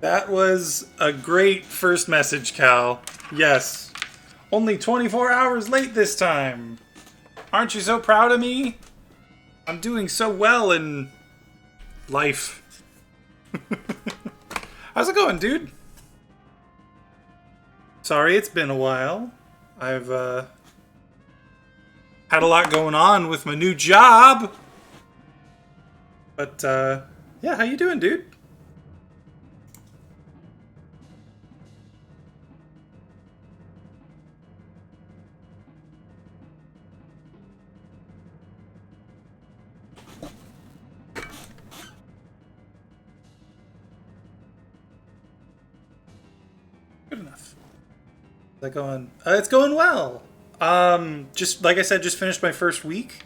That was a great first message, Cal. Yes. Only 24 hours late this time. Aren't you so proud of me? I'm doing so well in life. How's it going, dude? Sorry, it's been a while. I've had a lot going on with my new job. But yeah, how you doing, dude? Good enough. Is that going? It's going well. Just like I said, just finished my first week.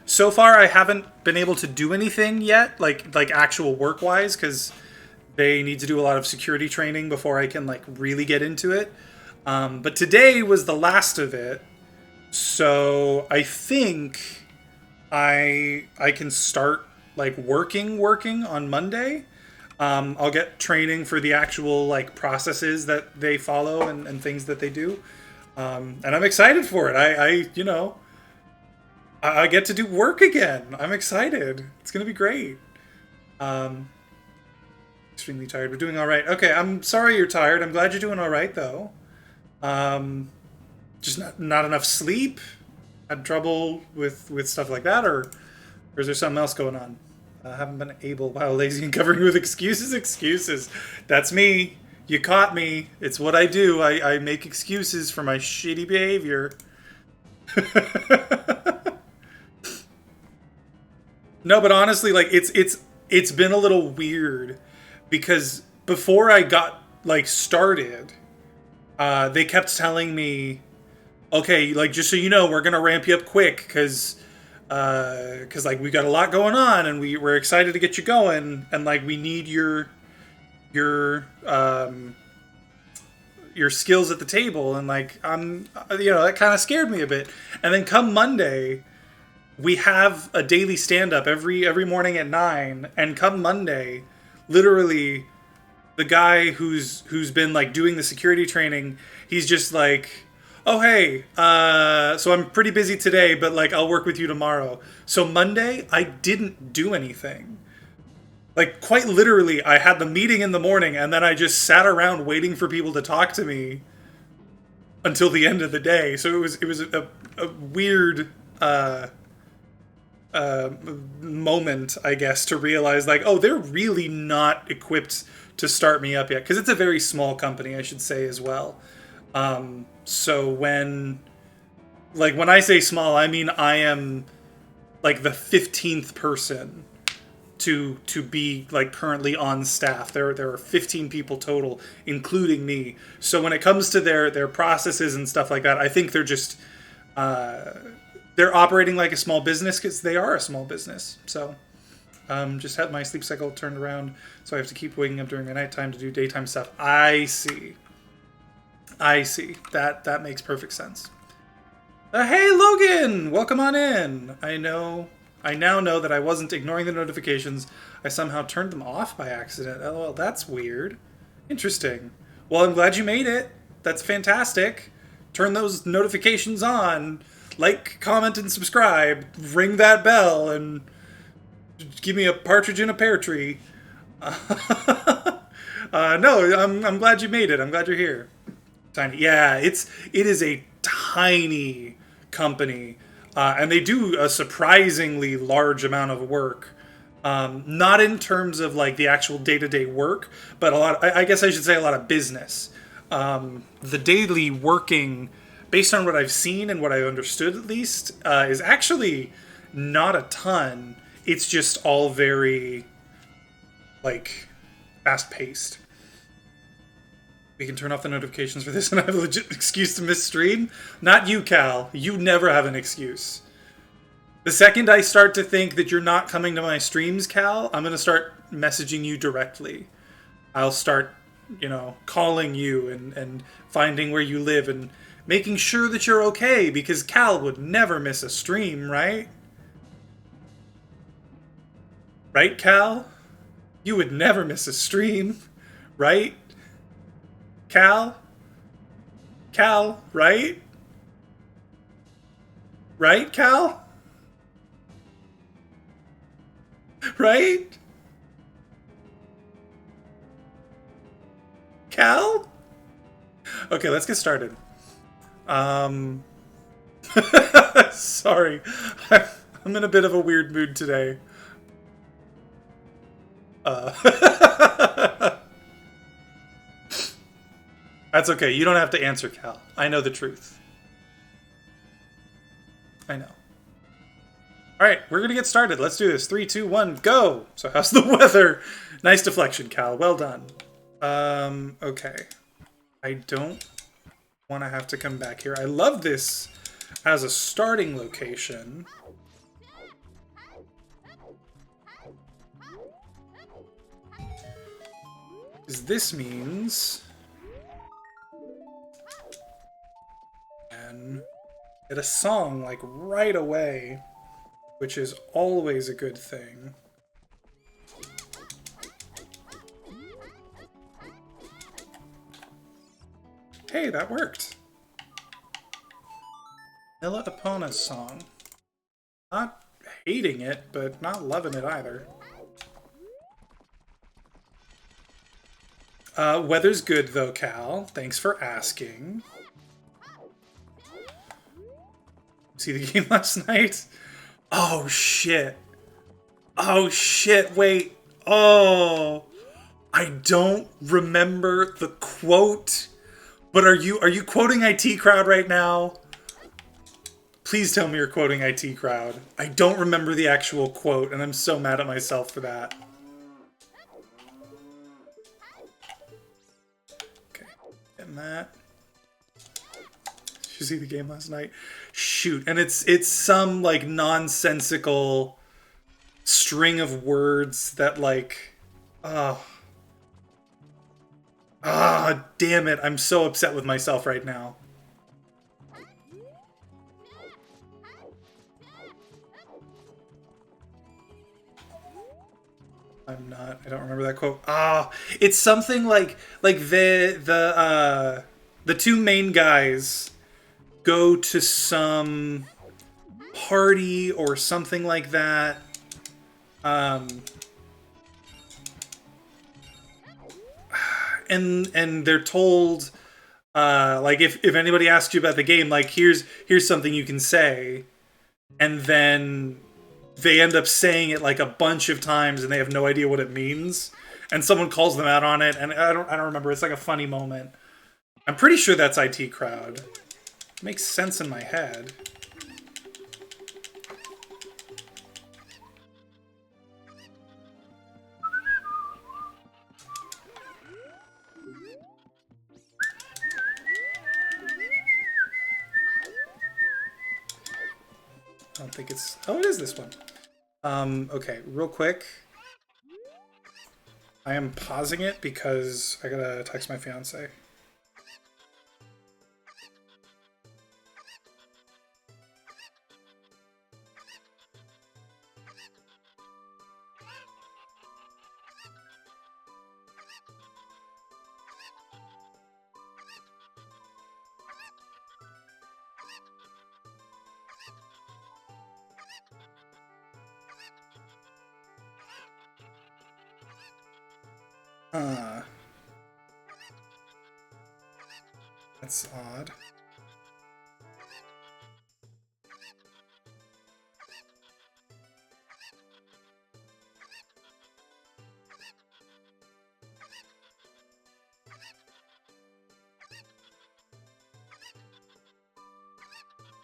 So far, I haven't been able to do anything yet, like actual work wise, because they need to do a lot of security training before I can like really get into it. But today was the last of it, so I think I can start like working on Monday. I'll get training for the actual like processes that they follow and things that they do, and I'm excited for it. I get to do work again. I'm excited. It's gonna be great. Extremely tired, but doing all right. Okay, I'm sorry you're tired. I'm glad you're doing all right though. Just not enough sleep. Had trouble with stuff like that, or is there something else going on? I haven't been able. Wow, lazy and covering with excuses. Excuses. That's me. You caught me. It's what I do. I make excuses for my shitty behavior. No, but honestly, like it's been a little weird because before I got like started, they kept telling me, okay, like just so you know, we're gonna ramp you up quick because like we got a lot going on and we're excited to get you going and like we need your skills at the table and like that kind of scared me a bit. And then come Monday, we have a daily stand-up every morning at 9, and come Monday, literally, the guy who's been like doing the security training, he's just like, oh hey, so I'm pretty busy today, but like I'll work with you tomorrow. So Monday, I didn't do anything. Like quite literally, I had the meeting in the morning, and then I just sat around waiting for people to talk to me until the end of the day. So it was a weird moment, I guess, to realize like, oh, they're really not equipped to start me up yet, because it's a very small company, I should say as well. So when I say small, I mean I am like the 15th person to be like currently on staff. There are 15 people total, including me. So when it comes to their processes and stuff like that, I think they're just they're operating like a small business because they are a small business. So just had my sleep cycle turned around, so I have to keep waking up during my nighttime to do daytime stuff. I see. That makes perfect sense. Hey Logan, welcome on in. I now know that I wasn't ignoring the notifications. I somehow turned them off by accident. Oh, well, that's weird. Interesting. Well, I'm glad you made it. That's fantastic. Turn those notifications on. Like, comment, and subscribe. Ring that bell and give me a partridge in a pear tree. No, I'm glad you made it. I'm glad you're here. Tiny. Yeah, it is a tiny company. And they do a surprisingly large amount of work. Not in terms of like the actual day-to-day work, but I guess I should say a lot of business. The daily working, based on what I've seen and what I understood at least, is actually not a ton. It's just all very like fast-paced. We can turn off the notifications for this and I have a legit excuse to miss stream. Not you, Cal. You never have an excuse. The second I start to think that you're not coming to my streams, Cal, I'm going to start messaging you directly. I'll start, calling you and finding where you live and making sure that you're okay, because Cal would never miss a stream, right? Right, Cal? You would never miss a stream. Right? Cal? Cal, right? Right, Cal? Right? Cal? Okay, let's get started. Sorry. I'm in a bit of a weird mood today. That's okay. You don't have to answer, Cal. I know the truth. I know. All right, we're going to get started. Let's do this. 3, 2, 1, go! So how's the weather? Nice deflection, Cal. Well done. Okay. I don't want to have to come back here. I love this as a starting location. Because this means... and get a song, like, right away, which is always a good thing. Hey, that worked. Mila Epona's song. Not hating it, but not loving it either. Weather's good though, Cal. Thanks for asking. See the game last night? Oh shit. Oh shit, wait. Oh. I don't remember the quote. But are you quoting IT Crowd right now? Please tell me you're quoting IT Crowd. I don't remember the actual quote, and I'm so mad at myself for that. Okay, getting that. Did you see the game last night? Shoot, and it's some like nonsensical string of words that like, damn it! I'm so upset with myself right now. I don't remember that quote. It's something like the two main guys go to some party or something like that. And they're told like if anybody asks you about the game, like here's something you can say, and then they end up saying it like a bunch of times and they have no idea what it means, and someone calls them out on it, and I don't remember. It's like a funny moment. I'm pretty sure that's IT Crowd. It makes sense in my head. I don't think it's... oh, it is this one. Okay, real quick. I am pausing it because I gotta text my fiance. That's odd.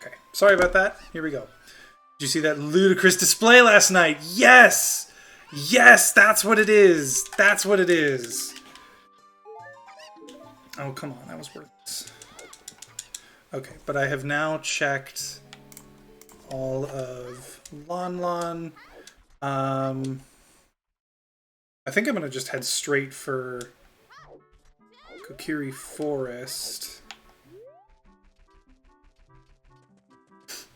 Okay, sorry about that. Here we go. Did you see that ludicrous display last night? Yes! Yes, that's what it is. That's what it is. Oh, come on. That was worthless. Okay, but I have now checked all of Lon. I think I'm going to just head straight for Kokiri Forest.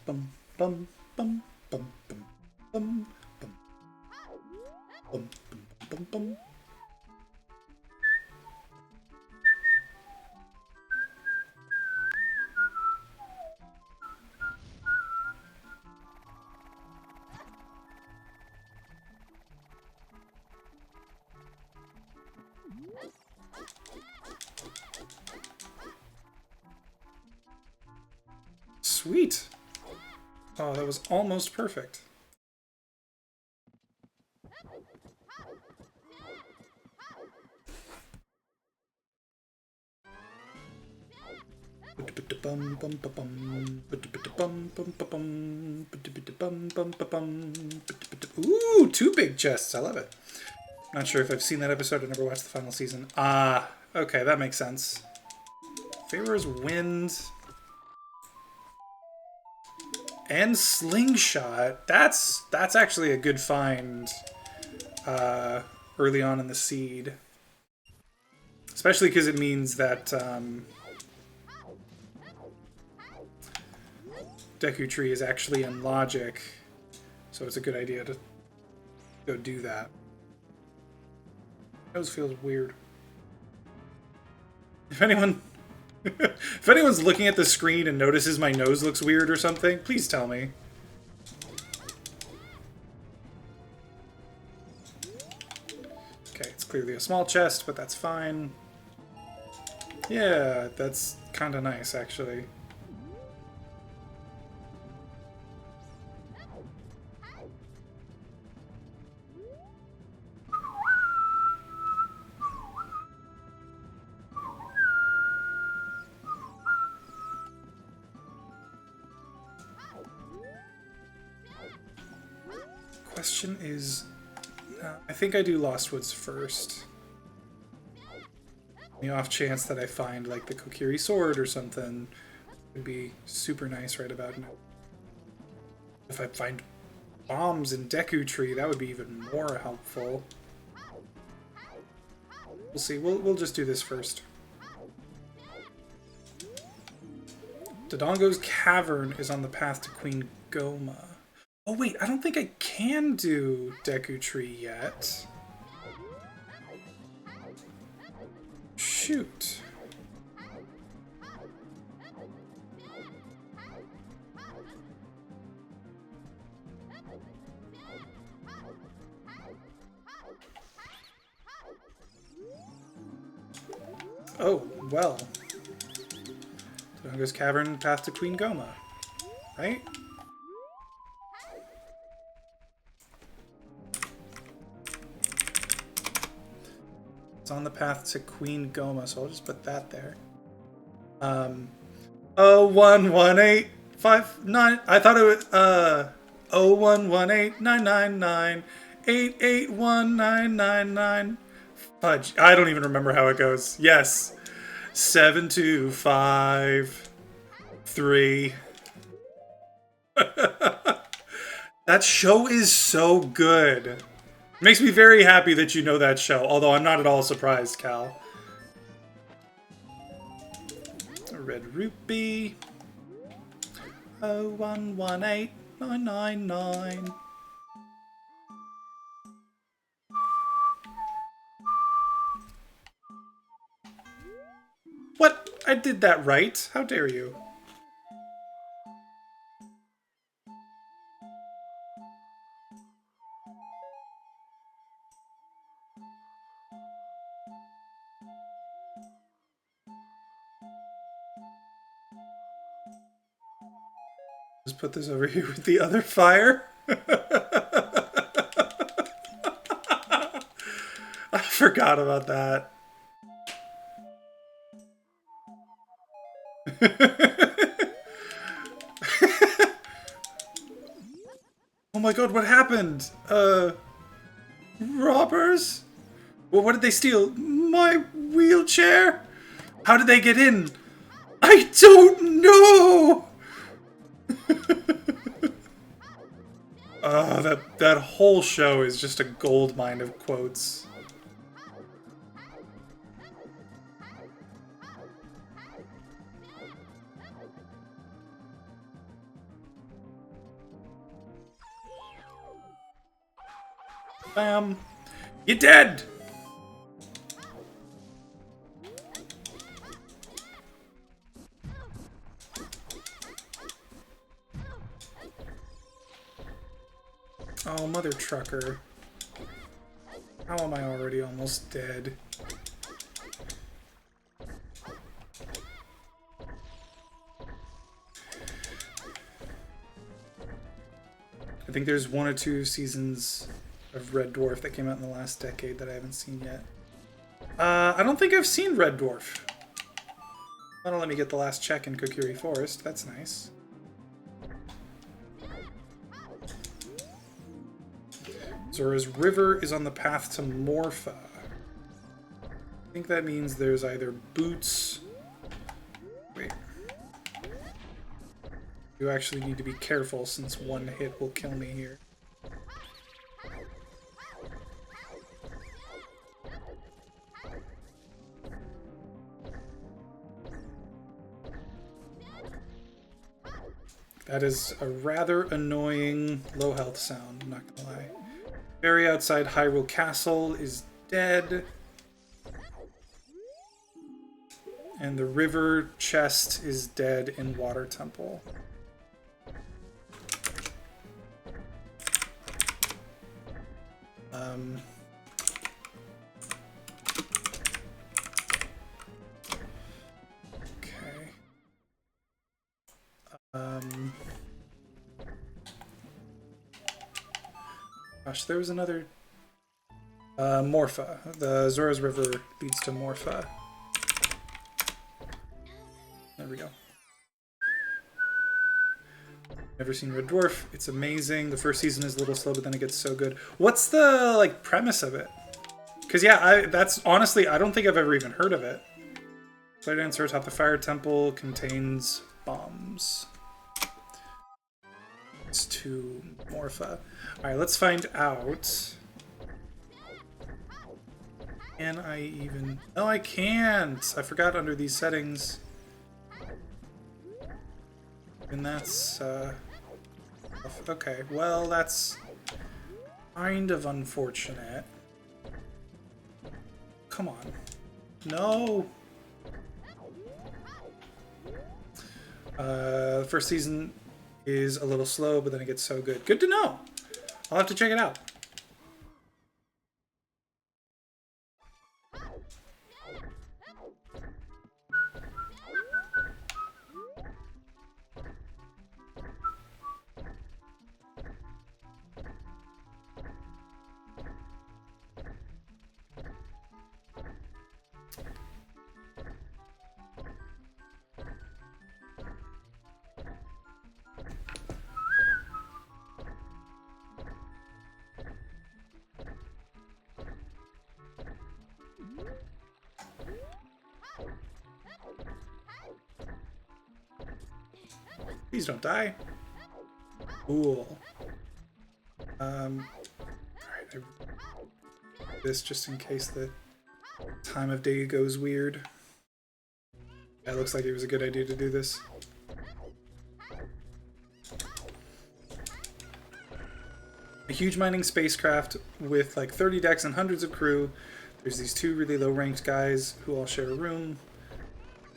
Bum, bum, bum, bum, bum, bum, bum. bum. Sweet. Oh, that was almost perfect. Ooh, 2 big chests. I love it. Not sure if I've seen that episode. I never watched the final season. Ah, okay, that makes sense. Pharaoh's Wind and Slingshot. That's actually a good find early on in the seed. Especially because it means that Deku Tree is actually in logic. So it's a good idea to go do that. Nose feels weird. If anyone's looking at the screen and notices my nose looks weird or something, please tell me. Okay, it's clearly a small chest, but that's fine. Yeah, that's kind of nice, actually. Question is, I think I do Lost Woods first. The off chance that I find like the Kokiri sword or something would be super nice right about now. If I find bombs in Deku Tree, that would be even more helpful. We'll see. We'll just do this first. Dodongo's Cavern is on the path to Queen Goma. Oh wait, I don't think I can do Deku Tree yet. Shoot. Oh, well. Dodongo's Cavern, path to Queen Goma. Right? It's on the path to Queen Goma, so I'll just put that there. 0118599. I thought it was 0118999881999. Fudge. I don't even remember how it goes. Yes. 7253. That show is so good. Makes me very happy that you know that show, although I'm not at all surprised, Cal. A red rupee. 0118999. What? I did that right. How dare you? Just put this over here with the other fire. I forgot about that. Oh my god, what happened? Robbers? Well, what did they steal? My wheelchair? How did they get in? I don't know! That whole show is just a goldmine of quotes. Bam. You dead! Oh, mother trucker. How am I already almost dead? I think there's 1 or 2 seasons of Red Dwarf that came out in the last decade that I haven't seen yet. I don't think I've seen Red Dwarf. That'll let me get the last check in Kokiri Forest. That's nice. Zora's River is on the path to Morpha. I think that means there's either boots... Wait. You actually need to be careful since 1 hit will kill me here. That is a rather annoying low health sound, I'm not gonna lie. Fairy outside Hyrule Castle is dead. And the river chest is dead in Water Temple. Okay. Gosh, there was another... Morpha. The Zora's River leads to Morpha. There we go. Never seen Red Dwarf. It's amazing. The first season is a little slow, but then it gets so good. What's the, like, premise of it? Because, yeah, that's... Honestly, I don't think I've ever even heard of it. Flight answer atop the fire temple contains bombs. It's to Morpha. Alright, let's find out. Can I even... No, I can't! I forgot under these settings. And that's, okay, well, that's kind of unfortunate. Come on. No! First season is a little slow, but then it gets so good. Good to know! I'll have to check it out. Please don't die. Cool. Alright, this just in case the time of day goes weird. Yeah, it looks like it was a good idea to do this. A huge mining spacecraft with like 30 decks and hundreds of crew. There's these 2 really low-ranked guys who all share a room.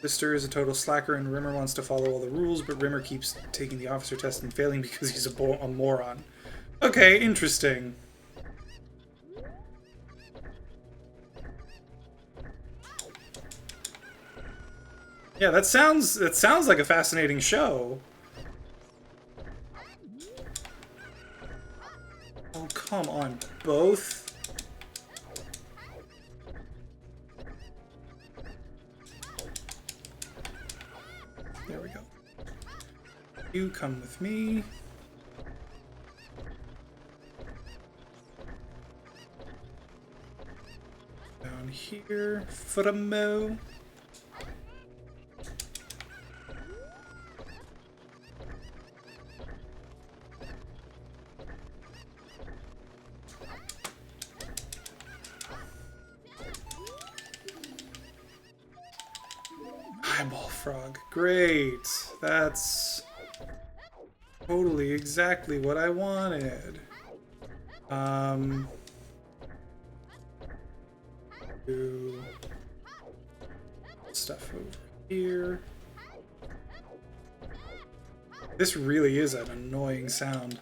Lister is a total slacker and Rimmer wants to follow all the rules, but Rimmer keeps taking the officer test and failing because he's a moron. Okay, interesting. Yeah, that sounds like a fascinating show. Oh, come on, both? There we go. You come with me. Down here, Furamo. Eyeball frog. Great. That's totally exactly what I wanted. Do stuff over here. This really is an annoying sound.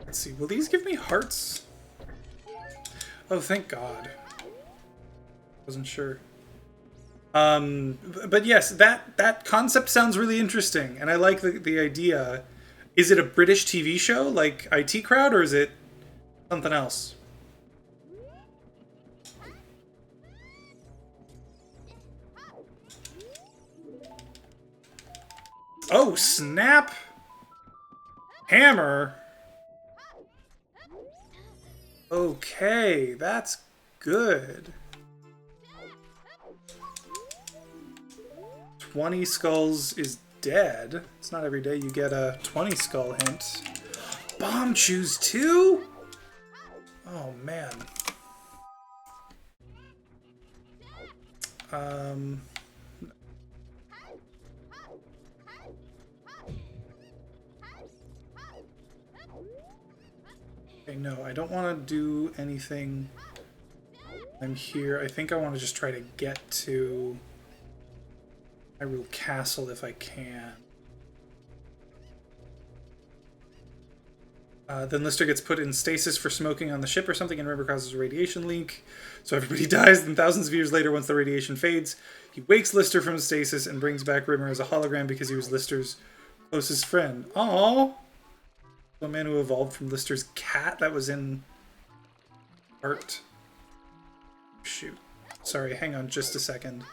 Let's see, will these give me hearts? Oh, thank God. Wasn't sure. But yes, that concept sounds really interesting, and I like the idea. Is it a British TV show like IT Crowd, or is it something else? Oh, snap! Hammer! Okay, that's good. 20 skulls is dead. It's not every day you get a 20 skull hint. Bomb choose 2? Oh, man. Okay, no, I don't want to do anything. I'm here. I think I want to just try to get to Hyrule Castle if I can. Then Lister gets put in stasis for smoking on the ship or something, and River causes a radiation leak. So everybody dies, then thousands of years later, once the radiation fades, he wakes Lister from stasis and brings back Rimmer as a hologram because he was Lister's closest friend. Aww! A man who evolved from Lister's cat that was in art. Shoot. Sorry, hang on just a second.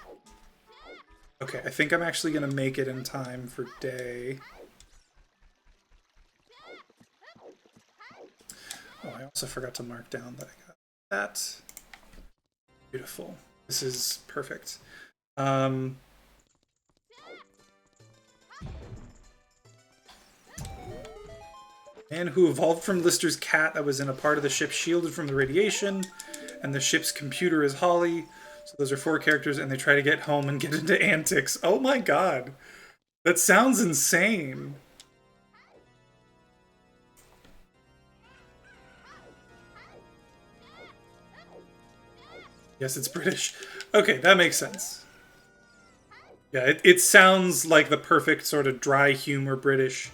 Okay, I think I'm actually going to make it in time for day. Oh, I also forgot to mark down that I got that. Beautiful. This is perfect. Man who evolved from Lister's cat that was in a part of the ship shielded from the radiation, and the ship's computer is Holly. So those are 4 characters, and they try to get home and get into antics. Oh my god. That sounds insane. Yes, it's British. Okay, that makes sense. Yeah, it sounds like the perfect sort of dry humor British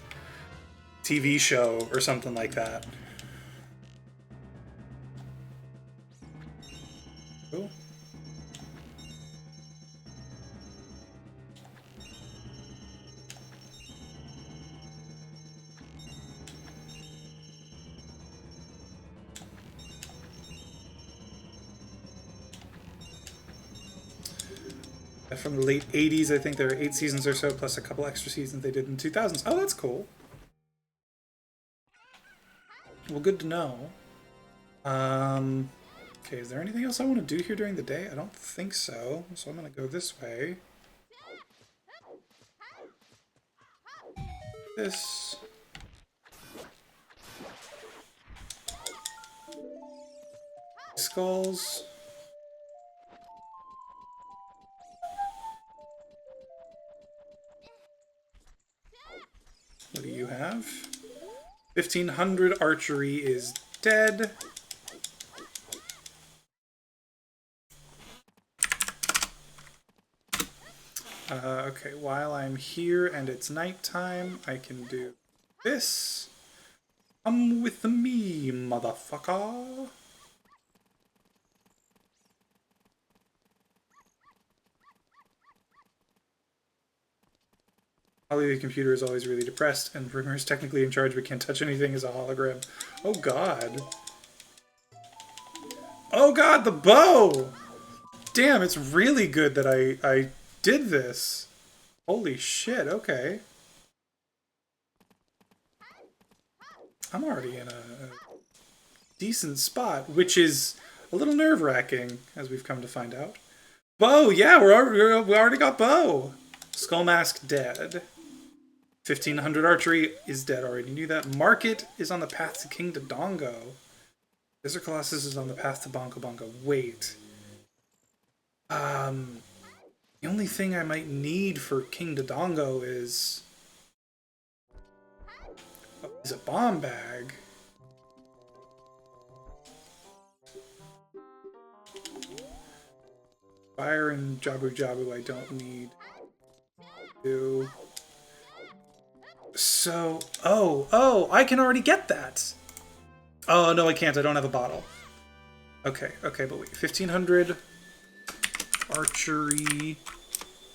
TV show or something like that. Cool. From the late 80s, I think there are 8 seasons or so, plus a couple extra seasons they did in 2000s. Oh, that's cool. Well, good to know. Okay, is there anything else I want to do here during the day? I don't think so. So I'm going to go this way. This. Skulls. What do you have? 1500 archery is dead. Okay, while I'm here and it's nighttime, I can do this. Come with me, motherfucker. Holly the computer is always really depressed, and Rimmer is technically in charge but can't touch anything as a hologram. Oh god. Oh god, the bow! Damn, it's really good that I did this. Holy shit, okay. I'm already in a decent spot, which is a little nerve-wracking, as we've come to find out. Bow, yeah, we already got bow. Skull Mask dead. 1500 archery is dead already. Knew that. Market is on the path to King Dodongo. Desert Colossus is on the path to Bongo Bongo. Wait. The only thing I might need for King Dodongo is a bomb bag. Fire and Jabu Jabu I don't need to. So, oh, I can already get that. Oh, no, I can't. I don't have a bottle. Okay, but wait. 1500 archery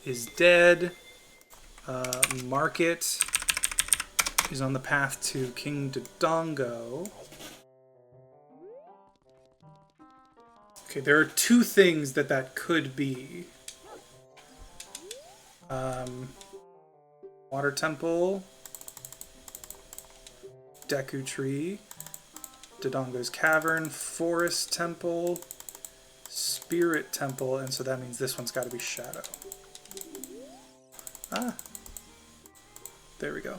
is dead. Market is on the path to King Dodongo. Okay, there are two things that could be. Water Temple, Deku Tree, Dodongo's Cavern, Forest Temple, Spirit Temple, and so that means this one's got to be Shadow. Ah. There we go.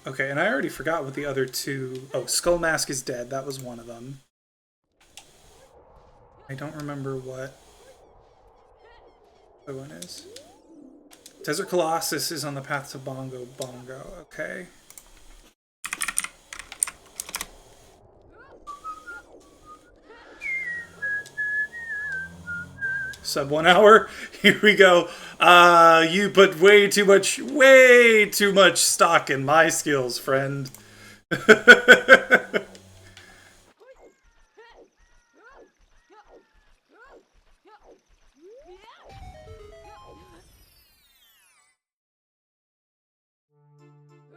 Okay, and I already forgot what the other two... Oh, Skull Mask is dead. That was one of them. I don't remember what the other one is. Desert Colossus is on the path to Bongo Bongo. Okay. Sub 1 hour. Here we go. You put way too much stock in my skills, friend.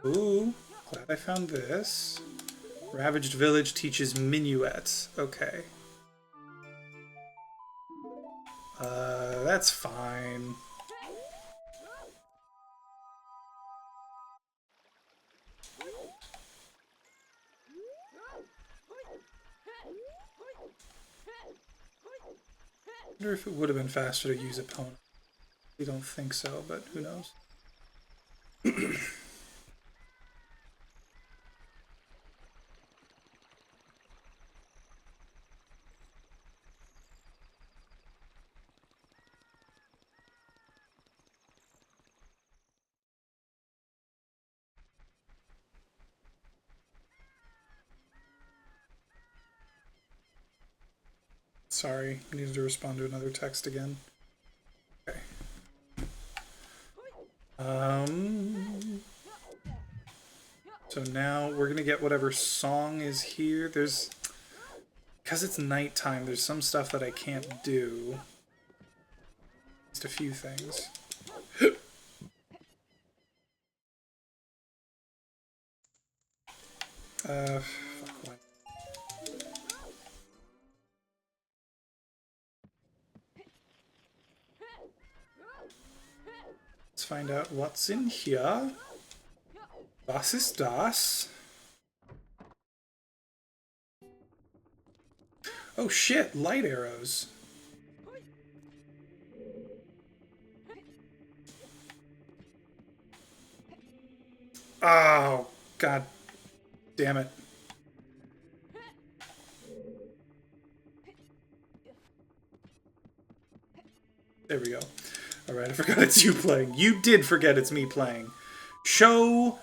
Ooh, glad I found this. Ravaged Village teaches Minuet. Okay. That's fine. I wonder if it would have been faster to use opponent. I don't think so, but who knows? Sorry, I needed to respond to another text again. Okay. So now we're gonna get whatever song is here. Because it's nighttime, there's some stuff that I can't do. Just a few things. Fuck, what? Let's find out what's in here. Was ist das? Oh shit, light arrows. Oh, god damn it. There we go. Alright, I forgot it's you playing. You did forget it's me playing. Show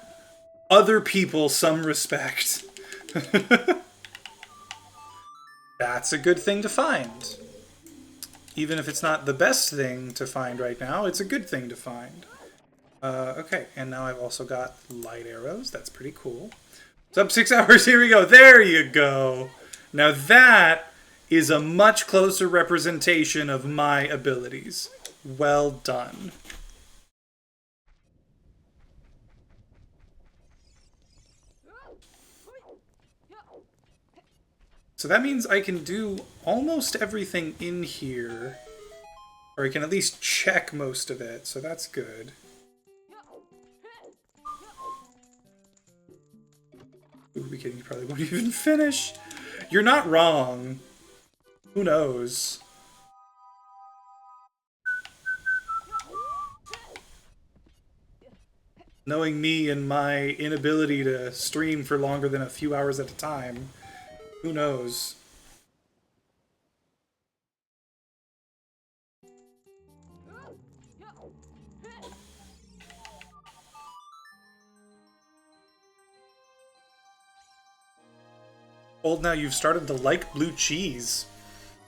other people some respect. That's a good thing to find. Even if it's not the best thing to find right now, it's a good thing to find. Okay, and now I've also got light arrows. That's pretty cool. Sub 6 hours, here we go. There you go. Now that is a much closer representation of my abilities. Well done. So that means I can do almost everything in here. Or I can at least check most of it, so that's good. Ooh, we kidding, you probably won't even finish. You're not wrong. Who knows? Knowing me and my inability to stream for longer than a few hours at a time, who knows? Old now, you've started to like blue cheese.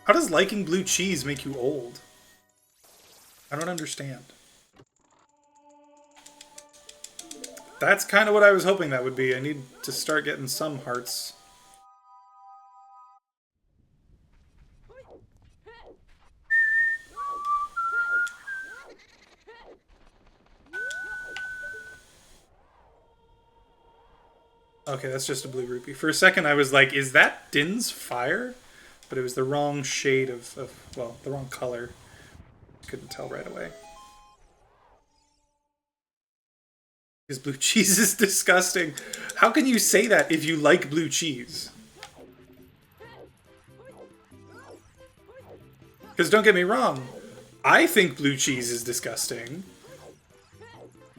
How does liking blue cheese make you old? I don't understand. That's kind of what I was hoping that would be. I need to start getting some hearts. Okay, that's just a blue rupee. For a second I was like, is that Din's fire? But it was the wrong shade of well, the wrong color. Couldn't tell right away. Because blue cheese is disgusting. How can you say that if you like blue cheese? Because don't get me wrong, I think blue cheese is disgusting.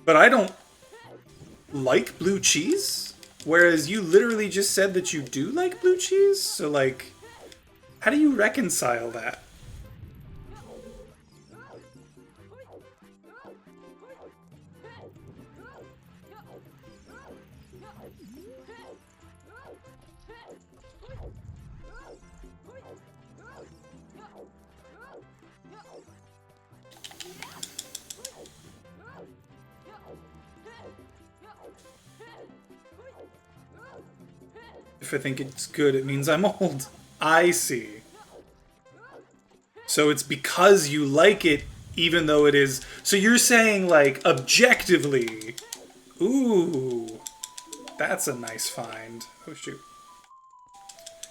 But I don't like blue cheese? Whereas you literally just said that you do like blue cheese? So like, how do you reconcile that? If I think it's good, it means I'm old. I see. So it's because you like it, even though it is... So you're saying, like, objectively... Ooh. That's a nice find. Oh, shoot.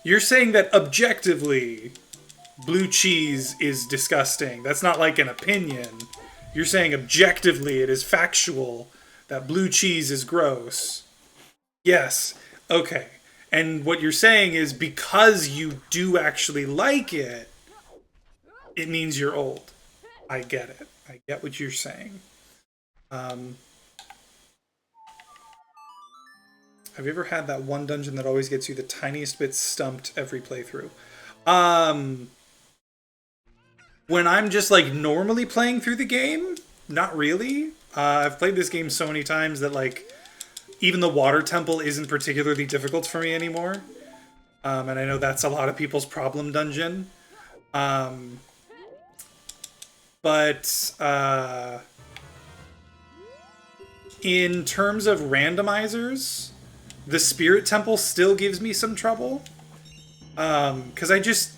You're saying that objectively, blue cheese is disgusting. That's not like an opinion. You're saying objectively, it is factual that blue cheese is gross. Yes. Okay. And what you're saying is because you do actually like it, it means you're old. I get it. I get what you're saying. Have you ever had that one dungeon that always gets you the tiniest bit stumped every playthrough? When I'm just like normally playing through the game, not really. I've played this game so many times that like even the water temple isn't particularly difficult for me anymore. And I know that's a lot of people's problem dungeon. But in terms of randomizers, the spirit temple still gives me some trouble. Because I just...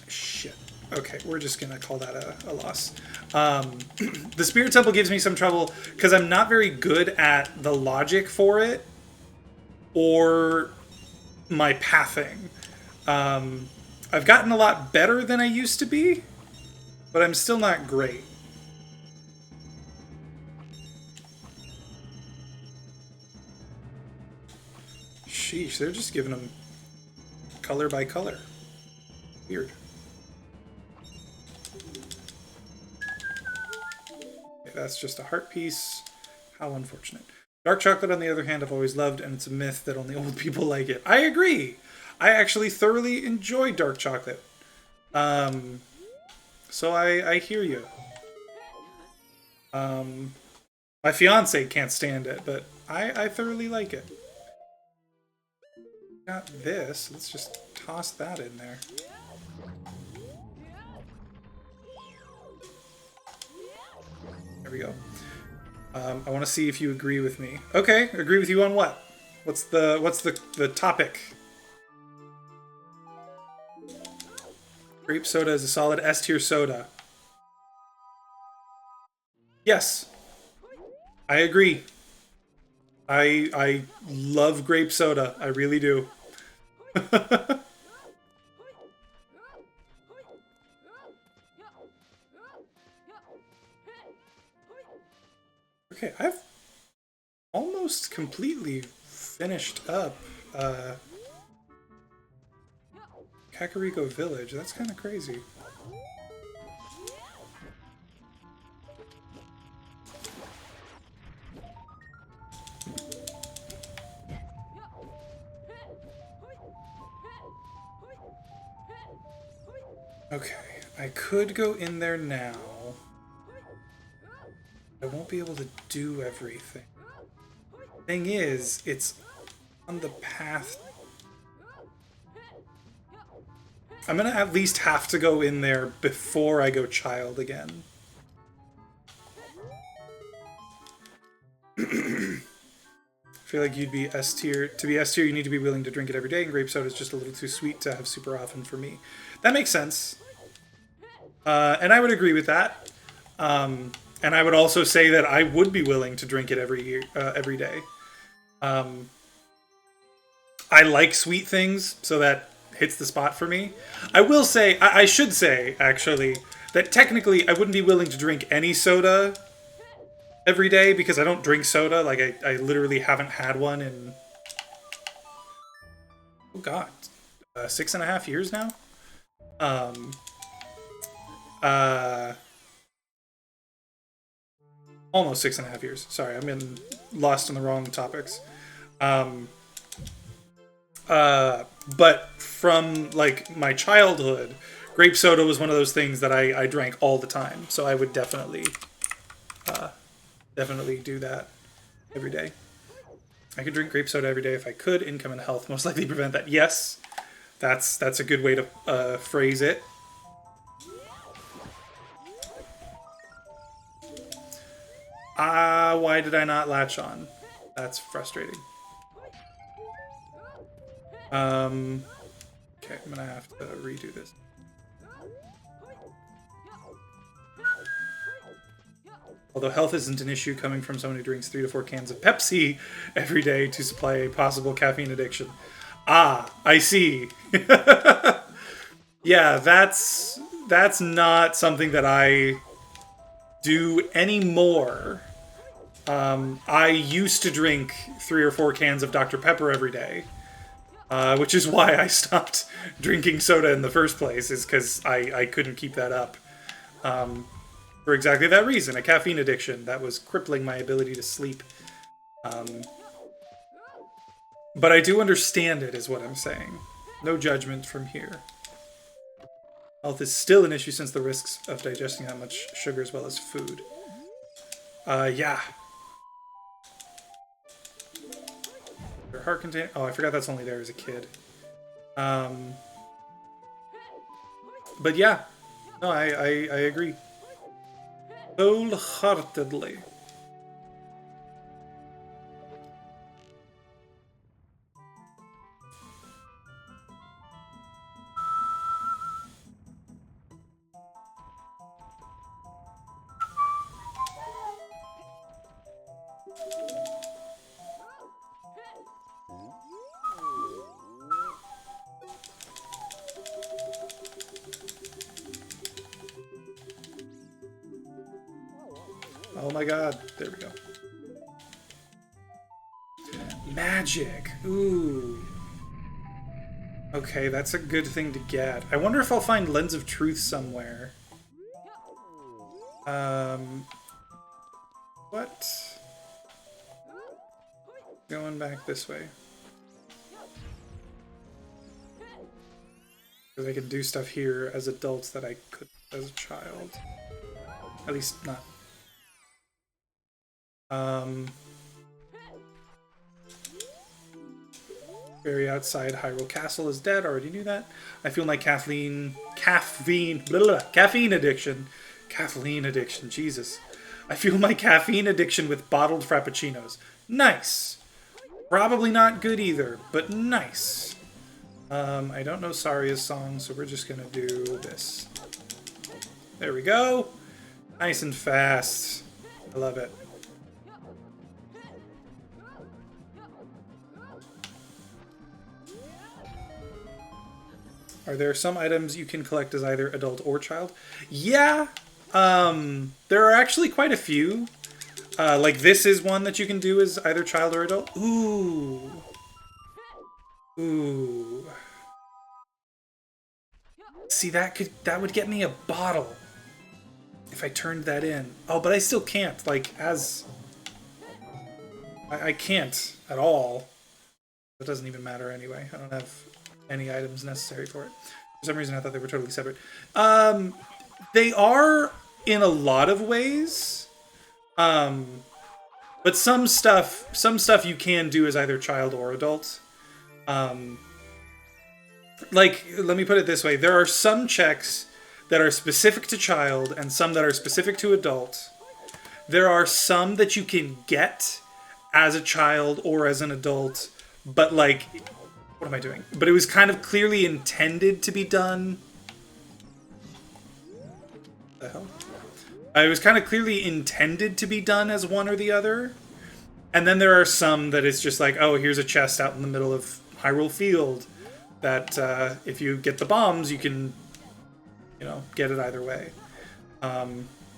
Shit. Okay, we're just going to call that a loss. The spirit temple gives me some trouble because I'm not very good at the logic for it or my pathing. I've gotten a lot better than I used to be, but I'm still not great. Sheesh, they're just giving them color by color. Weird. Okay, that's just a heart piece. How unfortunate. Dark chocolate, on the other hand, I've always loved, and it's a myth that only old people like it. I agree! I actually thoroughly enjoy dark chocolate. So I hear you. My fiance can't stand it, but I thoroughly like it. Got this. Let's just toss that in there. There we go. I want to see if you agree with me. Okay, agree with you on what? What's the topic? Grape soda is a solid S tier soda. Yes, I agree. I love grape soda. I really do. Okay, I've almost completely finished up Kakariko Village. That's kind of crazy. Okay, I could go in there now. I won't be able to do everything. Thing is, it's on the path. I'm gonna at least have to go in there before I go child again. I feel like you'd be S tier. To be S tier, you need to be willing to drink it every day, and grape soda is just a little too sweet to have super often for me. That makes sense. And I would agree with that. And I would also say that I would be willing to drink it every day. I like sweet things, so that hits the spot for me. I will say, I should say, actually, that technically I wouldn't be willing to drink any soda every day because I don't drink soda. Like, I literally haven't had one in, oh god, 6.5 years now? Almost 6.5 years. Sorry, I'm lost in the wrong topics. But from, like, my childhood, grape soda was one of those things that I drank all the time. So I would definitely do that every day. I could drink grape soda every day if I could. Income and health most likely prevent that. Yes, that's a good way to phrase it. Why did I not latch on? That's frustrating. Okay, I'm gonna have to redo this. Although health isn't an issue coming from someone who drinks 3 to 4 cans of Pepsi every day to supply a possible caffeine addiction. Ah, I see. Yeah, that's not something that I do anymore. I used to drink 3 or 4 cans of Dr. Pepper every day. Which is why I stopped drinking soda in the first place, is because I couldn't keep that up. For exactly that reason, a caffeine addiction that was crippling my ability to sleep. But I do understand it, is what I'm saying. No judgment from here. Health is still an issue since the risks of digesting that much sugar as well as food. Yeah. Your heart container. Oh, I forgot that's only there as a kid. But yeah. No, I agree. Wholeheartedly. Oh my god. There we go. Magic. Ooh. Okay, that's a good thing to get. I wonder if I'll find Lens of Truth somewhere. What? Going back this way. Because I can do stuff here as adults that I couldn't as a child. At least not. Very outside Hyrule Castle is dead. Already knew that. I feel my caffeine addiction. Caffeine addiction, Jesus. I feel my caffeine addiction with bottled frappuccinos. Nice. Probably not good either, but nice. I don't know Saria's song, so we're just gonna do this. There we go. Nice and fast. I love it. Are there some items you can collect as either adult or child? Yeah, there are actually quite a few. Like this is one that you can do as either child or adult. Ooh. Ooh. See, that would get me a bottle if I turned that in. Oh, but I still can't. Like, as I can't at all. It doesn't even matter anyway. I don't have any items necessary for it. For some reason, I thought they were totally separate. They are in a lot of ways. But some stuff you can do as either child or adult. Like, let me put it this way. There are some checks that are specific to child and some that are specific to adult. There are some that you can get as a child or as an adult, but like, what am I doing? But it was kind of clearly intended to be done. What the hell? It was kind of clearly intended to be done as one or the other. And then there are some that it's just like, oh, here's a chest out in the middle of Hyrule Field that if you get the bombs, you can, you know, get it either way.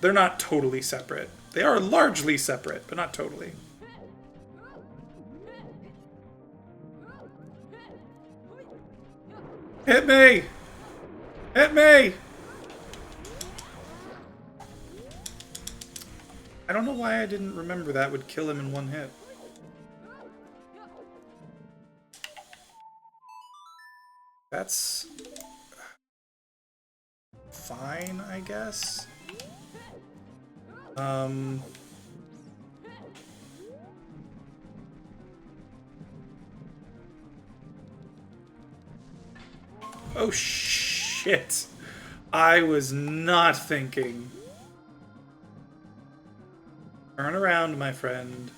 They're not totally separate. They are largely separate, but not totally. Hit me! Hit me! I don't know why I didn't remember that would kill him in one hit. That's fine, I guess. Oh shit. I was not thinking. Turn around, my friend.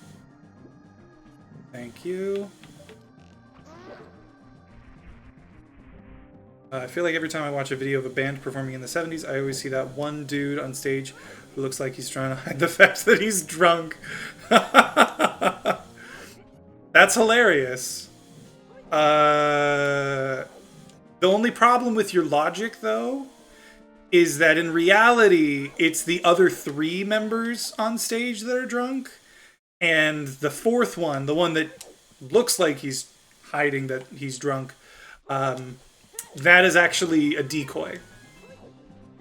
Thank you. I feel like every time I watch a video of a band performing in the 70s, I always see that one dude on stage who looks like he's trying to hide the fact that he's drunk. That's hilarious. The only problem with your logic, though, is that in reality, it's the other three members on stage that are drunk. And the fourth one, the one that looks like he's hiding that he's drunk, that is actually a decoy.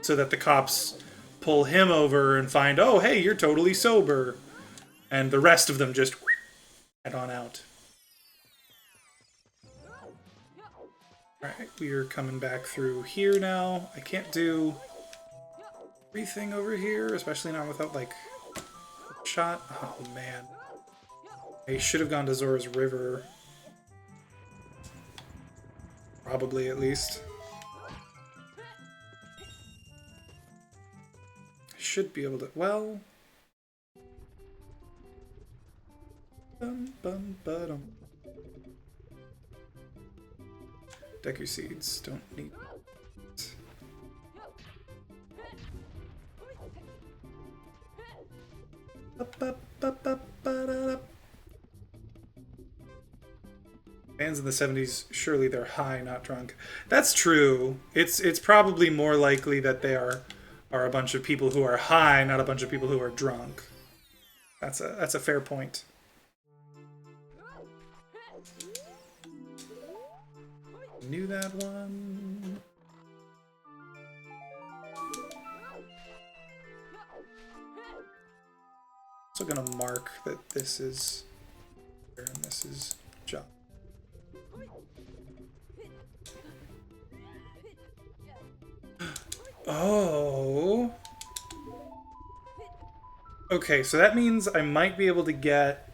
So that the cops pull him over and find, oh, hey, you're totally sober. And the rest of them just head on out. Alright, we are coming back through here now. I can't do everything over here, especially not without, like, a shot. Oh, man. I should have gone to Zora's River. Probably, at least. I should be able to... Well... Bum-bum-ba-dum. Deku Seeds. Don't need... Bands in the 70s, surely they're high, not drunk. That's true. It's probably more likely that they are a bunch of people who are high, not a bunch of people who are drunk. That's a fair point. Knew that one. Also gonna mark that this is here and this is John. Oh. Okay, so that means I might be able to get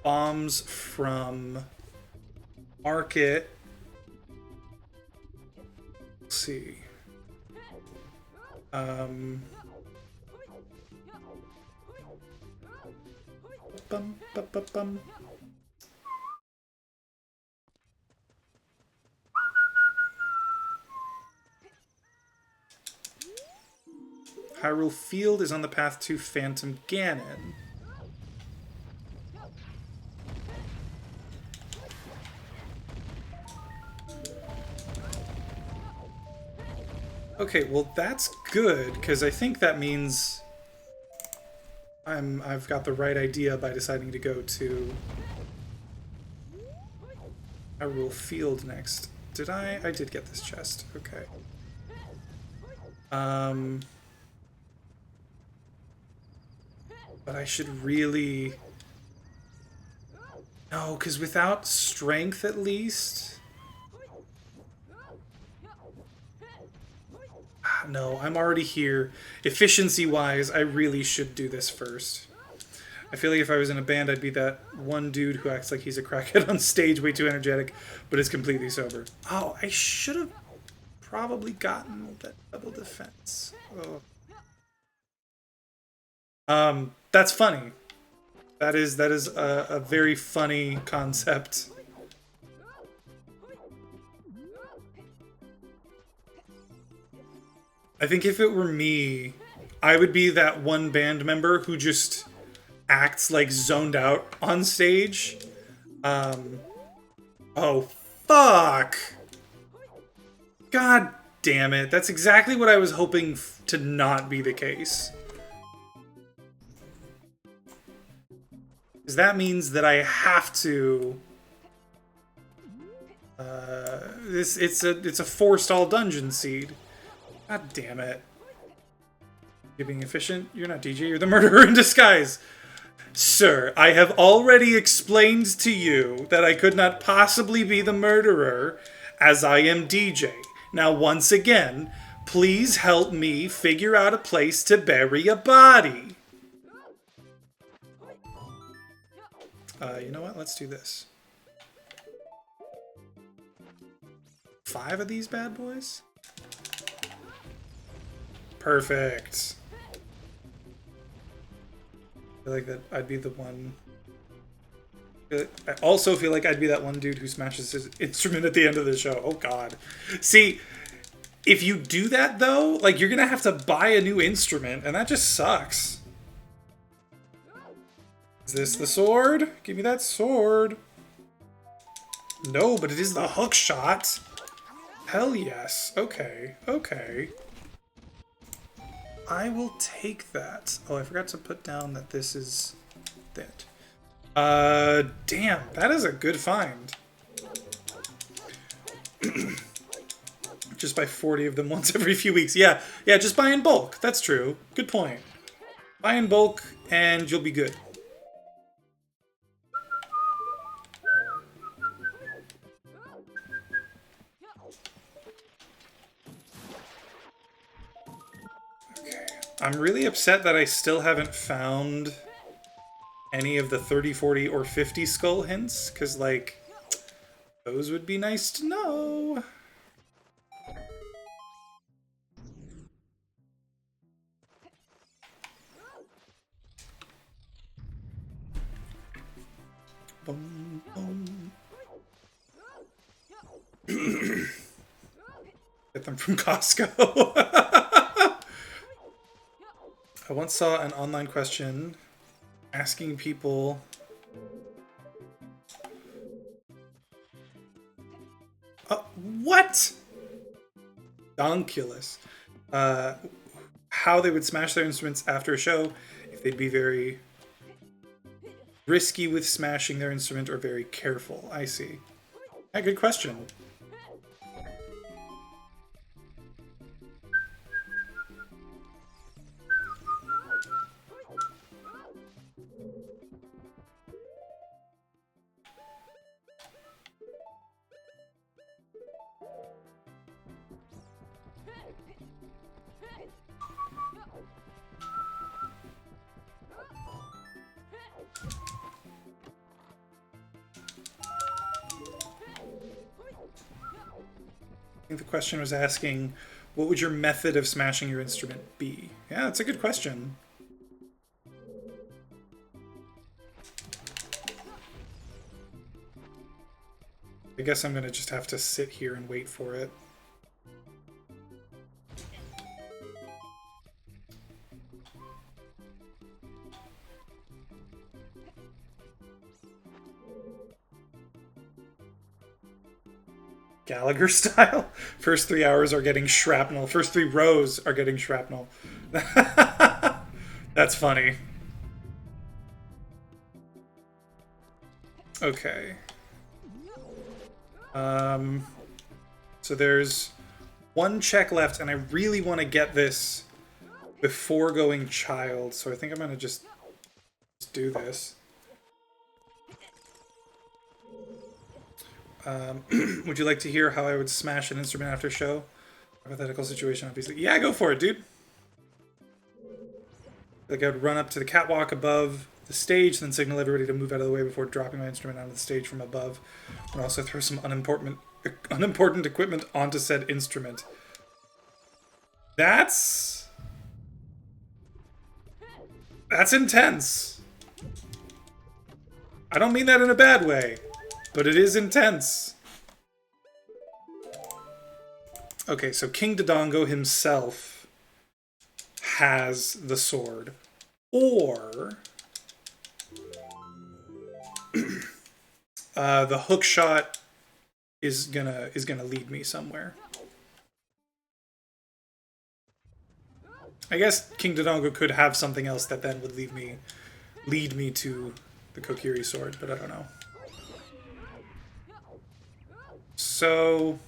bombs from Market. Let's see. Bum, bum, bum, bum. Hyrule Field is on the path to Phantom Ganon. Okay, well that's good, because I think that means I've got the right idea by deciding to go to Hyrule Field next. Did I? I did get this chest. Okay. But I should really... No, because without strength at least... No, I'm already here. Efficiency-wise, I really should do this first. I feel like if I was in a band, I'd be that one dude who acts like he's a crackhead on stage, way too energetic, but is completely sober. Oh, I should have probably gotten that double defense. Oh. That's funny. That is a very funny concept. I think if it were me, I would be that one band member who just acts like zoned out on stage. Oh, fuck! God damn it. That's exactly what I was hoping to not be the case. Because that means that I have to... it's a forced all dungeon seed. God damn it. You're being efficient? You're not DJ, you're the murderer in disguise. Sir, I have already explained to you that I could not possibly be the murderer, as I am DJ. Now, once again, please help me figure out a place to bury a body. You know what? Let's do this. 5 of these bad boys? Perfect. I feel like that I'd be the one. I also feel like I'd be that one dude who smashes his instrument at the end of the show. Oh god. See, if you do that though, like you're gonna have to buy a new instrument, and that just sucks. Is this the sword? Give me that sword. No, but it is the hook shot. Hell yes. Okay. Okay. I will take that. Oh, I forgot to put down that this is that. Damn, that is a good find. Just buy 40 of them once every few weeks. Yeah, just buy in bulk. That's true. Good point. Buy in bulk and you'll be good. I'm really upset that I still haven't found any of the 30, 40, or 50 skull hints, because, like, those would be nice to know. Boom, boom. Get them from Costco. I once saw an online question asking people what? Donkulus. How they would smash their instruments after a show, if they'd be very risky with smashing their instrument or very careful. I see. Yeah, good question. I think the question was asking, what would your method of smashing your instrument be? Yeah, that's a good question. I guess I'm gonna just have to sit here and wait for it. Gallagher style. First 3 hours are getting shrapnel. First 3 rows are getting shrapnel. That's funny. Okay. So there's one check left, and I really want to get this before going child, so I think I'm going to just do this. Would you like to hear how I would smash an instrument after show? Hypothetical situation, obviously. Yeah, go for it, dude. Like I would run up to the catwalk above the stage, then signal everybody to move out of the way before dropping my instrument onto the stage from above. And also throw some unimportant equipment onto said instrument. That's intense. I don't mean that in a bad way, but it is intense. Okay, so King Dodongo himself has the sword. Or the hook shot is gonna lead me somewhere. I guess King Dodongo could have something else that then would lead me to the Kokiri sword, but I don't know. So,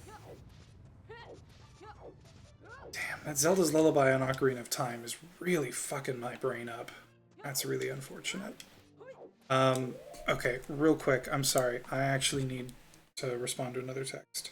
damn, that Zelda's Lullaby on Ocarina of Time is really fucking my brain up. That's really unfortunate. Okay, real quick, I'm sorry. I actually need to respond to another text.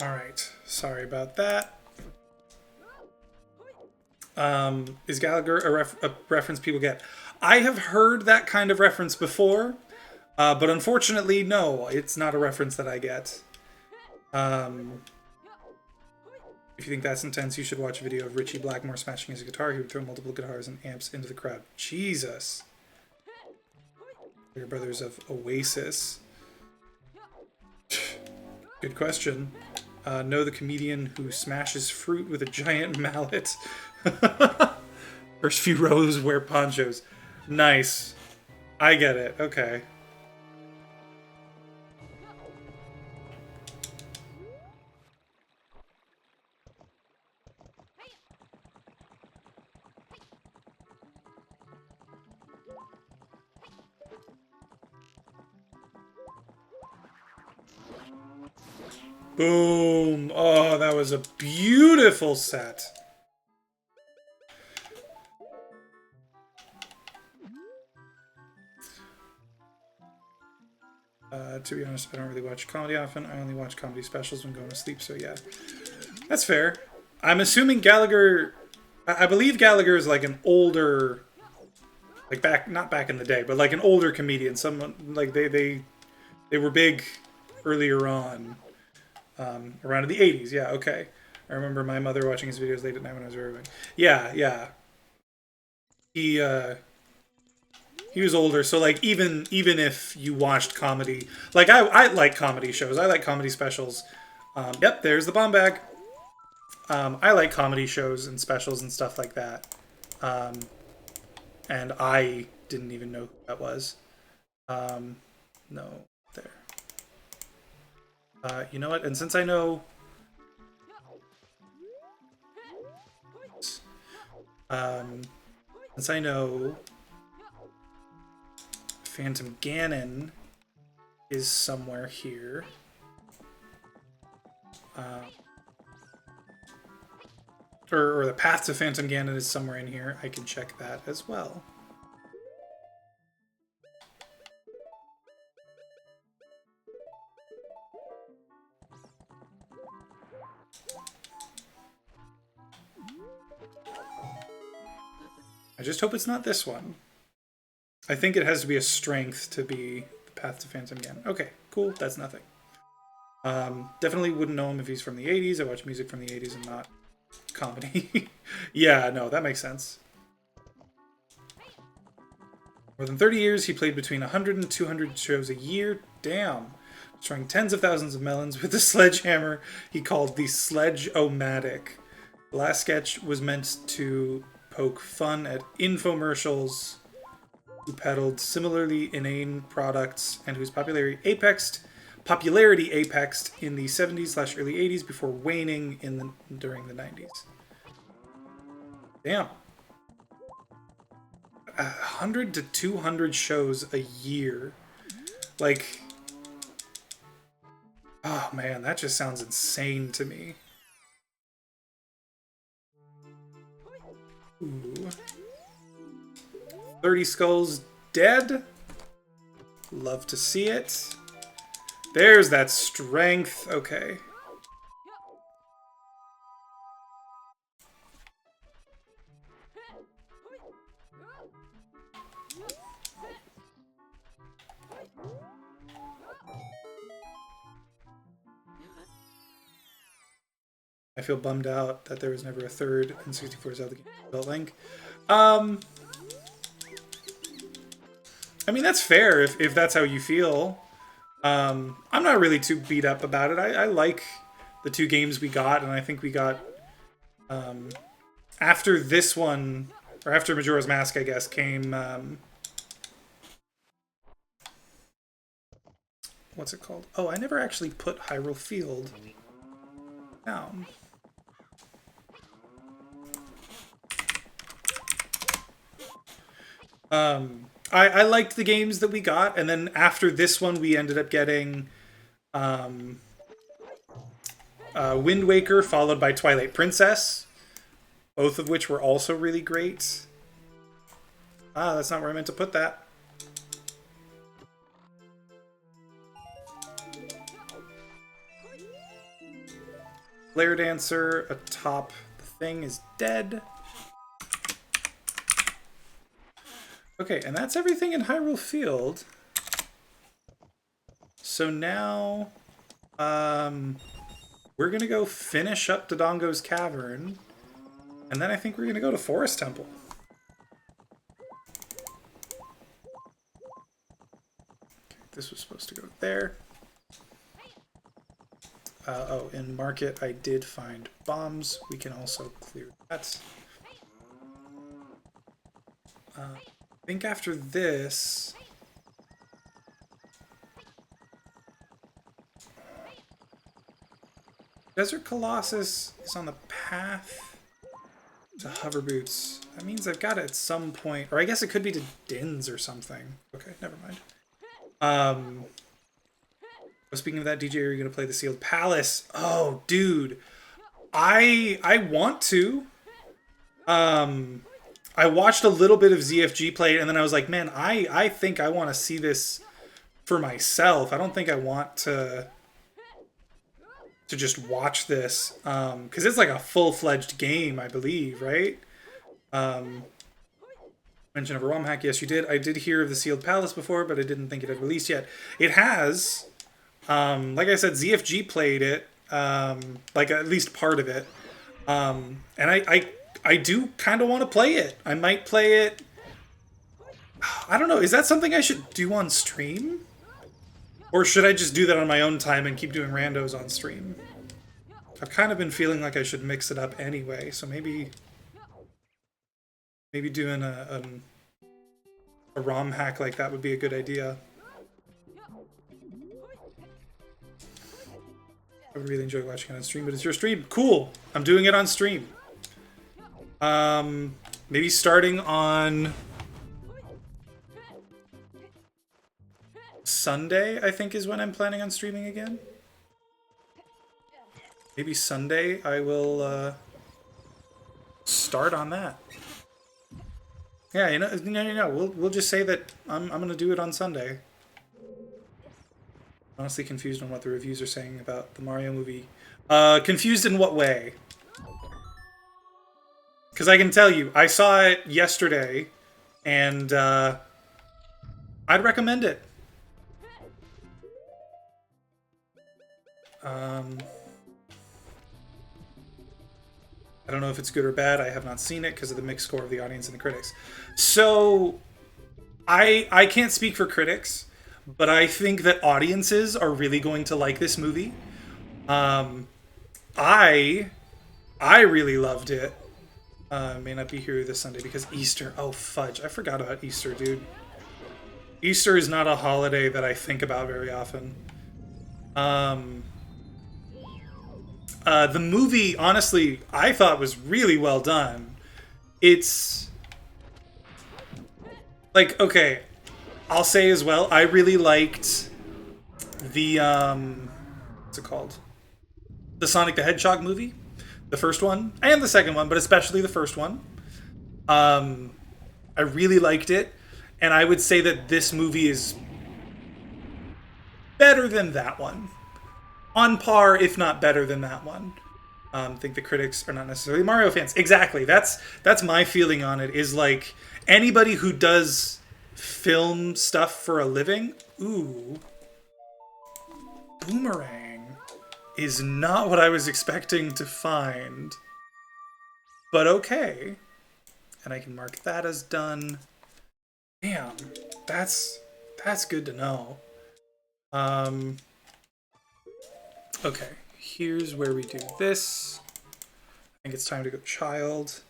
Alright, sorry about that. Is Gallagher a reference people get? I have heard that kind of reference before, but unfortunately, no, it's not a reference that I get. If you think that's intense, you should watch a video of Richie Blackmore smashing his guitar. He would throw multiple guitars and amps into the crowd. Jesus. Your brothers of Oasis. Good question. Know the comedian who smashes fruit with a giant mallet. First few rows wear ponchos. Nice. I get it. Okay. Boom. Oh, that was a beautiful set. To be honest, I don't really watch comedy often. I only watch comedy specials when going to sleep, so yeah. That's fair. I'm assuming Gallagher... I believe Gallagher is like an older... Like not back in the day, but like an older comedian. Someone, like they were big earlier on. Around in the 80s, yeah, okay. I remember my mother watching his videos late at night when I was very young. Yeah. He was older, so like even if you watched comedy, like I like comedy shows, I like comedy specials. Yep, there's the bomb bag. I like comedy shows and specials and stuff like that. And I didn't even know who that was. No, there. You know what? And since I know... since I know Phantom Ganon is somewhere here. Or the path to Phantom Ganon is somewhere in here. I can check that as well. I just hope it's not this one. I think it has to be a strength to be the path to Phantom Ganon. Okay, cool. That's nothing. Definitely wouldn't know him if he's from the 80s. I watch music from the 80s and not comedy. Yeah, no, that makes sense. More than 30 years, he played between 100 and 200 shows a year. Damn. Destroying tens of thousands of melons with a sledgehammer he called the Sledge-O-Matic. The last sketch was meant to poke fun at infomercials who peddled similarly inane products and whose popularity apexed in the 70s/early 80s before waning during the 90s. Damn. 100 to 200 shows a year. Like, oh man, that just sounds insane to me. Ooh. 30 skulls dead. Love to see it. There's that strength. Okay. I feel bummed out that there was never a third N64 Zelda game without Link. I mean, that's fair if that's how you feel. I'm not really too beat up about it. I like the two games we got, and I think we got... after this one, or after Majora's Mask, I guess, came... what's it called? Oh, I never actually put Hyrule Field down. I liked the games that we got, and then after this one, we ended up getting Wind Waker, followed by Twilight Princess, both of which were also really great. Ah, that's not where I meant to put that. Flare Dancer atop the thing is dead. Okay, and that's everything in Hyrule Field. So now, we're gonna go finish up Dodongo's Cavern, and then I think we're gonna go to Forest Temple. Okay, this was supposed to go there. Oh, in Market I did find bombs. We can also clear that. I think after this... Desert Colossus is on the path to Hover Boots. That means I've got it at some point. Or I guess it could be to Din's or something. Okay, never mind. Speaking of that, DJ, are you going to play the Sealed Palace? Oh, dude. I want to. I watched a little bit of ZFG play, and then I was like, man, I think I want to see this for myself. I don't think I want to just watch this, because it's like a full-fledged game, I believe, right? Mention of a ROM hack, yes, you did. I did hear of the Sealed Palace before, but I didn't think it had released yet. It has. Like I said, ZFG played it, like at least part of it, and I do kind of want to play it. I might play it. I don't know. Is that something I should do on stream? Or should I just do that on my own time and keep doing randos on stream? I've kind of been feeling like I should mix it up anyway, so maybe doing a ROM hack like that would be a good idea. I would really enjoy watching it on stream, but it's your stream. Cool. I'm doing it on stream. Maybe starting on Sunday, I think is when I'm planning on streaming again. Maybe Sunday I will start on that. Yeah, you know, we'll just say that I'm gonna do it on Sunday. Honestly confused on what the reviews are saying about the Mario movie. Confused in what way? Because I can tell you, I saw it yesterday, and I'd recommend it. I don't know if it's good or bad. I have not seen it because of the mixed score of the audience and the critics. So, I can't speak for critics, but I think that audiences are really going to like this movie. Um, I I really loved it. May not be here this Sunday because Easter. Oh fudge! I forgot about Easter, dude. Easter is not a holiday that I think about very often. Um, the movie, honestly, I thought was really well done. It's like, okay, I'll say as well, I really liked the what's it called? The Sonic the Hedgehog movie, the first one and the second one, but especially the first one. Um, I really liked it, and I would say that this movie is better than that one, on par, if not better than that one. I think the critics are not necessarily Mario fans. Exactly. That's my feeling on it. Is like anybody who does film stuff for a living. Ooh, boomerang is not what I was expecting to find. But okay. And I can mark that as done. Damn, that's good to know. Um, okay, here's where we do this. I think it's time to go child.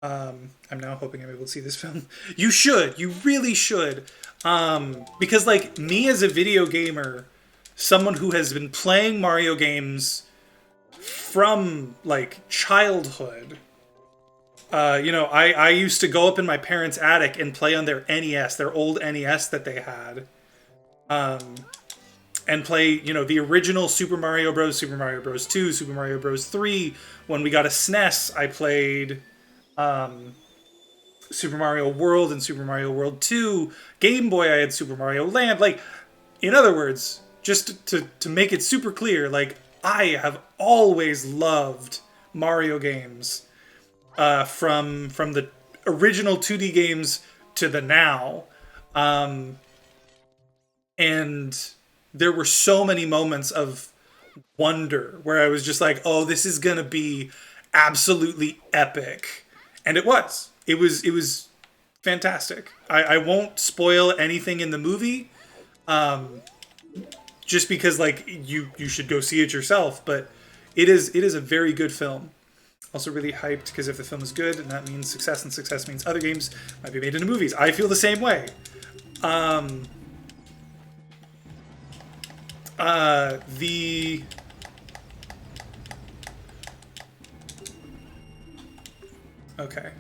I'm now hoping I'm able to see this film. You should, you really should. Because like me as a video gamer, someone who has been playing Mario games from like childhood, you know, I used to go up in my parents' attic and play on their NES, their old NES that they had. And play, you know, the original Super Mario Bros., Super Mario Bros. 2, Super Mario Bros. 3. When we got a SNES, I played Super Mario World and Super Mario World 2. Game Boy, I had Super Mario Land. Like, in other words, just to make it super clear, like, I have always loved Mario games. From the original 2D games to the now. And there were so many moments of wonder where I was just like, oh, this is gonna be absolutely epic. And it was. It was fantastic. I won't spoil anything in the movie, just because like you should go see it yourself, but it is a very good film. Also really hyped because if the film is good, and that means success, and success means other games might be made into movies. I feel the same way. Okay.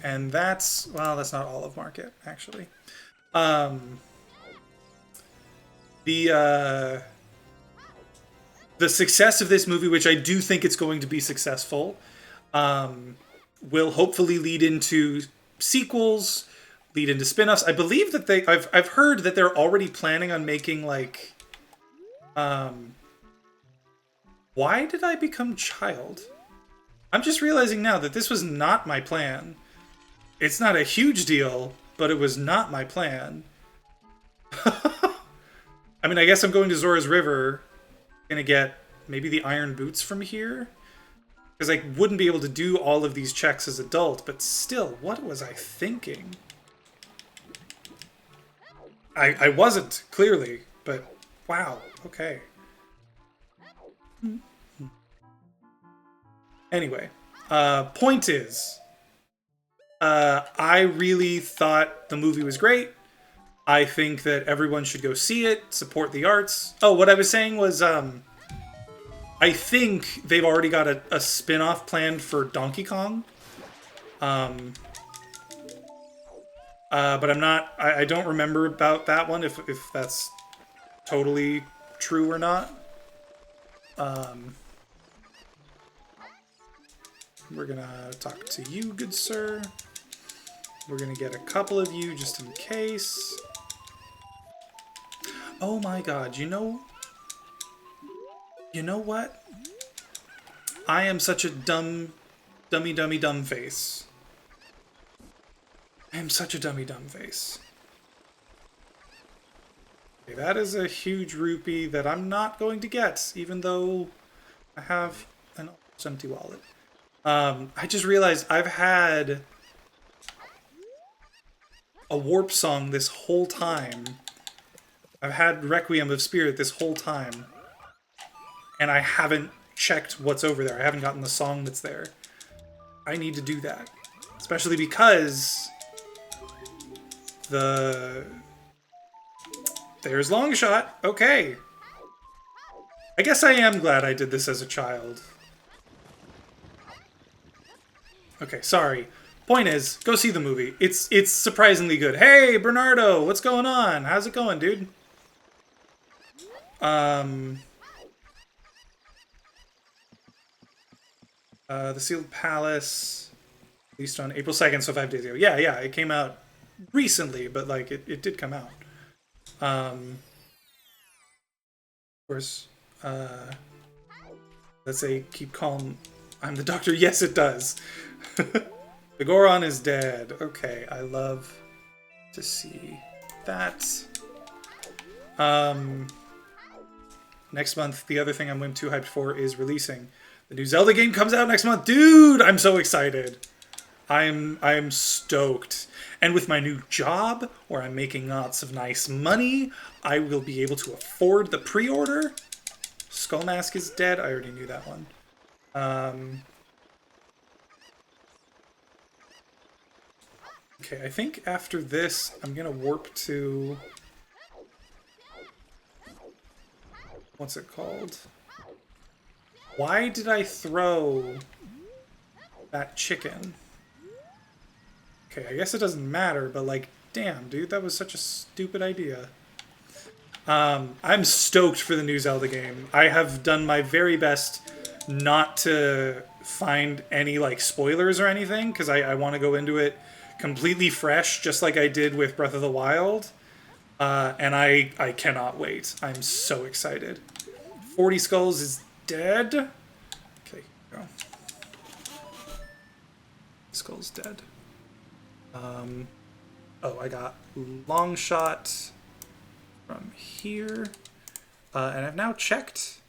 And that's, well, that's not all of Market, actually. The success of this movie, which I do think it's going to be successful, will hopefully lead into sequels, lead into spin-offs. I believe that I've heard that they're already planning on making like, why did I become child? I'm just realizing now that this was not my plan. It's not a huge deal, but it was not my plan. I mean, I guess I'm going to Zora's River. Gonna get maybe the iron boots from here. Because I wouldn't be able to do all of these checks as adult, but still, what was I thinking? I wasn't, clearly, but wow, okay. Anyway, point is, I really thought the movie was great. I think that everyone should go see it, support the arts. Oh, what I was saying was, I think they've already got a spin-off planned for Donkey Kong. But I'm not, I don't remember about that one, if that's totally true or not. We're gonna talk to you, good sir. We're gonna get a couple of you just in case. Oh my god, you know what? I am such a dummy face. I am such a dummy face. Okay, that is a huge rupee that I'm not going to get, even though I have an almost empty wallet. I just realized I've had a warp song this whole time. I've had Requiem of Spirit this whole time. And I haven't checked what's over there. I haven't gotten the song that's there. I need to do that. Especially because there's Longshot. Okay. I guess I am glad I did this as a child. Okay, sorry. Point is, go see the movie. It's surprisingly good. Hey, Bernardo, what's going on? How's it going, dude? The Sealed Palace, released on April 2nd, so 5 days ago. Yeah, it came out recently, but like it did come out. Of course, let's say keep calm. I'm the doctor. Yes, it does. The Goron is dead. Okay, I love to see that. Next month, the other thing I'm way too hyped for is releasing. The new Zelda game comes out next month. Dude, I'm so excited. I'm stoked. And with my new job, where I'm making lots of nice money, I will be able to afford the pre-order. Skull Mask is dead. I already knew that one. Okay, I think after this, I'm gonna warp to... What's it called? Why did I throw that chicken? Okay, I guess it doesn't matter, but like, damn, dude, that was such a stupid idea. I'm stoked for the new Zelda game. I have done my very best not to find any like spoilers or anything, because I want to go into it completely fresh, just like I did with Breath of the Wild. And I cannot wait. I'm so excited. 40 Skulls is dead. Okay, go. Skull's dead. Oh, I got Longshot from here. And I've now checked.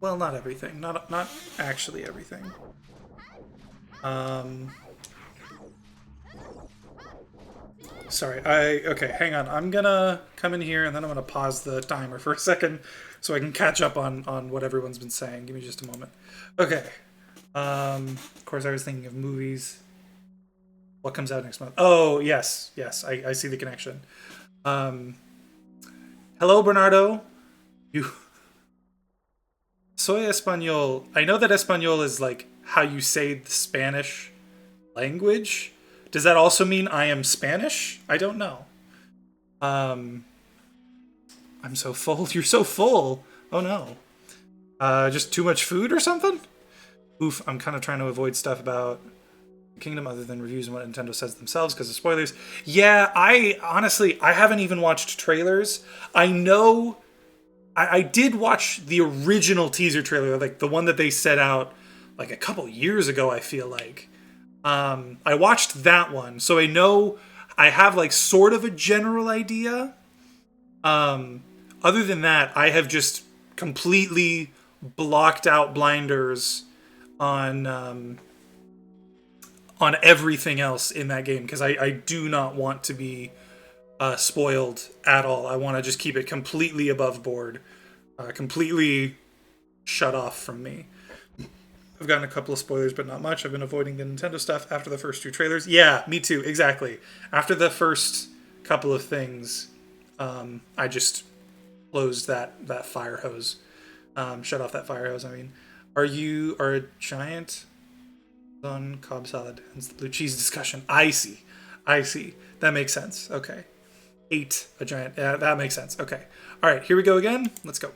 Well, not everything. Not actually everything. Sorry, okay, hang on. I'm gonna come in here and then I'm gonna pause the timer for a second so I can catch up on what everyone's been saying. Give me just a moment. Okay. Of course, I was thinking of movies. What comes out next month? Oh, yes, I see the connection. Hello, Bernardo. You... Soy Español. I know that Español is like how you say the Spanish language. Does that also mean I am Spanish? I don't know. I'm so full. You're so full. Oh no. Just too much food or something? Oof, I'm kind of trying to avoid stuff about the Kingdom other than reviews and what Nintendo says themselves because of spoilers. Yeah, I haven't even watched trailers. I know I did watch the original teaser trailer, like the one that they set out like a couple years ago, I feel like. I watched that one, so I know I have like sort of a general idea. Other than that, I have just completely blocked out blinders on everything else in that game because I do not want to be spoiled at all. I want to just keep it completely above board, completely shut off from me. I've gotten a couple of spoilers, but not much. I've been avoiding the Nintendo stuff after the first two trailers. Yeah, me too, exactly. After the first couple of things, I just closed that fire hose. Shut off that fire hose, I mean. Are a giant on Cobb salad? Hence the blue cheese discussion. I see. That makes sense. Okay. Ate a giant. Yeah, that makes sense. Okay. All right, here we go again. Let's go.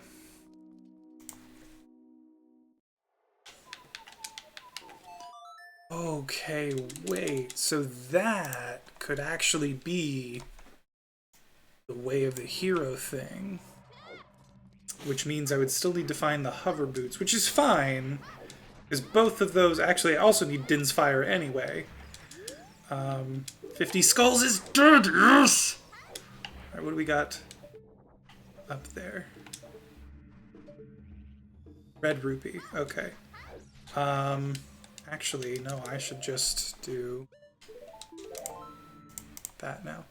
Okay, wait. So that could actually be the Way of the Hero thing. Which means I would still need to find the hover boots, which is fine. Because both of those... Actually, I also need Din's Fire anyway. 50 Skulls is dead, yes! Alright, what do we got up there? Red Rupee, okay. Actually, no, I should just do... that now.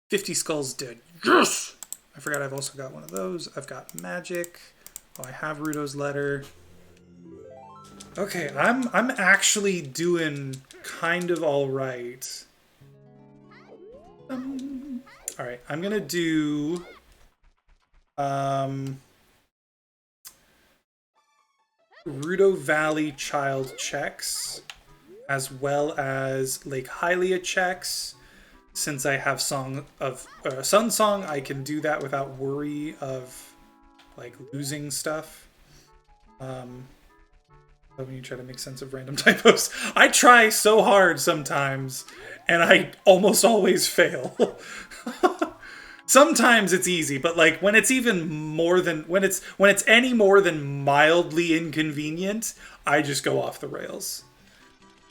50 skulls dead. Yes! I forgot I've also got one of those. I've got magic. Oh, I have Rudo's letter. Okay, I'm actually doing kind of all right. All right, I'm gonna do Rudo Valley child checks, as well as Lake Hylia checks. Since I have Sun Song, I can do that without worry of like losing stuff. When you try to make sense of random typos, I try so hard sometimes, and I almost always fail. Sometimes it's easy, but like when it's even more than when it's any more than mildly inconvenient, I just go off the rails.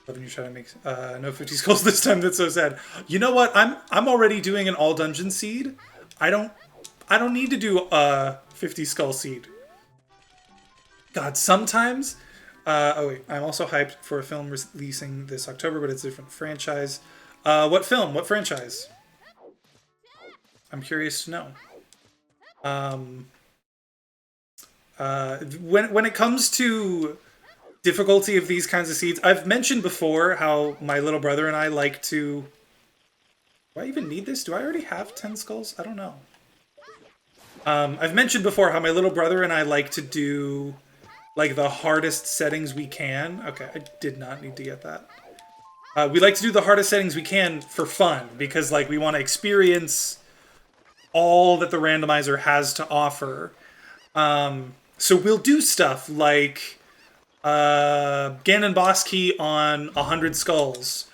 When you try to make no 50 skulls this time, that's so sad. You know what? I'm already doing an all dungeon seed. I don't need to do a 50 skull seed. God, sometimes. Oh wait, I'm also hyped for a film releasing this October, but it's a different franchise. What film? What franchise? I'm curious to know. When it comes to difficulty of these kinds of seeds, I've mentioned before how my little brother and I like to... Do I even need this? Do I already have 10 skulls? I don't know. I've mentioned before how my little brother and I like to do like the hardest settings we can. Okay, I did not need to get that. We like to do the hardest settings we can for fun, because like we want to experience all that the randomizer has to offer. So we'll do stuff like Ganon Boss Key on 100 skulls,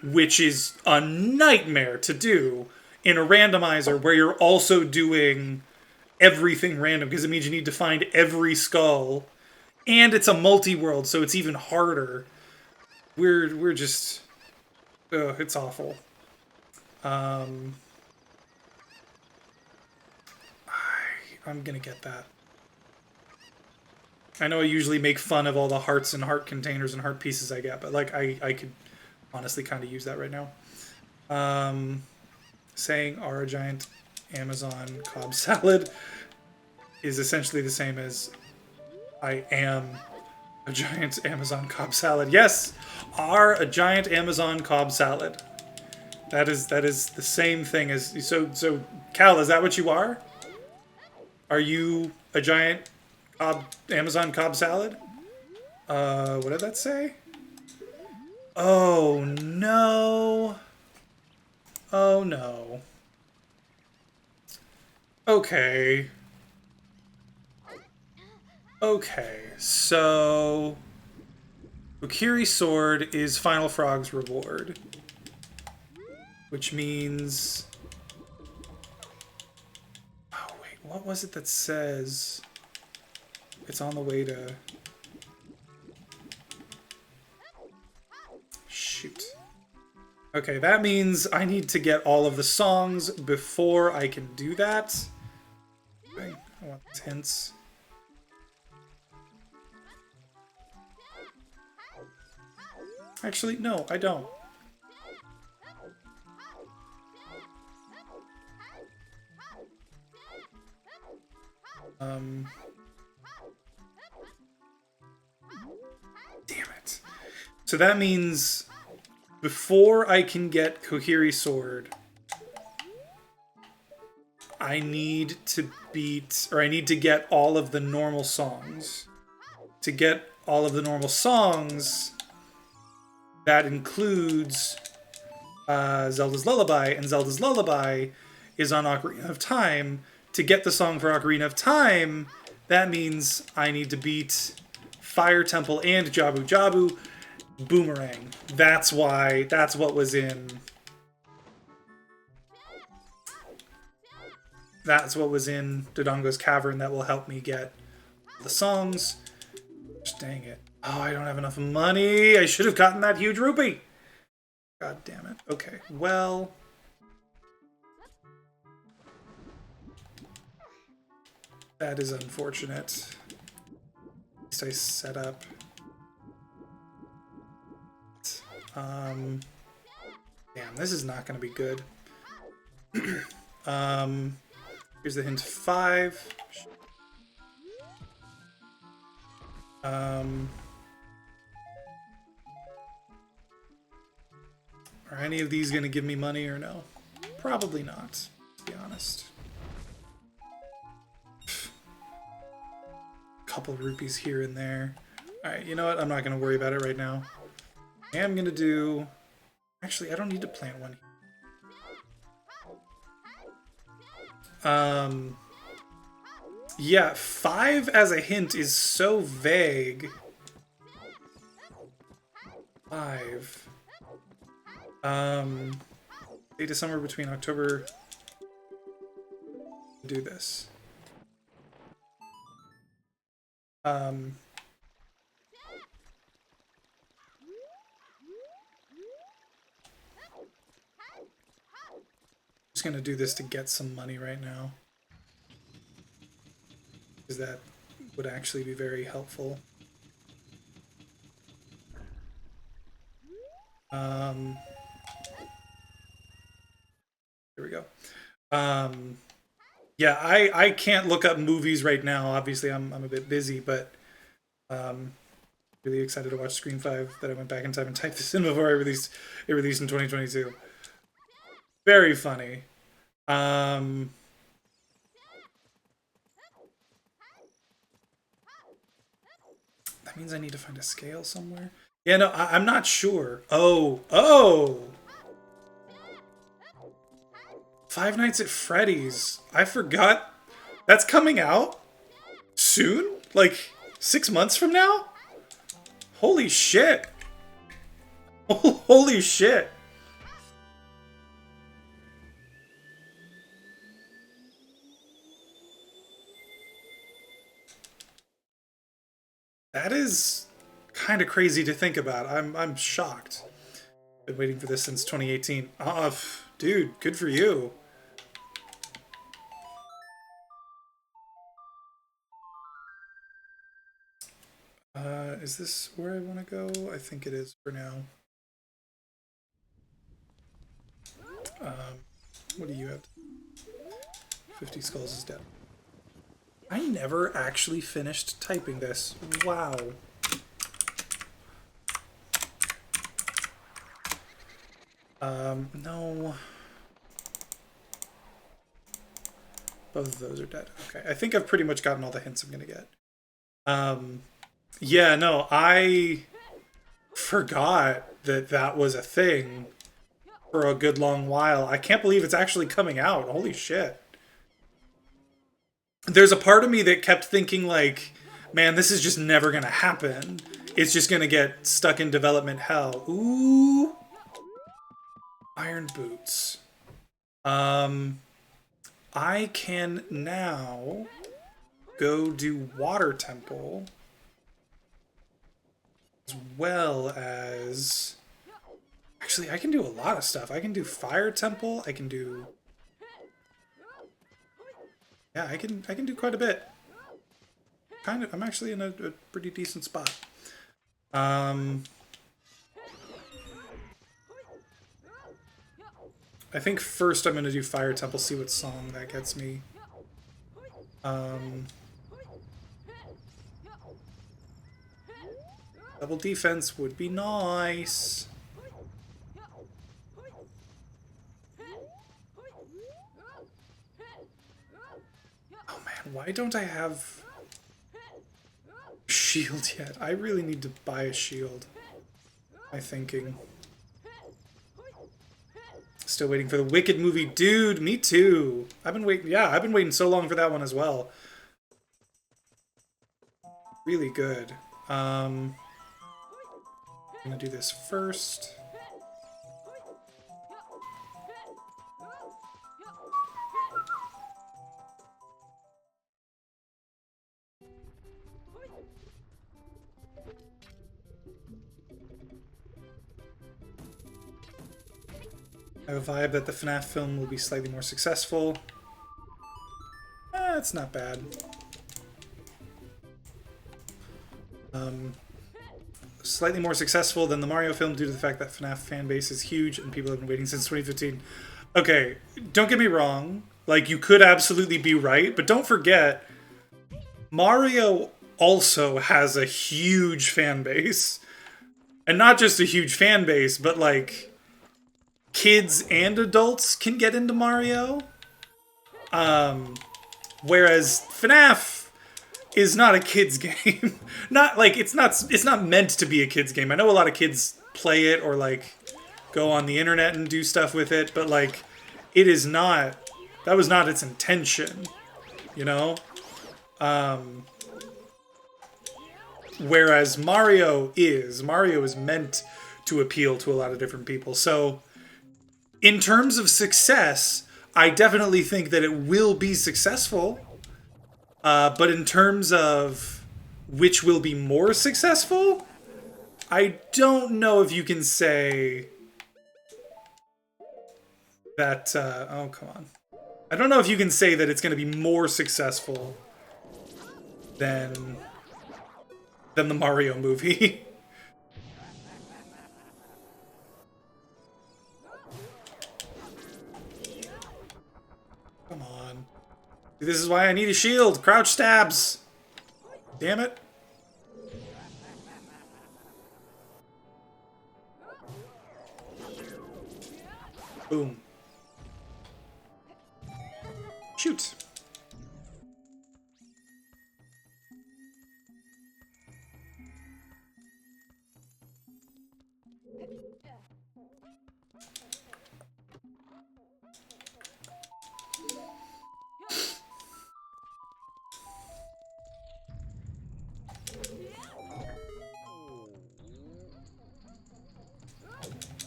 which is a nightmare to do in a randomizer where you're also doing everything random, because it means you need to find every skull, and it's a multi-world, so it's even harder. We're just... Ugh, it's awful. I'm gonna get that. I know I usually make fun of all the hearts and heart containers and heart pieces I get, but like I could honestly kind of use that right now. Saying are a giant Amazon Cobb salad is essentially the same as I am a giant Amazon Cobb salad. Yes, are a giant Amazon Cobb salad. That is the same thing as so Cal, is that what you are? Are you a giant Amazon Cobb salad? What did that say? Oh no. Oh no. Okay. Okay, so Kokiri Sword is Final Frog's reward, which means... Oh wait, what was it that says it's on the way to... Shoot. Okay, that means I need to get all of the songs before I can do that. Okay, I want hints. Actually, no, I don't. Damn it. So that means before I can get Kokiri Sword, I need to beat, or I need to get all of the normal songs. To get all of the normal songs, that includes Zelda's Lullaby, and Zelda's Lullaby is on Ocarina of Time. To get the song for Ocarina of Time, that means I need to beat Fire Temple and Jabu Jabu. Boomerang. That's why, that's what was in... That's what was in Dodongo's Cavern that will help me get the songs. Just dang it. Oh, I don't have enough money. I should have gotten that huge rupee. God damn it. Okay, well... That is unfortunate. At least I set up... Damn, this is not going to be good. Here's the hint 5. Are any of these gonna give me money or no? Probably not, to be honest. Couple rupees here and there. Alright, you know what? I'm not gonna worry about it right now. I am gonna do... Actually, I don't need to plant one. Yeah, 5 as a hint is so vague. 5. Date is somewhere between October. Do this. Just gonna do this to get some money right now, because that would actually be very helpful. Here we go. Yeah, I can't look up movies right now. Obviously, I'm a bit busy, but really excited to watch Scream 5 that I went back in time and typed this in before it released in 2022. Very funny. That means I need to find a scale somewhere. Yeah, no, I'm not sure. Oh! Five Nights at Freddy's. I forgot. That's coming out soon? Like 6 months from now? Holy shit. Holy shit. That is kind of crazy to think about. I'm shocked. Been waiting for this since 2018. Dude, good for you. Is this where I want to go? I think it is for now. What do you have? 50 skulls is dead. I never actually finished typing this. Wow. No. Both of those are dead. Okay, I think I've pretty much gotten all the hints I'm gonna get. Yeah, no, I forgot that was a thing for a good long while. I can't believe it's actually coming out. Holy shit. There's a part of me that kept thinking like, man, this is just never gonna happen. It's just gonna get stuck in development hell. Ooh. Iron boots. I can now go do water temple, as well as... Actually, I can do a lot of stuff. I can do fire temple. I can do... Yeah, I can do quite a bit. I'm actually in a pretty decent spot. I think first I'm going to do Fire Temple, see what song that gets me. Double defense would be nice. Oh man, why don't I have shield yet? I really need to buy a shield. My thinking. Still waiting for the Wicked movie. Dude, me too. I've been waiting so long for that one as well. Really good. I'm gonna do this first. I have a vibe that the FNAF film will be slightly more successful. It's not bad. Slightly more successful than the Mario film due to the fact that FNAF fan base is huge and people have been waiting since 2015. Okay, don't get me wrong. Like, you could absolutely be right, but don't forget, Mario also has a huge fan base. And not just a huge fan base, but like kids and adults can get into Mario. Whereas FNAF is not a kids game. Not like it's not meant to be a kids game. I know a lot of kids play it or like go on the internet and do stuff with it, but like it is not, that was not its intention, you know? Whereas Mario is meant to appeal to a lot of different people. So in terms of success, I definitely think that it will be successful. But in terms of which will be more successful, I don't know if you can say that. Oh, come on. I don't know if you can say that it's going to be more successful than the Mario movie. Come on. This is why I need a shield. Crouch stabs. Damn it. Boom. Shoot.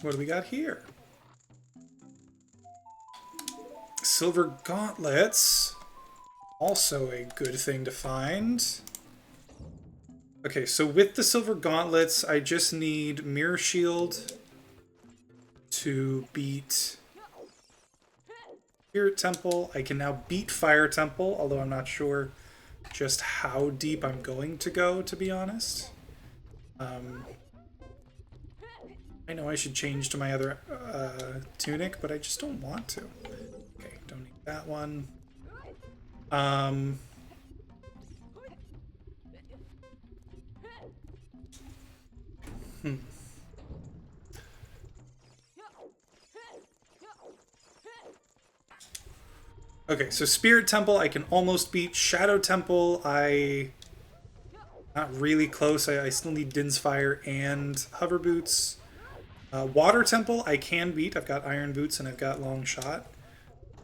What do we got here? Silver gauntlets. Also a good thing to find. Okay, so with the silver gauntlets, I just need Mirror Shield to beat Spirit Temple. I can now beat Fire Temple, although I'm not sure just how deep I'm going to go, to be honest. I know I should change to my other tunic, but I just don't want to. Okay, don't need that one. Okay, so Spirit Temple I can almost beat. Shadow Temple not really close. I still need Din's Fire and Hover Boots. Water Temple I can beat. I've got Iron Boots and I've got Long Shot.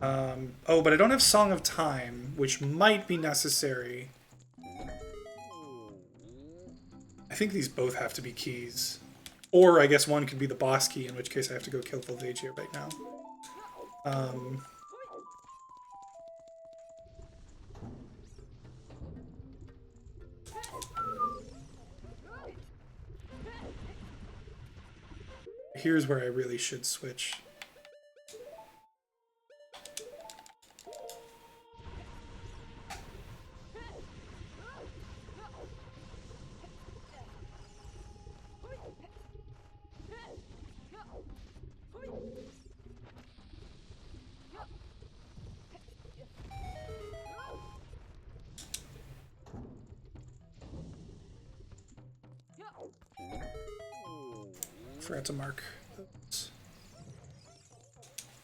Oh, but I don't have Song of Time, which might be necessary. I think these both have to be keys. Or I guess one could be the boss key, in which case I have to go kill Volvagia right now. Here's where I really should switch. Forgot to mark those.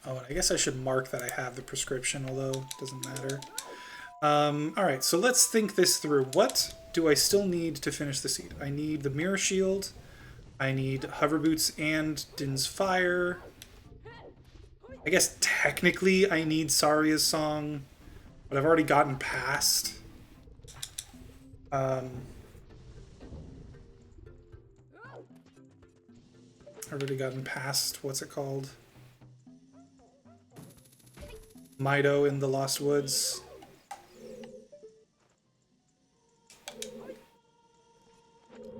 Oh, and I guess I should mark that I have the prescription, although it doesn't matter. Alright, so let's think this through. What do I still need to finish the seed? I need the Mirror Shield. I need Hover Boots and Din's Fire. I guess technically I need Saria's Song, but I've already gotten past. I've already gotten past, what's it called? Mido in the Lost Woods.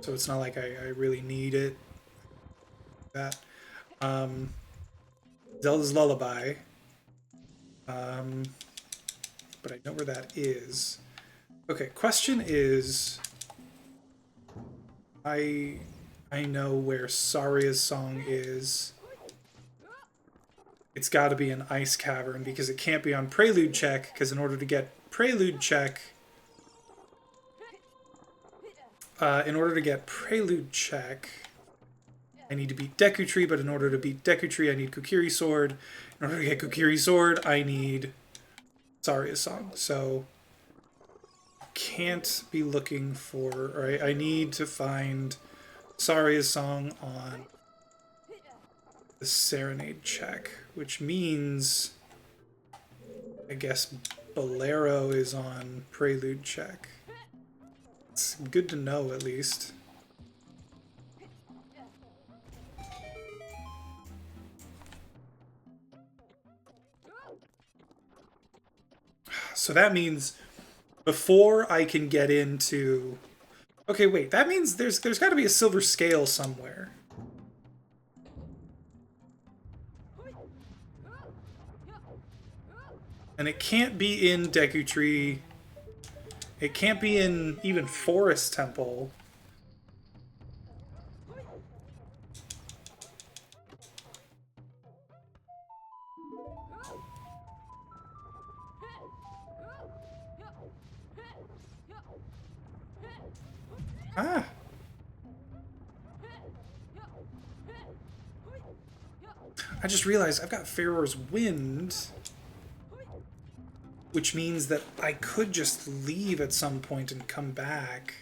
So it's not like I really need it. That. Zelda's Lullaby. But I know where that is. Okay, question is... I know where Saria's Song is. it's got to be an ice cavern because it can't be on prelude check, because in order to get prelude check, I need to beat Deku Tree, but in order to beat Deku Tree, I need Kokiri Sword. In order to get Kokiri Sword, I need Saria's Song. So can't be looking for, or I need to find Saria's Song on the Serenade check, which means I guess Bolero is on Prelude check. It's good to know, at least. So that means before I can get into... Okay, wait, that means there's got to be a silver scale somewhere. And it can't be in Deku Tree. It can't be in even Forest Temple. Ah. I just realized I've got Pharaoh's Wind, which means that I could just leave at some point and come back.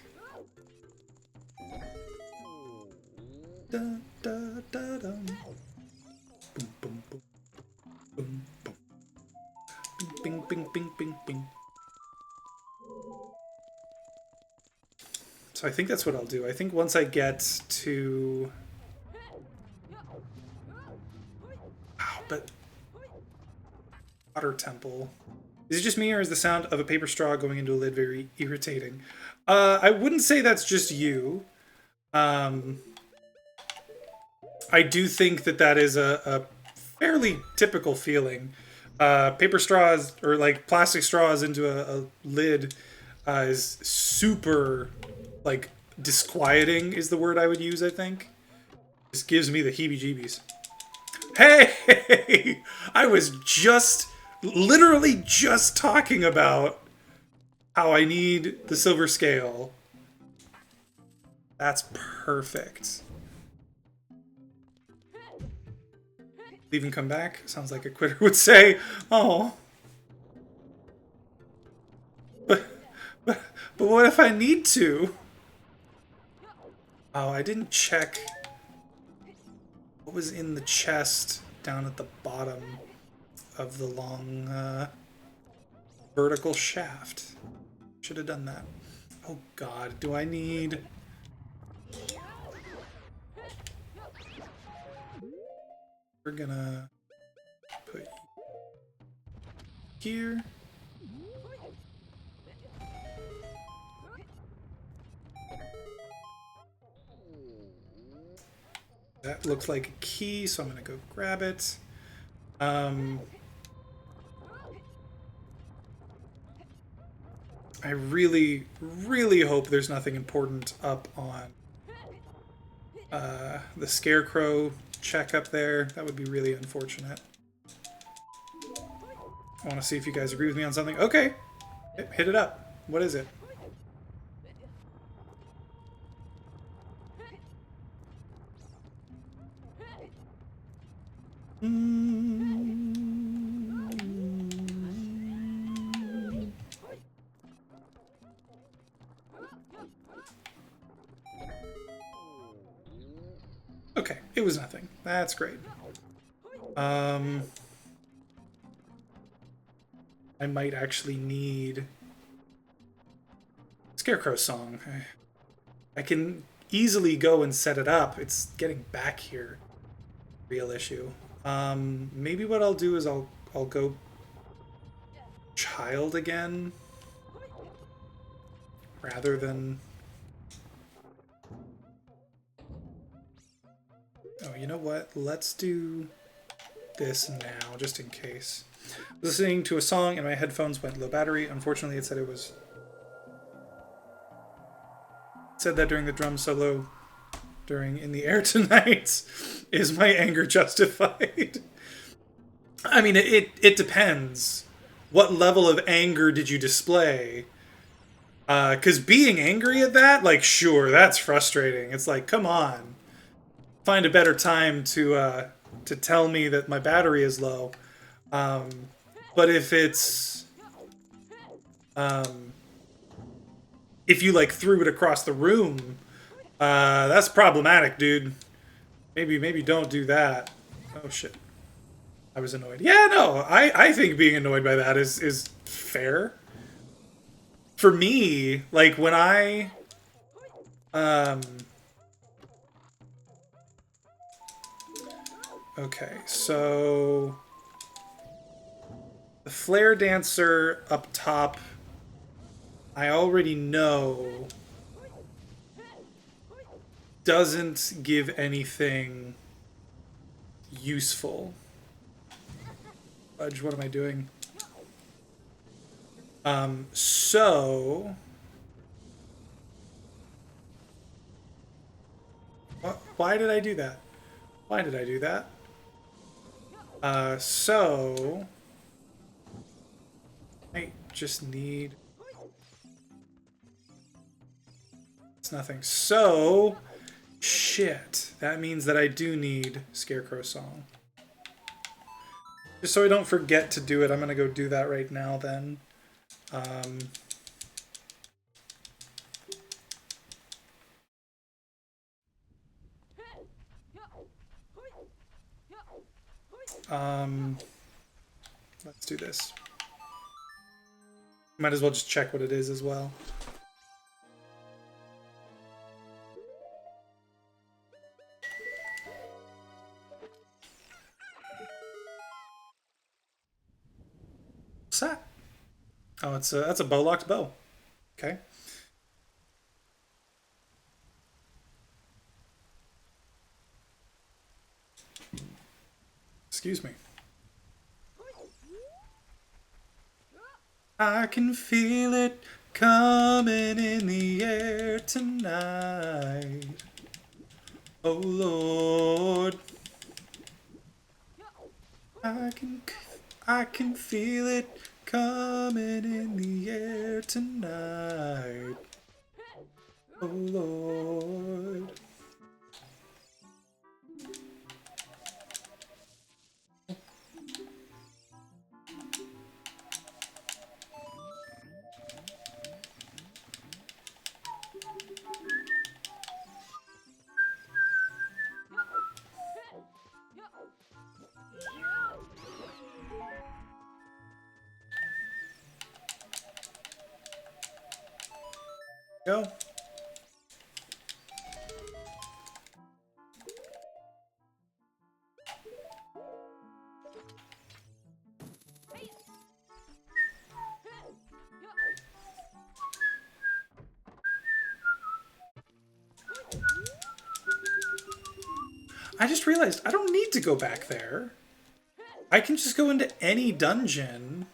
Da, da, da, dum. Boom, boom, boom. Boom, boom. Bing, bing, bing, bing, bing. So I think that's what I'll do. I think once I get to... Wow, but... Water Temple... Is it just me, or is the sound of a paper straw going into a lid very irritating? I wouldn't say that's just you. I do think that that is a fairly typical feeling. Paper straws, or like plastic straws into a lid is super, like, disquieting is the word I would use, I think. This gives me the heebie-jeebies. Hey! I was just... literally just talking about how I need the silver scale. That's perfect. Leave and come back? Sounds like a quitter would say. Oh. But what if I need to? Oh, I didn't check what was in the chest down at the bottom of the long vertical shaft. Should have done that. Oh god, do I need... We're gonna put here. That looks like a key, so I'm gonna go grab it. I really, really hope there's nothing important up on the Scarecrow check up there. That would be really unfortunate. I want to see if you guys agree with me on something. Okay, hit it up. What is it? Okay, it was nothing. That's great. I might actually need Scarecrow Song. I can easily go and set it up. It's getting back here. Real issue. Maybe what I'll do is I'll go Child again rather than... Oh, you know what? Let's do this now, just in case. I was listening to a song and my headphones went low battery. Unfortunately, it said it was... It said that during the drum solo during In the Air Tonight. Is my anger justified? I mean, it depends. What level of anger did you display? Because being angry at that, like, sure, that's frustrating. It's like, come on, find a better time to tell me that my battery is low. Um, but um, if you like threw it across the room, that's problematic, dude. Maybe don't do that. Oh shit, I was annoyed. Yeah, no, I think being annoyed by that is fair. For me, like when um okay, so the flare dancer up top, I already know doesn't give anything useful. Fudge, what am I doing? So why did I do that? Why did I do that? So I just need. It's nothing. So shit. That means that I do need Scarecrow Song. Just so I don't forget to do it, I'm gonna go do that right now then. Let's do this. Might as well just check what it is as well. What's that? Oh, that's a bow-locked bow. Okay. Excuse me. I can feel it coming in the air tonight. Oh Lord. I can feel it coming in the air tonight. Oh Lord. Go. I just realized I don't need to go back there. I can just go into any dungeon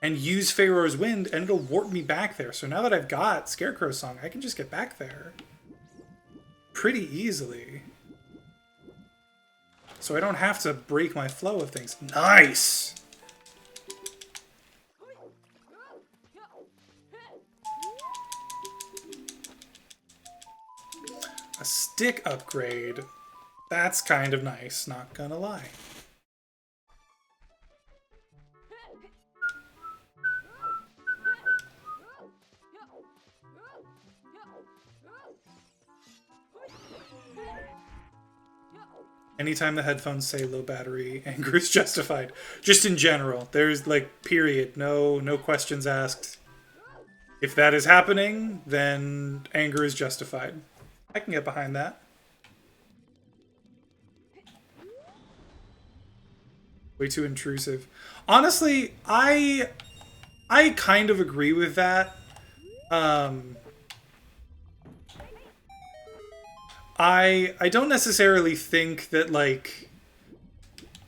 and use Pharaoh's Wind and it'll warp me back there. So now that I've got Scarecrow Song, I can just get back there pretty easily. So I don't have to break my flow of things. Nice! A stick upgrade. That's kind of nice, not gonna lie. Anytime the headphones say low battery, anger is justified. Just in general. There's like, period. No questions asked. If that is happening, then anger is justified. I can get behind that. Way too intrusive. Honestly, I kind of agree with that. I don't necessarily think that, like,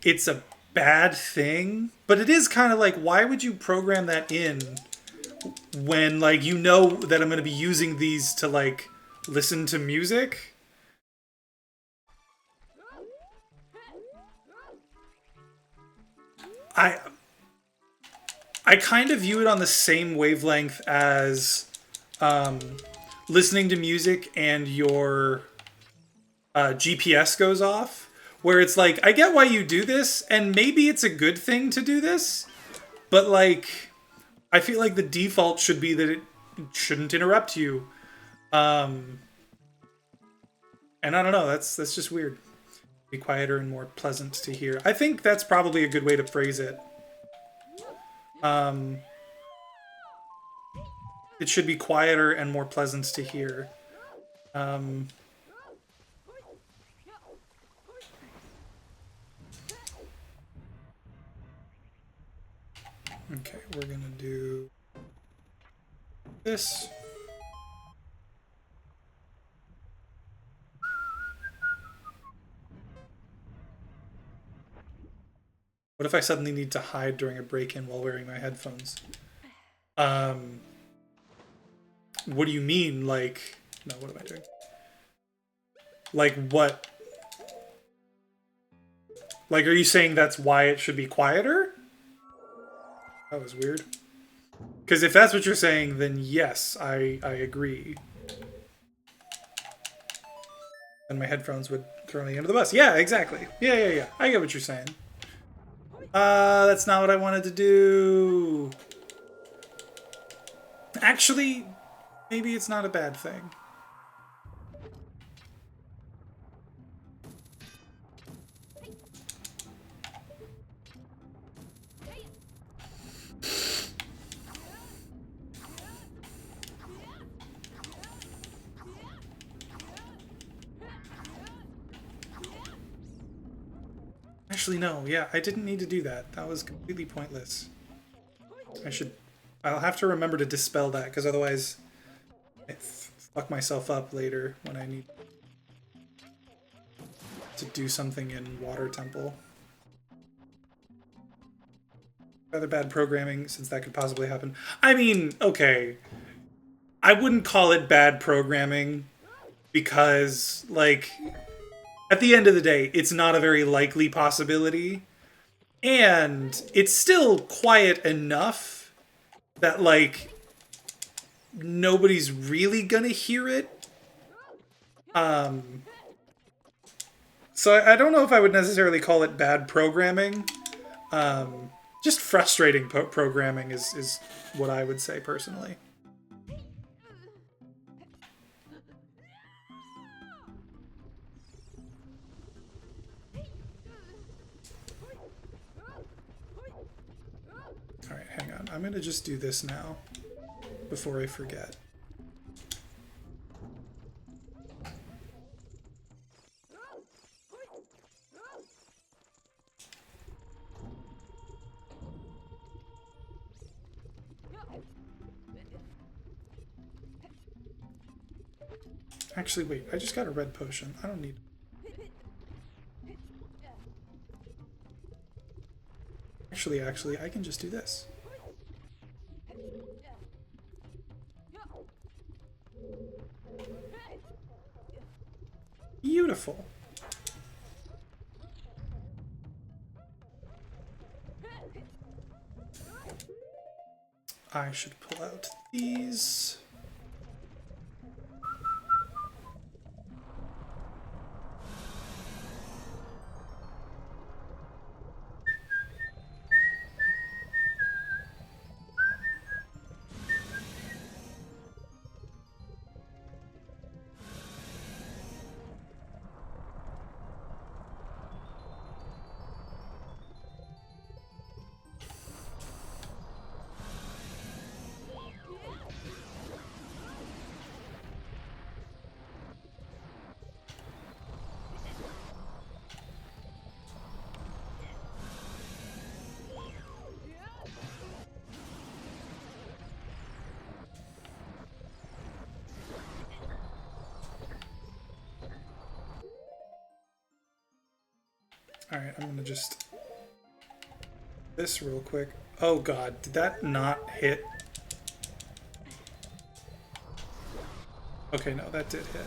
it's a bad thing, but it is kind of like, why would you program that in when, like, you know that I'm going to be using these to, like, listen to music? I kind of view it on the same wavelength as listening to music and your GPS goes off, where it's like, I get why you do this, and maybe it's a good thing to do this, but like, I feel like the default should be that it shouldn't interrupt you. And I don't know, that's just weird. Be quieter and more pleasant to hear. I think that's probably a good way to phrase it. It should be quieter and more pleasant to hear. Okay, we're gonna do this. What if I suddenly need to hide during a break-in while wearing my headphones? What do you mean, like... No, what am I doing? Like, what? Like, are you saying that's why it should be quieter? That was weird. Because if that's what you're saying, then yes, I agree. And my headphones would throw me under the bus. Yeah, exactly. Yeah. I get what you're saying. That's not what I wanted to do. Actually, maybe it's not a bad thing. Actually, no. Yeah, I didn't need to do that. That was completely pointless. I'll have to remember to dispel that, because otherwise I fuck myself up later when I need to do something in Water Temple. Rather bad programming, since that could possibly happen. I mean, okay. I wouldn't call it bad programming, because, like... At the end of the day, it's not a very likely possibility, and it's still quiet enough that, like, nobody's really gonna hear it. So I don't know if I would necessarily call it bad programming. Just frustrating programming is what I would say personally. Hang on, I'm gonna just do this now before I forget. Actually, wait, I just got a red potion. I don't need... Actually, I can just do this. Beautiful. I should pull out these. Alright, I'm gonna just... this real quick. Oh god, did that not hit? Okay, no, that did hit.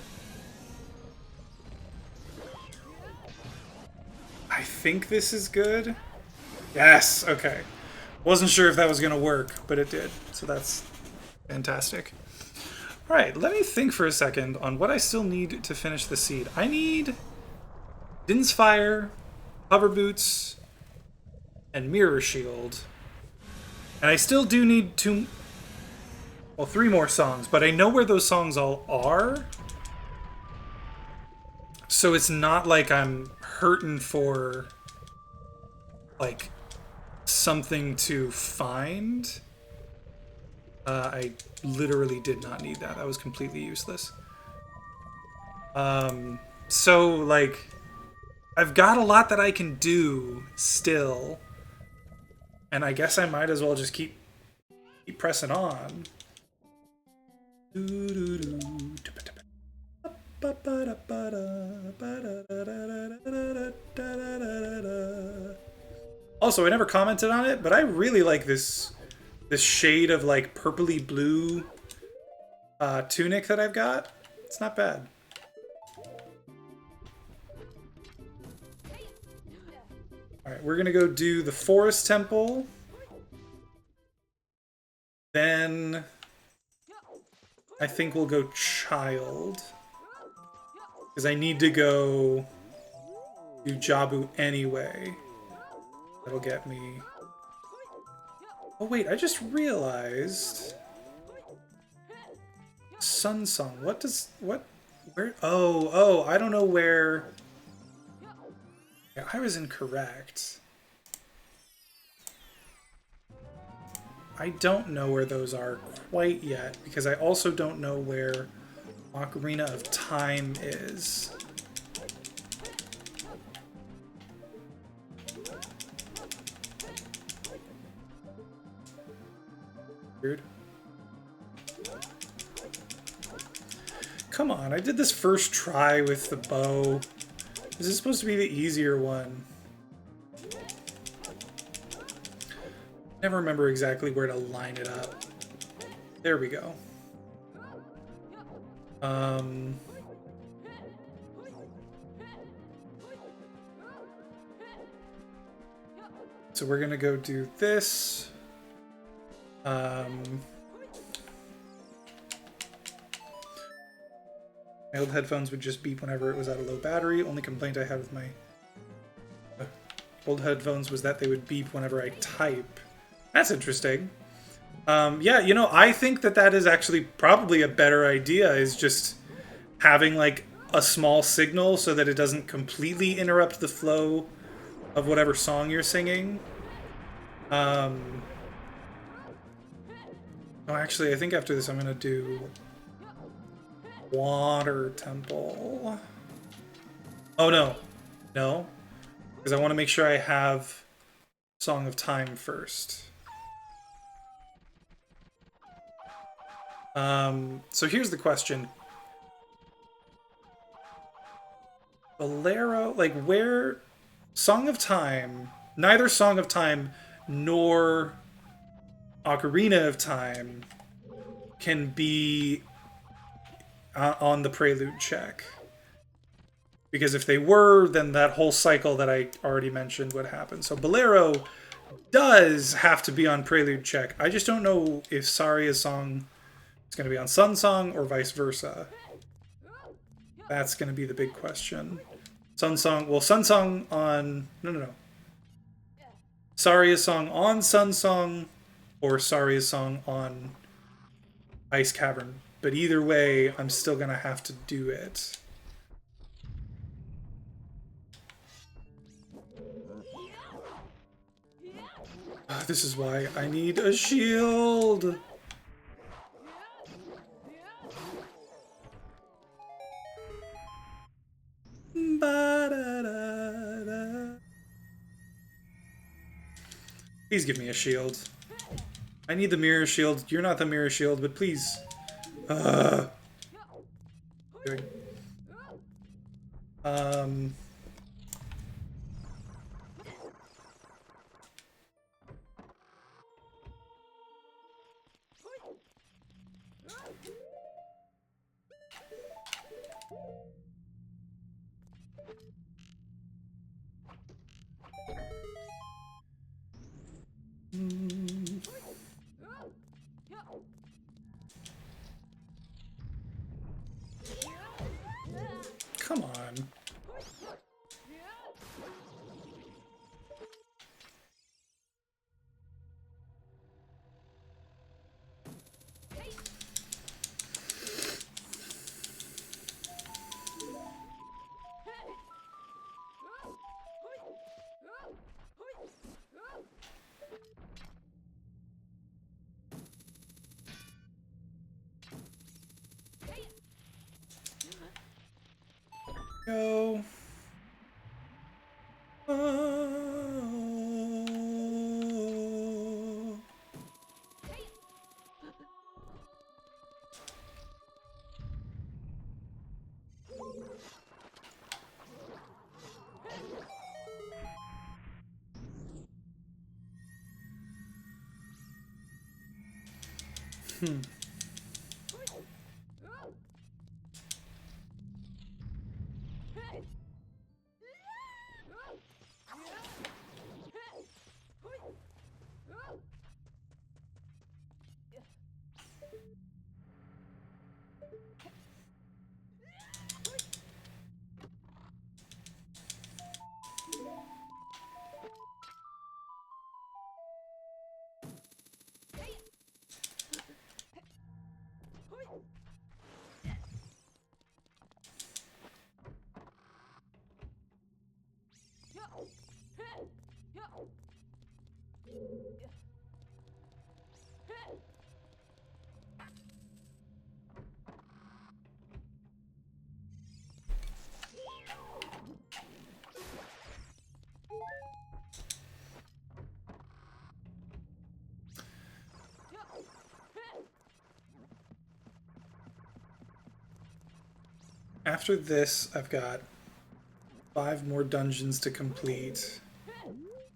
I think this is good. Yes, okay. Wasn't sure if that was going to work, but it did. So that's fantastic. All right, let me think for a second on what I still need to finish the seed. I need Din's Fire, Hover Boots, and Mirror Shield. And I still do need three more songs, but I know where those songs all are. So it's not like I'm hurting for, like, something to find. I literally did not need that. That was completely useless. So, like, I've got a lot that I can do still. And I guess I might as well just keep pressing on. Also, I never commented on it, but I really like this shade of like purpley blue tunic that I've got. It's not bad. Alright, we're gonna go do the Forest Temple. Then I think we'll go Child. Because I need to go do Jabu anyway. That'll get me... Oh wait, I just realized... Sun Song. What does... What... Where... Oh, I don't know where... Yeah, I was incorrect. I don't know where those are quite yet, because I also don't know where Ocarina of Time is. Weird. Come on, I did this first try with the bow. This is supposed to be the easier one. Never remember exactly where to line it up. There we go. So we're gonna go do this. My old headphones would just beep whenever it was at a low battery. Only complaint I had with my old headphones was that they would beep whenever I type. That's interesting. Yeah, you know, I think that is actually probably a better idea, is just having like a small signal so that it doesn't completely interrupt the flow of whatever song you're singing. Oh, actually, I think after this I'm gonna do Water Temple. Oh no, no, because I want to make sure I have Song of Time first. So here's the question. Bolero, like where... Song of Time, neither Song of Time nor Ocarina of Time can be on the Prelude check. Because if they were, then that whole cycle that I already mentioned would happen. So Bolero does have to be on Prelude check. I just don't know if Saria's song is going to be on Sun Song or vice versa. That's going to be the big question. Sun Song... Well, Sun Song on... No. Saria's song on Sun Song or Saria's song on Ice Cavern. But either way, I'm still going to have to do it. This is why I need a shield. Please give me a shield. I need the mirror shield. You're not the mirror shield, but please. Go. Oh. After this, I've got 5 more dungeons to complete.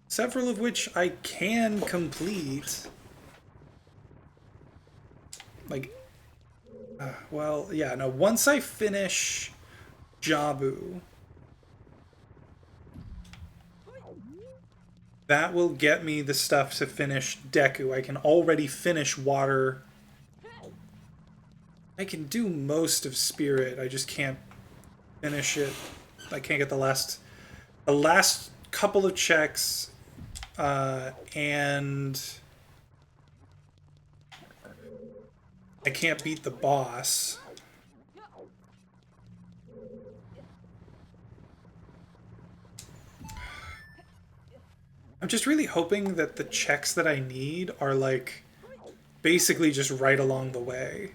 Several of which I can complete. Like, well, yeah, no, once I finish Jabu, that will get me the stuff to finish Deku. I can already finish Water. I can do most of Spirit, I just can't finish it. I can't get the last couple of checks, and I can't beat the boss. I'm just really hoping that the checks that I need are, like, basically just right along the way.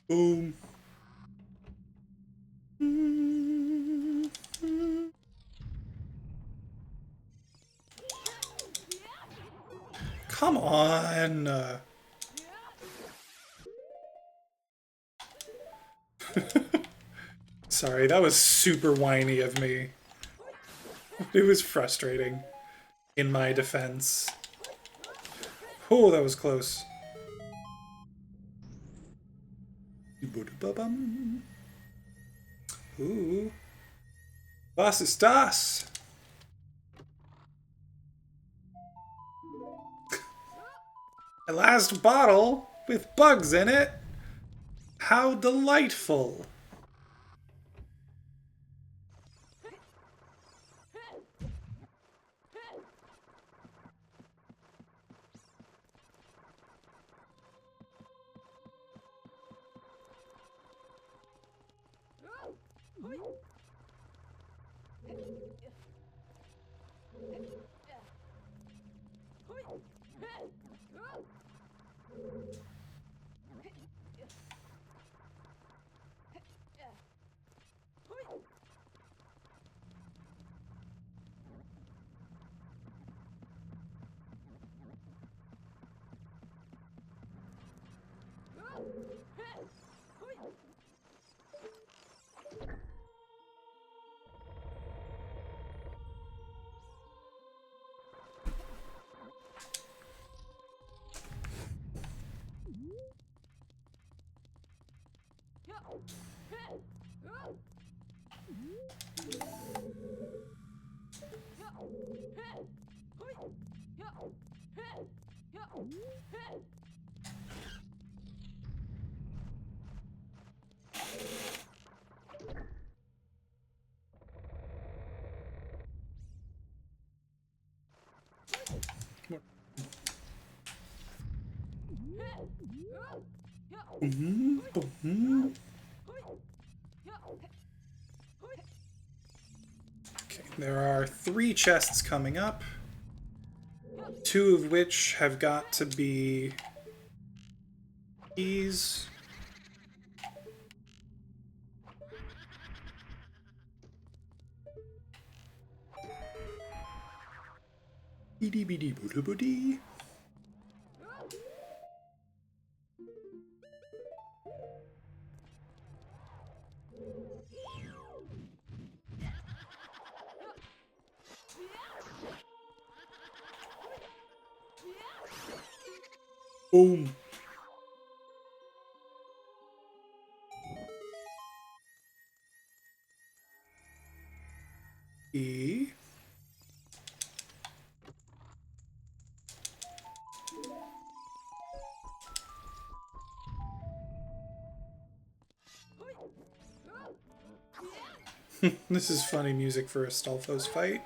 Boom. Come on. Sorry, that was super whiny of me. It was frustrating, in my defense. Oh, that was close. Ooh. Was ist das? My last bottle with bugs in it? How delightful. Boom, boom. Okay, there are 3 chests coming up, 2 of which have got to be keys. Beady beady booty booty. Boom. E. This is funny music for a Stolfos fight.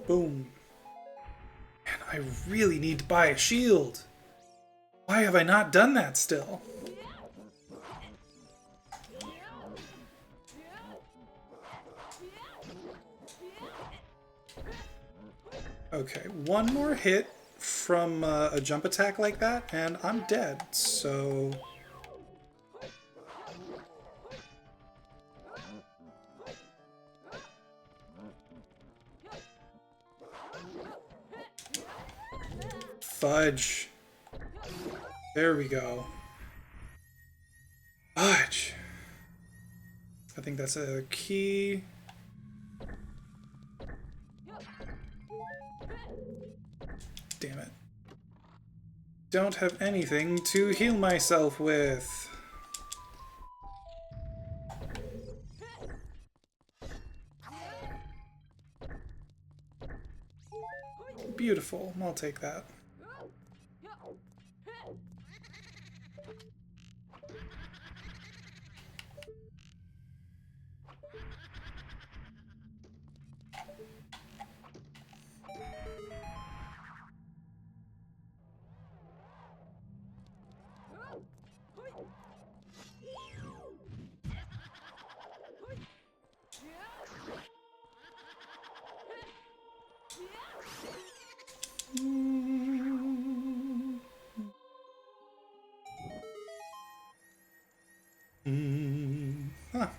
Boom. Man, I really need to buy a shield. Why have I not done that still? Okay, one more hit from a jump attack like that, and I'm dead, so... Fudge. There we go. Fudge. I think that's a key. Damn it. Don't have anything to heal myself with. Beautiful. I'll take that.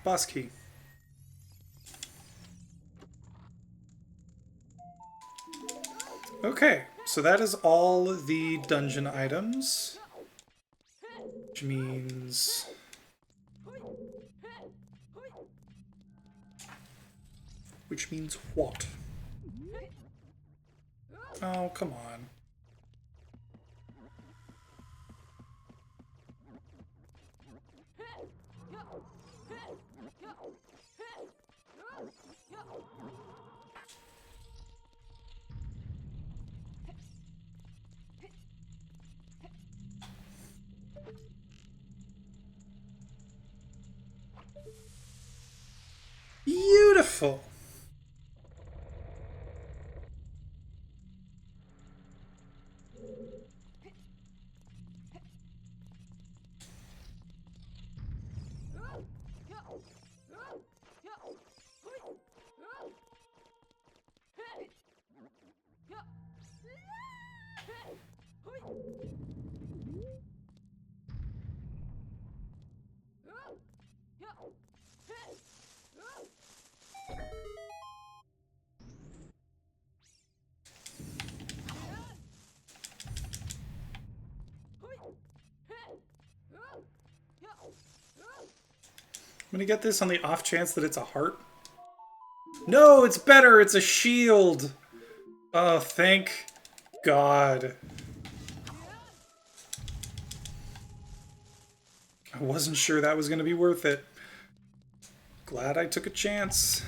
Boss key. Okay, so that is all the dungeon items. Which means... Which means what? Oh, come on. Beautiful! I'm gonna get this on the off chance that it's a heart. No, it's better! It's a shield! Oh, thank God. I wasn't sure that was gonna be worth it. Glad I took a chance.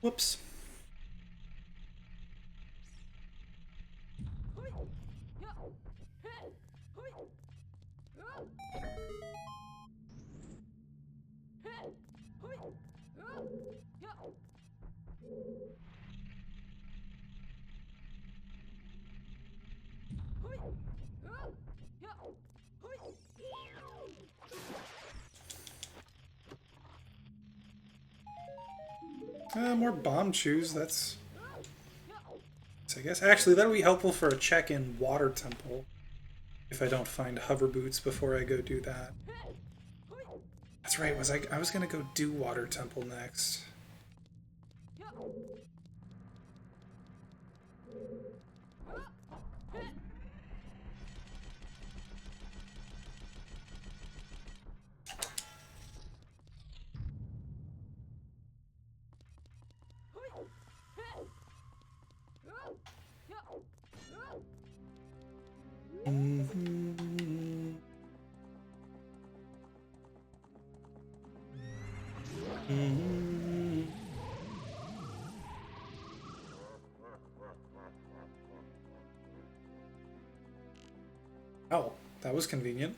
Whoops. More bomb chews, that's... I guess actually that'll be helpful for a check in Water Temple if I don't find hover boots before I go do that. That's right, I was gonna go do Water Temple next. Oh, that was convenient.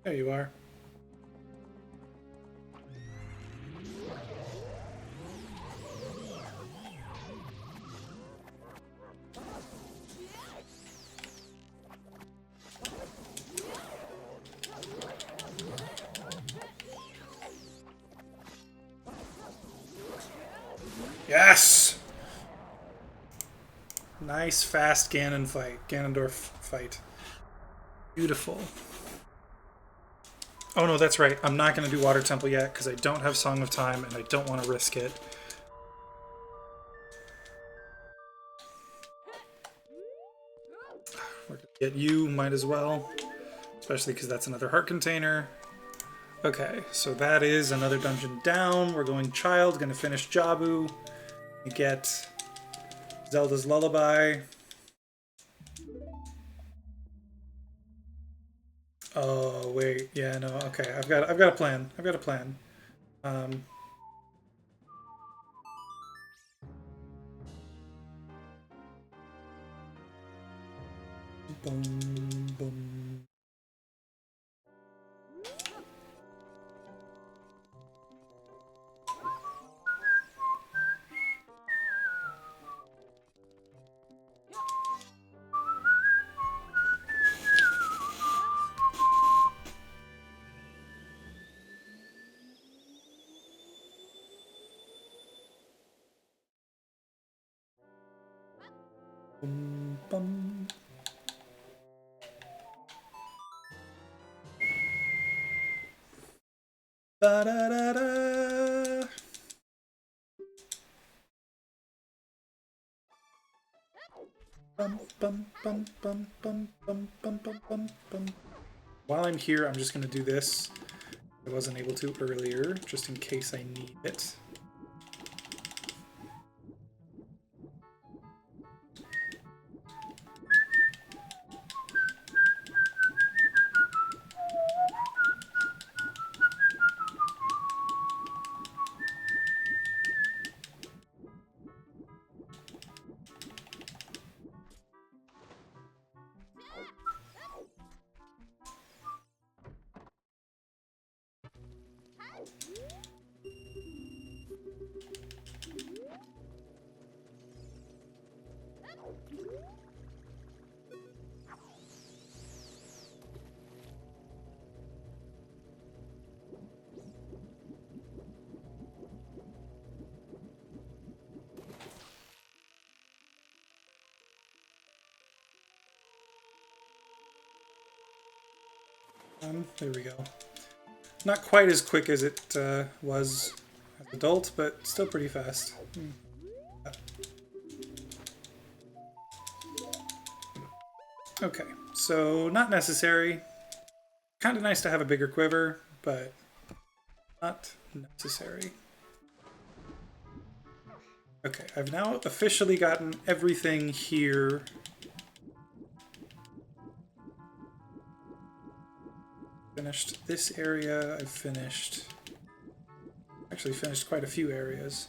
There you are. Yes! Nice, fast Ganondorf fight. Beautiful. Oh no, that's right. I'm not going to do Water Temple yet because I don't have Song of Time and I don't want to risk it. We're going to get you, might as well. Especially because that's another heart container. Okay, so that is another dungeon down. We're going Child, going to finish Jabu. We get Zelda's Lullaby. Oh wait, yeah, no, okay. I've got a plan. I've got a plan. Boom, boom. Boom, boom. Ba da da da. Bum, bum, bum, bum, bum, bum, bum, bum, bum, bum. While I'm here, I'm just going to do this. I wasn't able to earlier, just in case I need it. There we go. Not quite as quick as it was as adult, but still pretty fast. Okay, so not necessary. Kind of nice to have a bigger quiver, but not necessary. Okay, I've now officially gotten everything here. Finished this area. I've finished... Actually finished quite a few areas.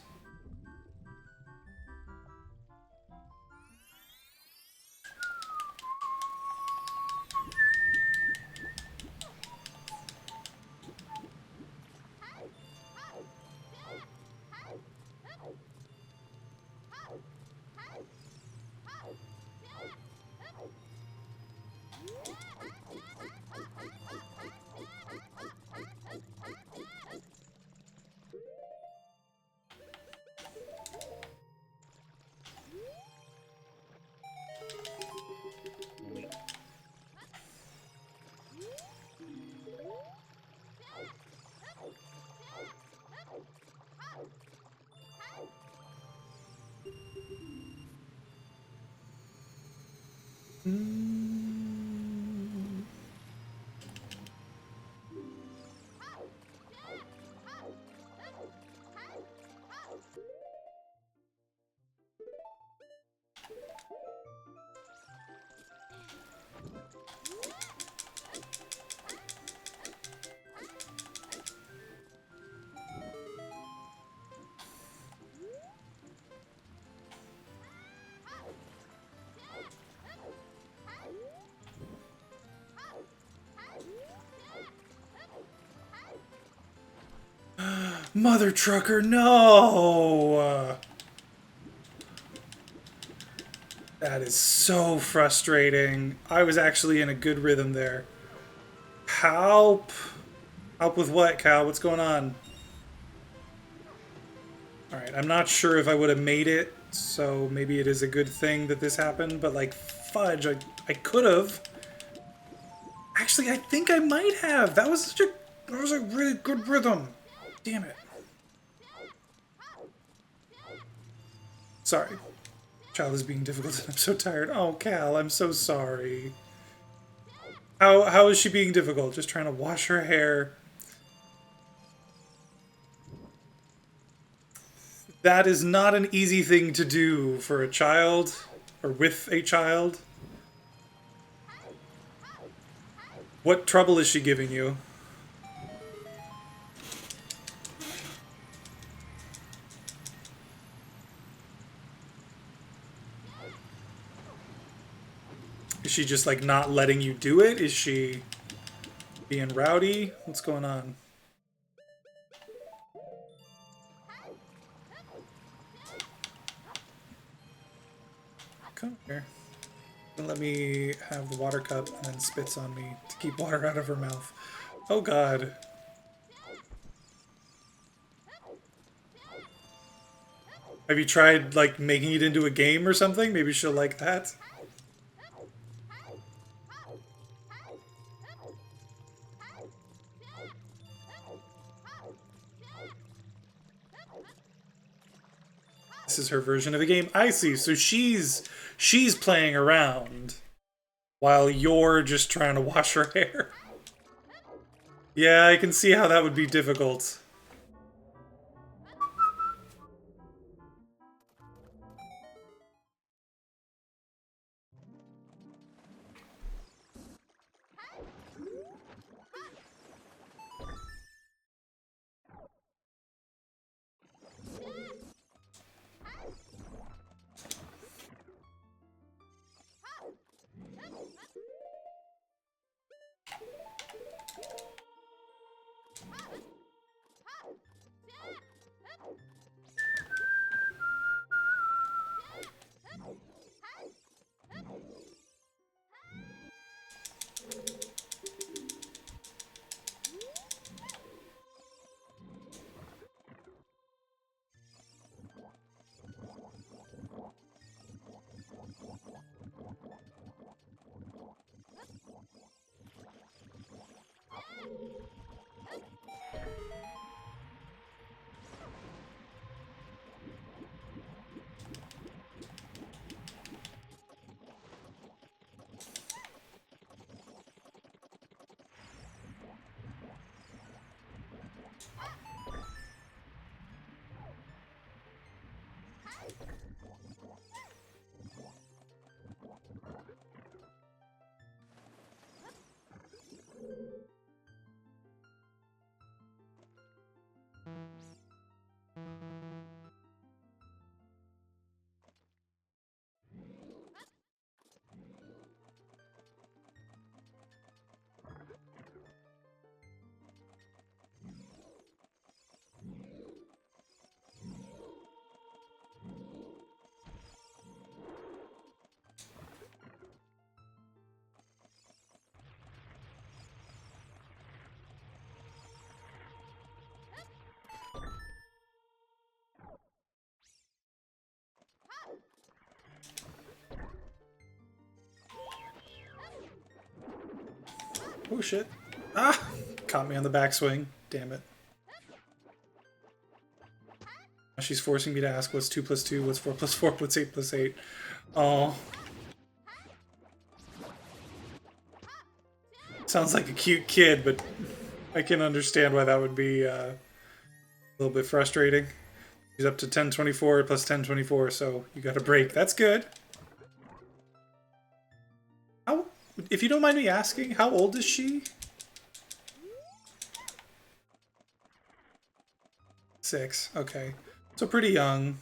Mother trucker, no! That is so frustrating. I was actually in a good rhythm there. Help! Help with what, Cal? What's going on? Alright, I'm not sure if I would have made it, so maybe it is a good thing that this happened, but like, fudge, I could have. Actually, I think I might have. That was a really good rhythm. Damn it. Sorry. Child is being difficult and I'm so tired. Oh, Cal, I'm so sorry. How is she being difficult? Just trying to wash her hair. That is not an easy thing to do for a child, or with a child. What trouble is she giving you? Is she just like not letting you do it? Is she being rowdy? What's going on? Come here. And let me have the water cup and then spits on me to keep water out of her mouth. Oh god. Have you tried like making it into a game or something? Maybe she'll like that. This is her version of a game. I see. So she's playing around while you're just trying to wash her hair. Yeah, I can see how that would be difficult. Oh shit. Ah! Caught me on the backswing. Damn it. She's forcing me to ask what's 2 plus 2, what's 4 plus 4, what's 8 plus 8. Oh. Sounds like a cute kid, but I can understand why that would be a little bit frustrating. She's up to 1024 plus 1024, so you got a break. That's good. How, if you don't mind me asking, how old is she? 6, okay. So pretty young.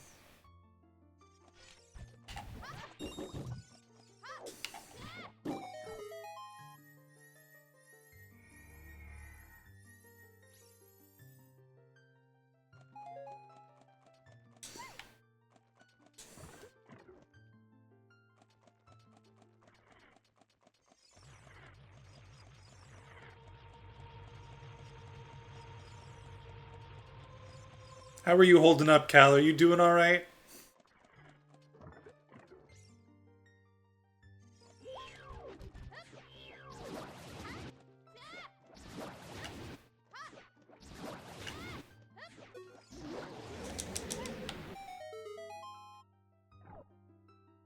How are you holding up, Cal? Are you doing all right?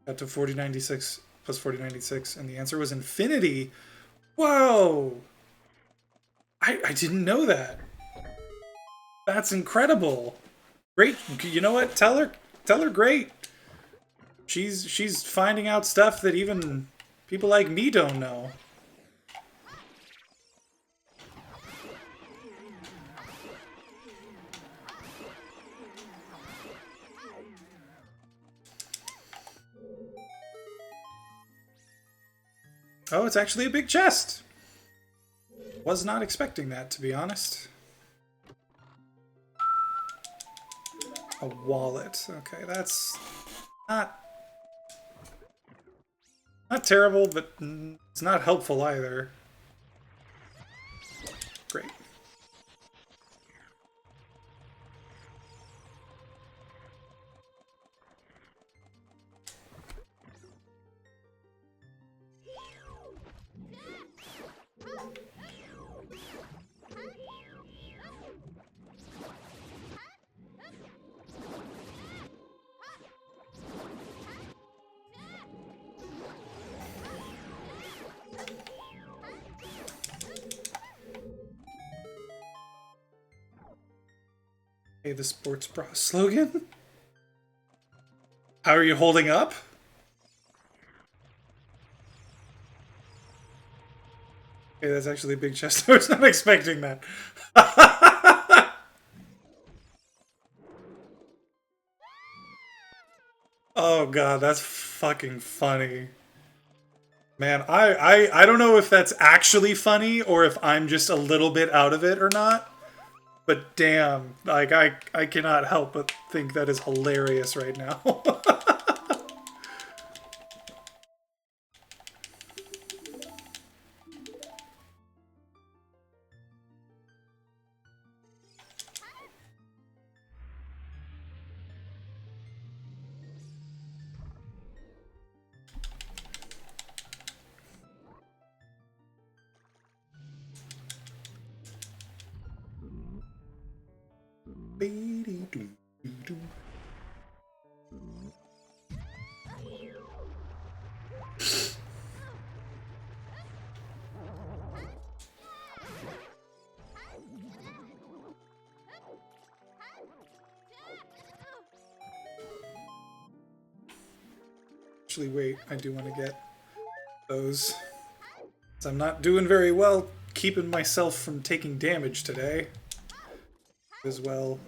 Got to 4096 plus 4096, and the answer was infinity. Whoa! I didn't know that. That's incredible. Great. You know what? Tell her great. She's finding out stuff that even people like me don't know. Oh, it's actually a big chest. Was not expecting that, to be honest. A wallet. Okay, that's not terrible, but it's not helpful either. Great. Hey, the sports bra slogan? How are you holding up? Okay, that's actually a big chest. I was not expecting that. Oh god, that's fucking funny. Man, I don't know if that's actually funny or if I'm just a little bit out of it or not. But damn, like I cannot help but think that is hilarious right now. Actually, wait, I do want to get those. I'm not doing very well keeping myself from taking damage today. As well.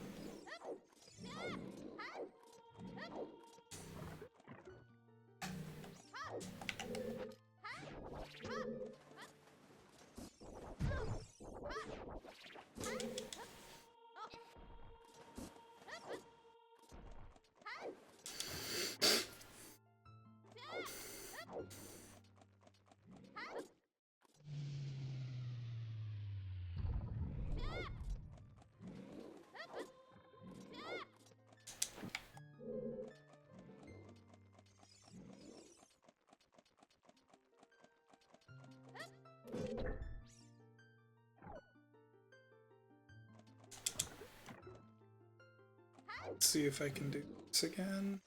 Let's see if I can do this again.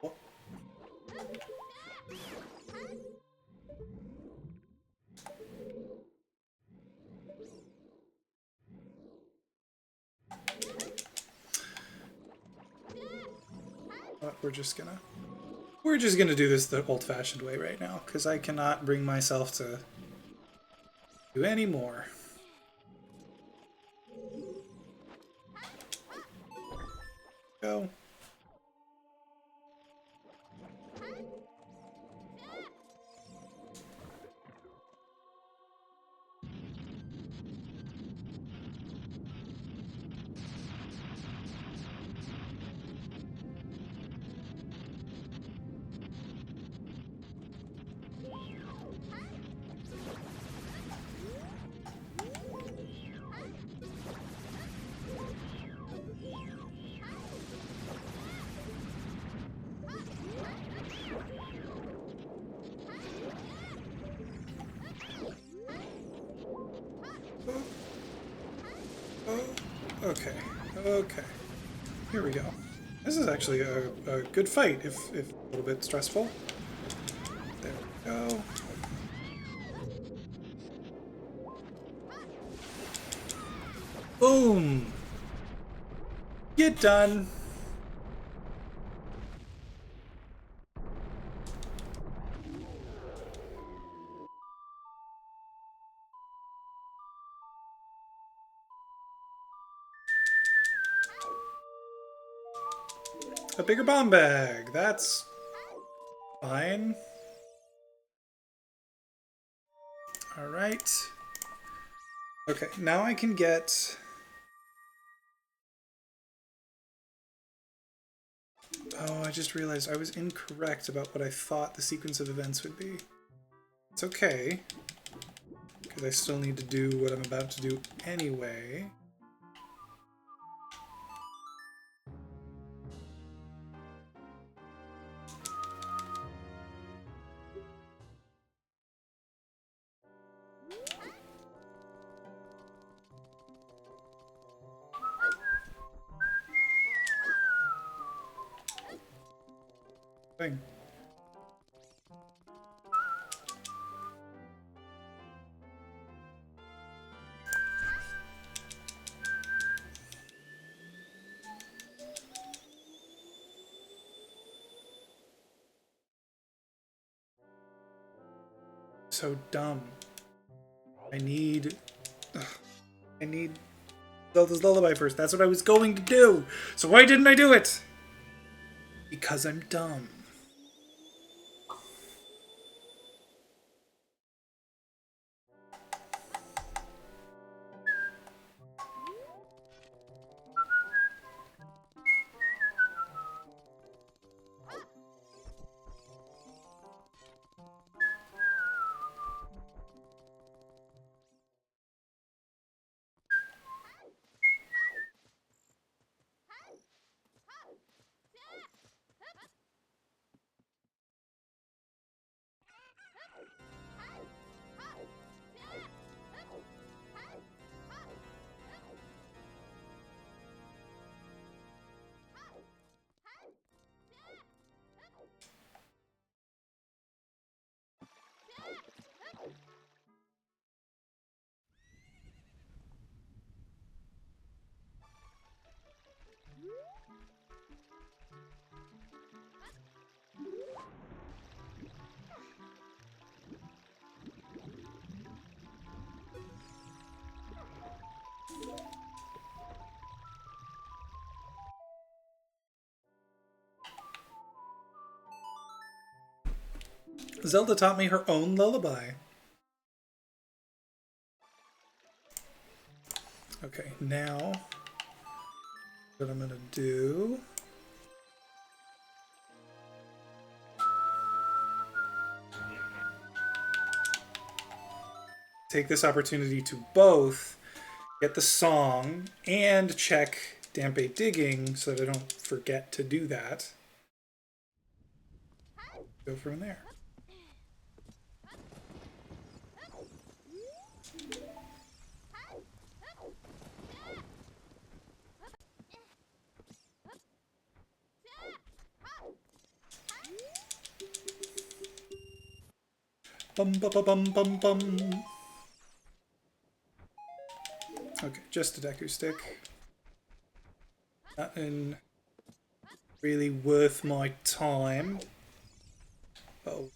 Oh. But we're just gonna do this the old-fashioned way right now, because I cannot bring myself to do any more. Go. Okay, okay. Here we go. This is actually a good fight, if a little bit stressful. There we go. Boom! Get done! A bigger bomb bag. That's fine. All right. Okay, now I can get... Oh, I just realized I was incorrect about what I thought the sequence of events would be. It's okay, because I still need to do what I'm about to do anyway. Thing. So dumb. I need Zelda's Lullaby first. That's what I was going to do. So why didn't I do it? Because I'm dumb. Zelda taught me her own lullaby. Okay, now what I'm gonna do... take this opportunity to both get the song and check Dampe Digging so that I don't forget to do that. Go from there. bum bum bum bum bum. Okay, just a Deku stick. Nothing really worth my time. Oh.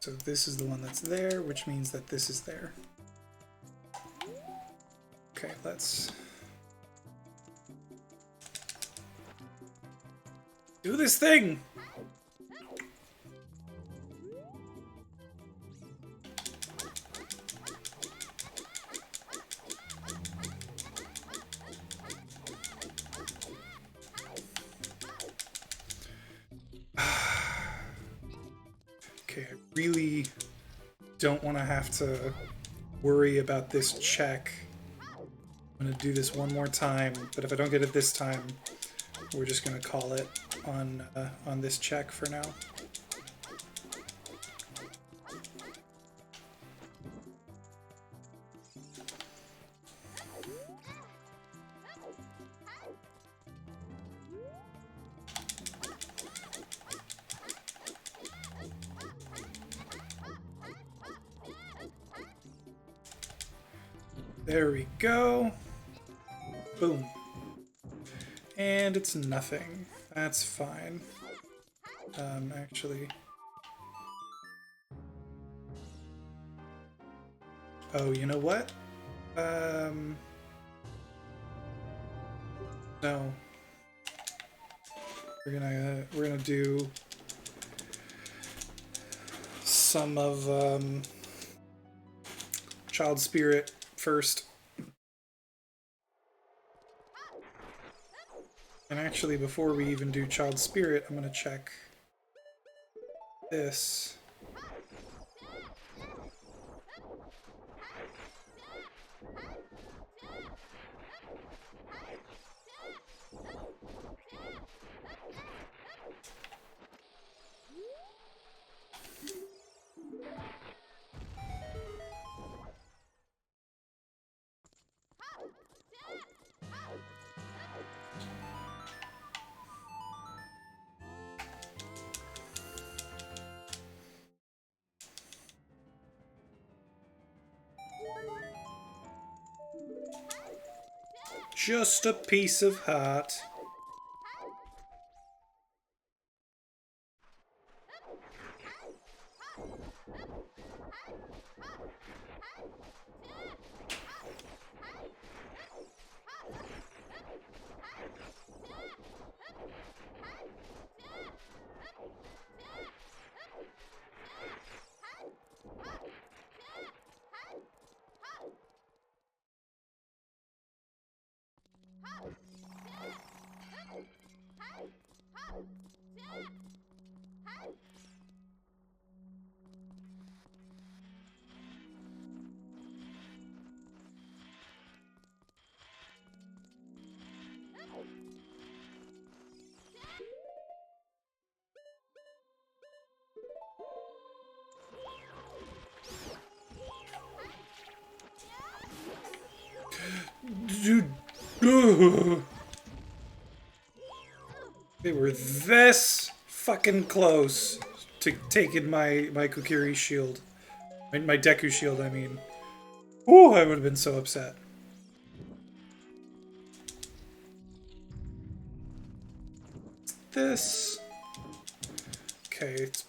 So this is the one that's there, which means that this is there. Okay, let's do this thing! Okay, I really don't want to have to worry about this check. I'm gonna do this one more time, but if I don't get it this time, we're just gonna call it on this check for now. There we go. Boom. And it's nothing. That's fine. Actually... Oh, you know what? No. We're gonna do some of Child Spirit first. And actually, before we even do Child Spirit, I'm gonna check this. Just a piece of heart. Dude. They were this fucking close to taking my Kokiri shield. My Deku shield, I mean. Ooh, I would have been so upset. This. Okay, it's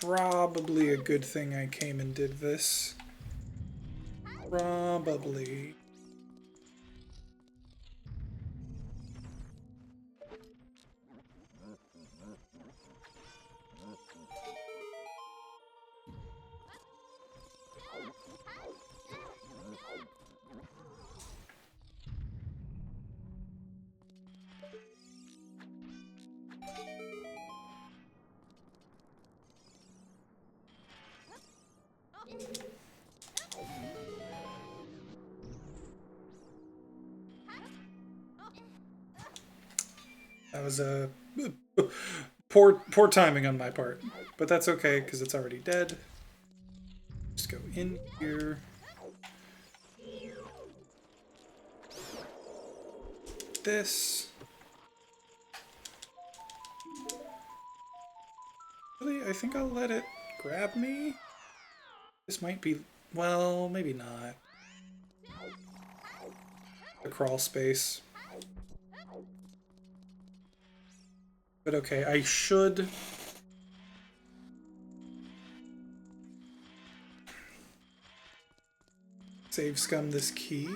probably a good thing I came and did this. Probably. That was a poor timing on my part, but that's okay because it's already dead. Just go in here. This. Really, I think I'll let it grab me. This might be, well, maybe not. The crawl space. But okay, I should... save scum this key.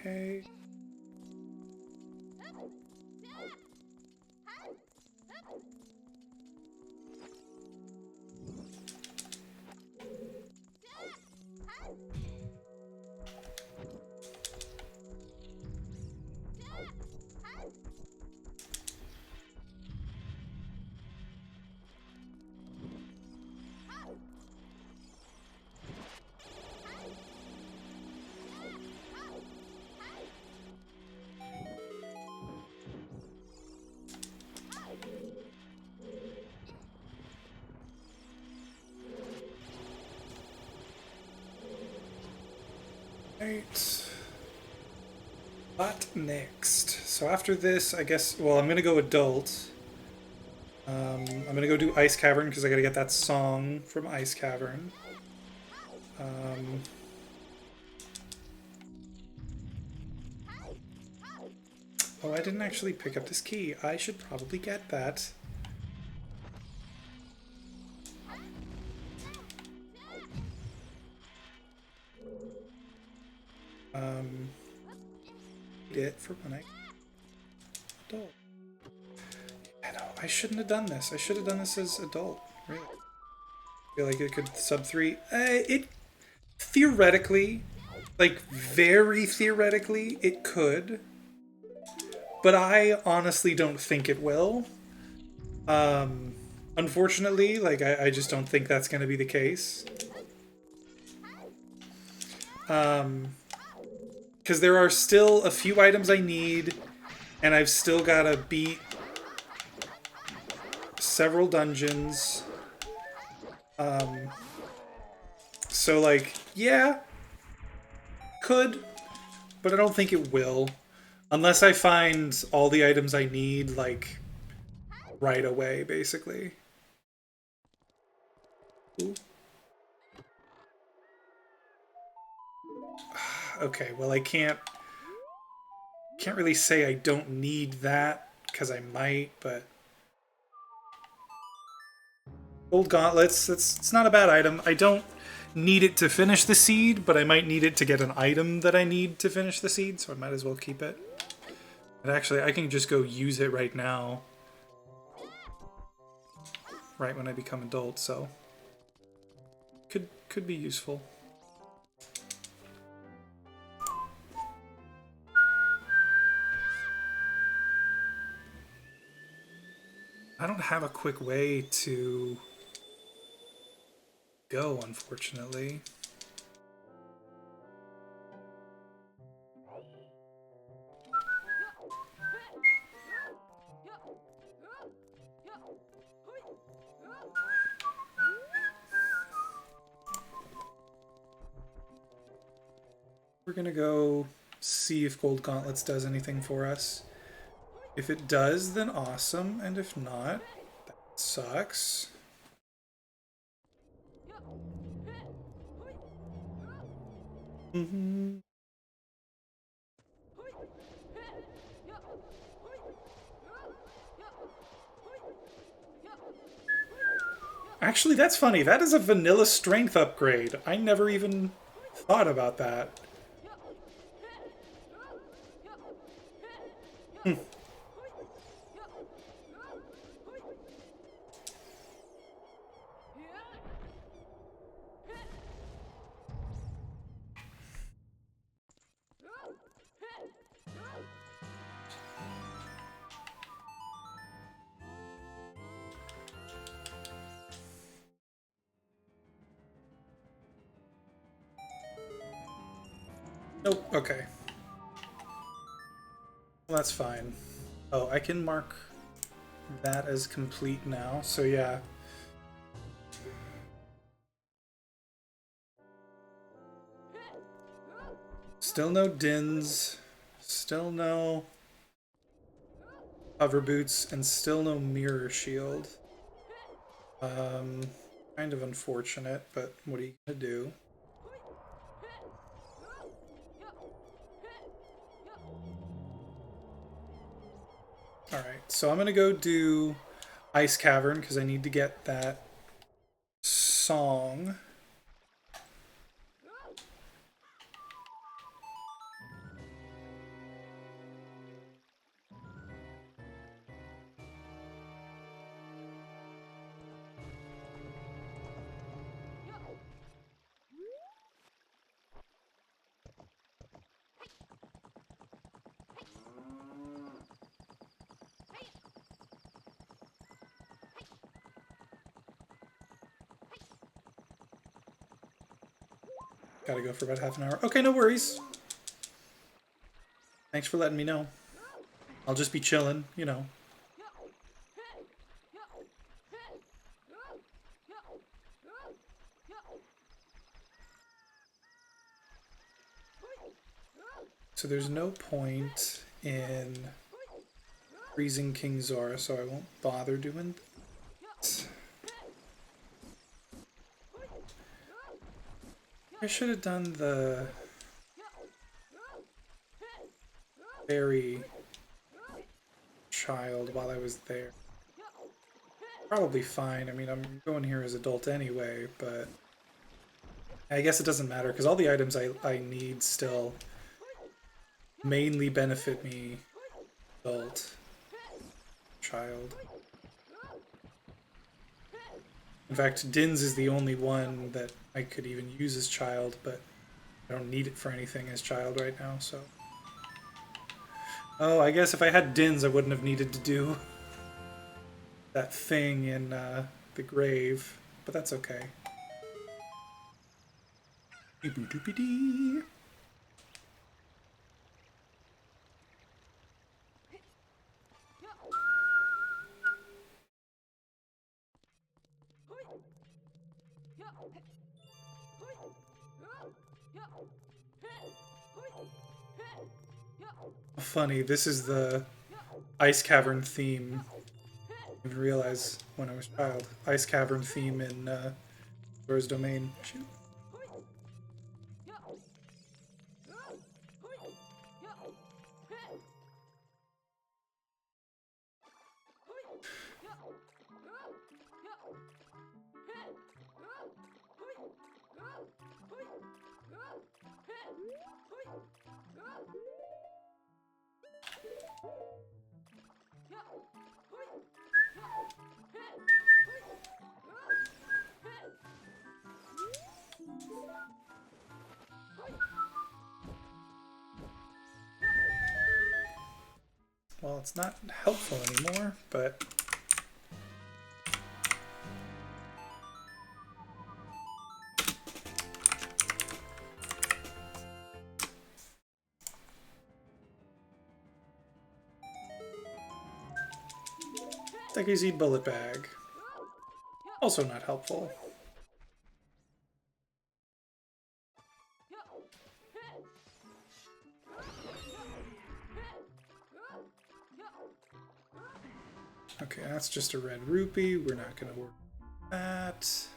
Okay. Right. What next? So after this, I guess, well, I'm gonna go adult. I'm gonna go do Ice Cavern because I gotta get that song from Ice Cavern. Oh, I didn't actually pick up this key. I should probably get that. It for when I adult. Yeah, no, I shouldn't have done this. I should have done this as adult. Really, I feel like it could sub 3. It theoretically, like very theoretically, it could, but I honestly don't think it will. Unfortunately, like I just don't think that's going to be the case. Because there are still a few items I need, and I've still got to beat several dungeons. So, like, yeah, could, but I don't think it will. Unless I find all the items I need, like, right away, basically. Ooh. Okay, well, I can't really say I don't need that, because I might, but... Gold gauntlets, it's not a bad item. I don't need it to finish the seed, but I might need it to get an item that I need to finish the seed, so I might as well keep it. But actually, I can just go use it right now. Right when I become adult, so... Could be useful. I don't have a quick way to go, unfortunately. We're gonna go see if Gold Gauntlets does anything for us. If it does, then awesome, and if not, that sucks. Mm-hmm. Actually, that's funny. That is a vanilla strength upgrade. I never even thought about that. Hmm. Nope, okay. Well, that's fine. Oh, I can mark that as complete now, so yeah. Still no Dins, still no hover boots, and still no mirror shield. Kind of unfortunate, but what are you gonna do? Alright, so I'm gonna go do Ice Cavern because I need to get that song. Gotta go for about half an hour. Okay, no worries. Thanks for letting me know. I'll just be chilling, you know. So there's no point in freezing King Zora, so I won't bother doing that. I should have done the fairy child while I was there. Probably fine. I mean, I'm going here as adult anyway, but I guess it doesn't matter because all the items I need still mainly benefit me adult child. In fact, Din's is the only one that I could even use as child, but I don't need it for anything as child right now, so... Oh, I guess if I had Din's, I wouldn't have needed to do that thing in the grave, but that's okay. Doopy-doopy-dee. Funny, this is the Ice Cavern theme. I didn't realize when I was a child. Ice Cavern theme in Dora's Domain. Shoot. Well, it's not helpful anymore, but... Sticky Seed Bullet Bag. Also not helpful. Okay, that's just a red rupee. We're not going to work with that.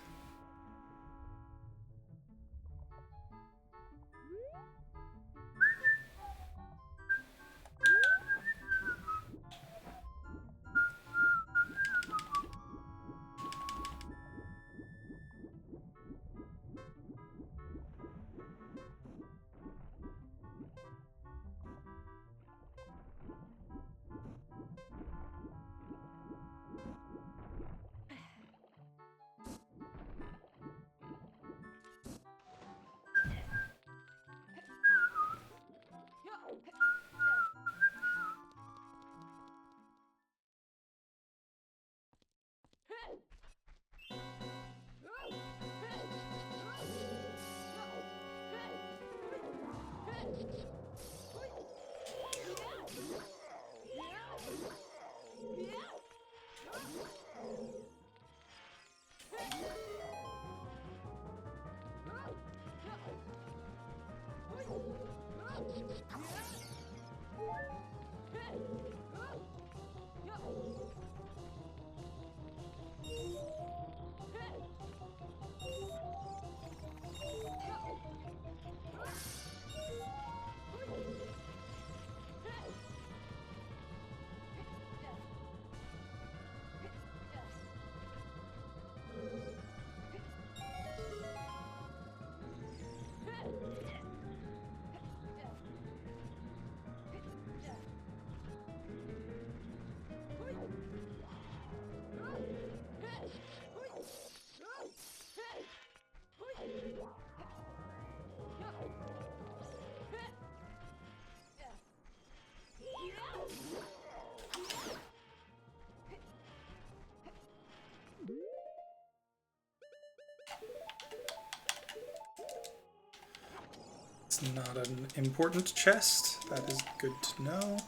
It's not an important chest. That is good to know.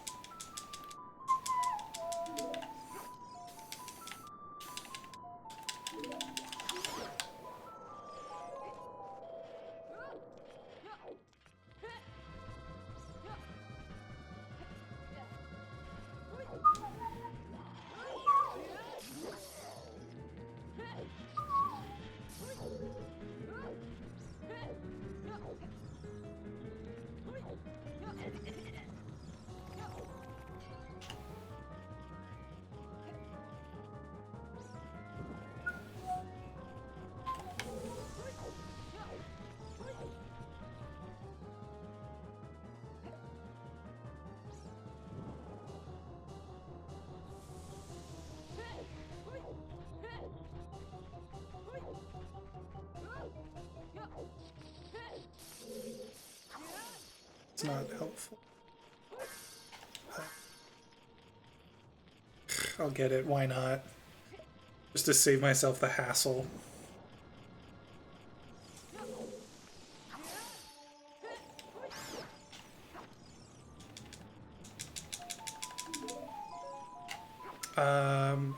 It's not helpful. I'll get it, why not? Just to save myself the hassle.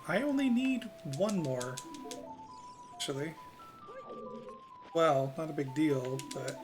I only need one more, actually. Well, not a big deal, but...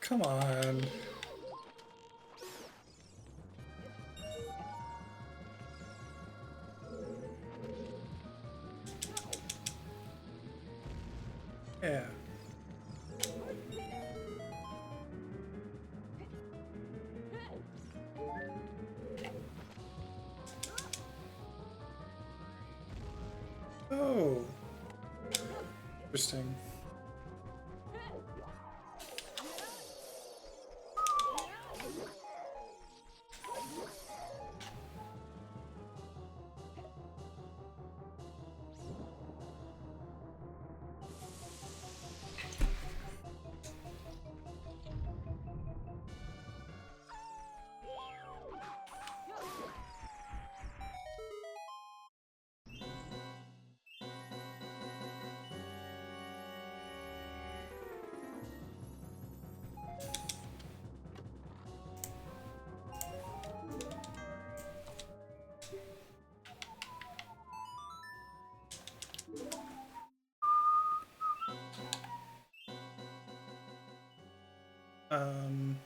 Come on. Yeah. Oh. Interesting. Um...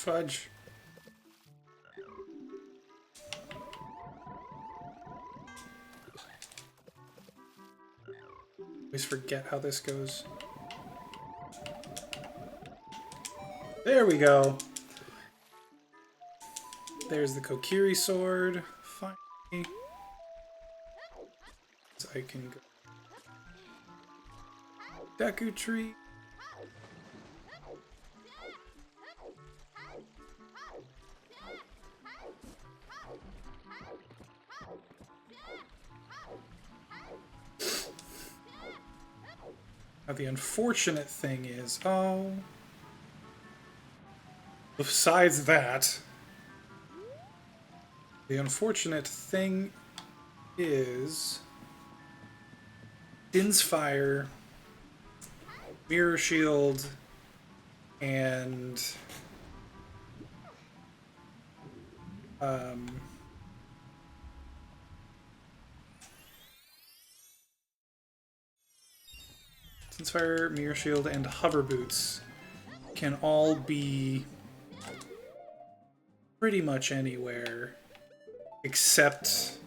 Fudge. Always forget how this goes. There we go. There's the Kokiri sword. Finally. So I can go. Deku tree. Now the unfortunate thing is, oh, besides that, the unfortunate thing is Din's Fire, Mirror Shield, and Din's Fire, Mirror Shield, and Hover Boots can all be pretty much anywhere, except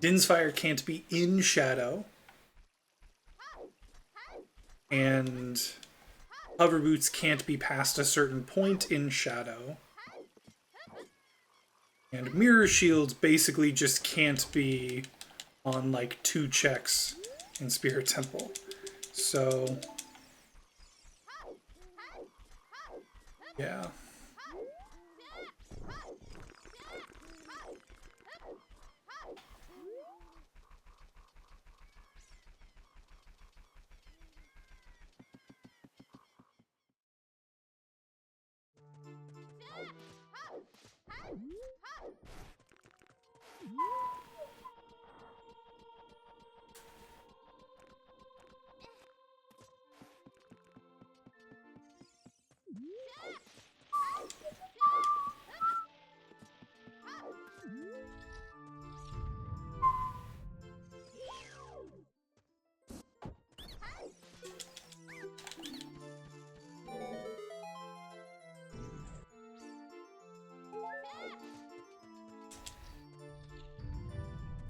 Din's Fire can't be in shadow, and Hover Boots can't be past a certain point in shadow, and Mirror Shield basically just can't be on like 2 checks in Spirit Temple. So yeah.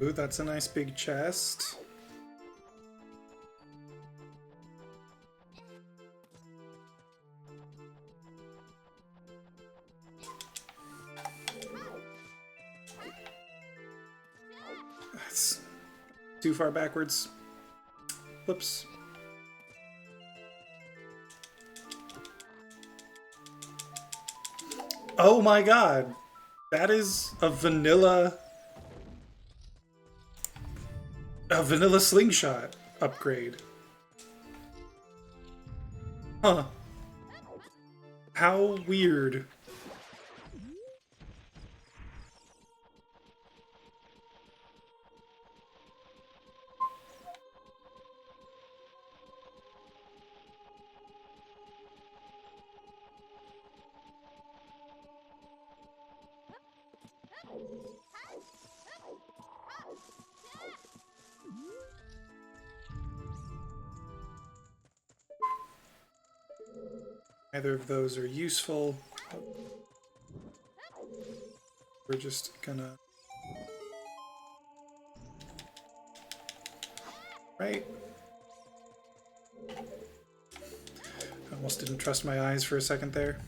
Ooh, that's a nice big chest. That's too far backwards. Whoops. Oh my god! That is a vanilla slingshot upgrade. Huh. How weird. Neither of those are useful. We're just gonna... Right? I almost didn't trust my eyes for a second there.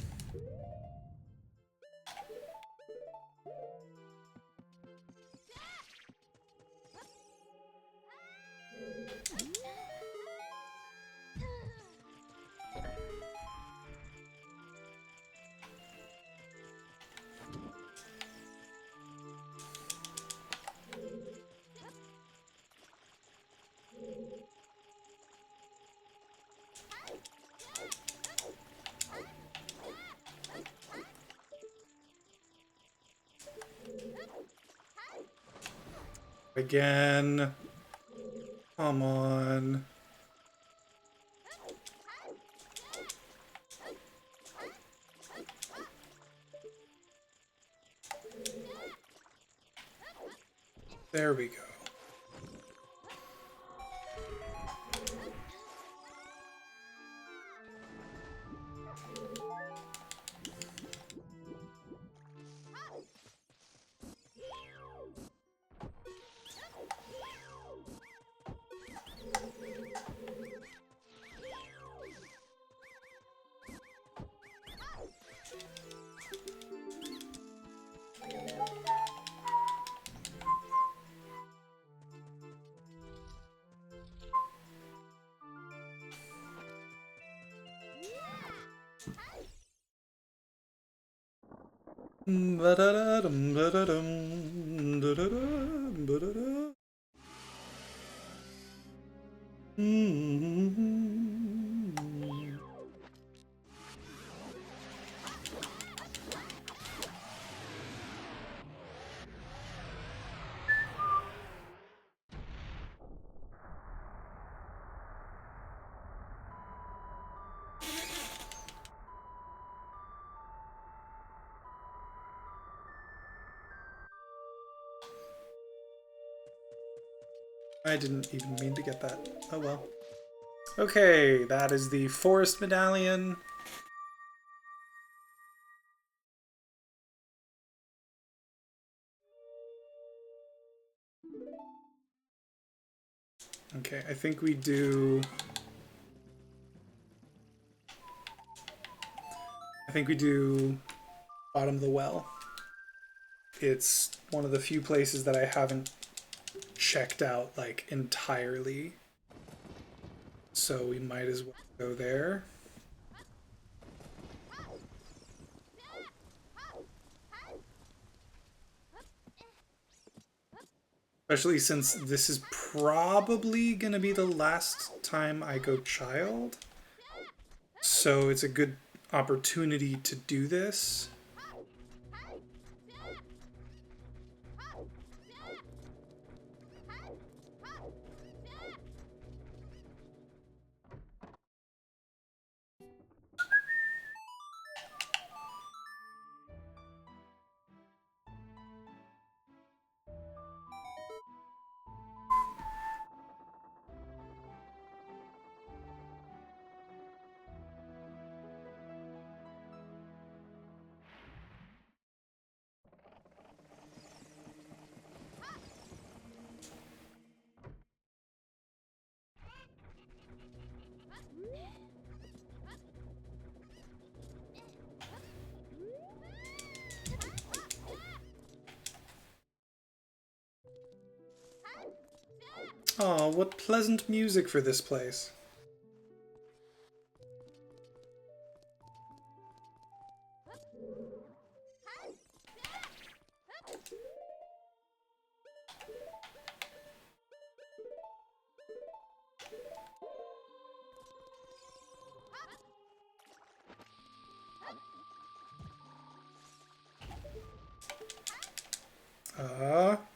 Again. Come on. There we go. Ba-da-da-dum, ba-da-dum, da-da-dum, ba-da-da. I didn't even mean to get that. Oh well. Okay, that is the forest medallion. Okay, I think we do... bottom of the well. It's one of the few places that I haven't checked out, like, entirely. So we might as well go there. Especially since this is probably gonna be the last time I go child. So it's a good opportunity to do this. Oh, what pleasant music for this place.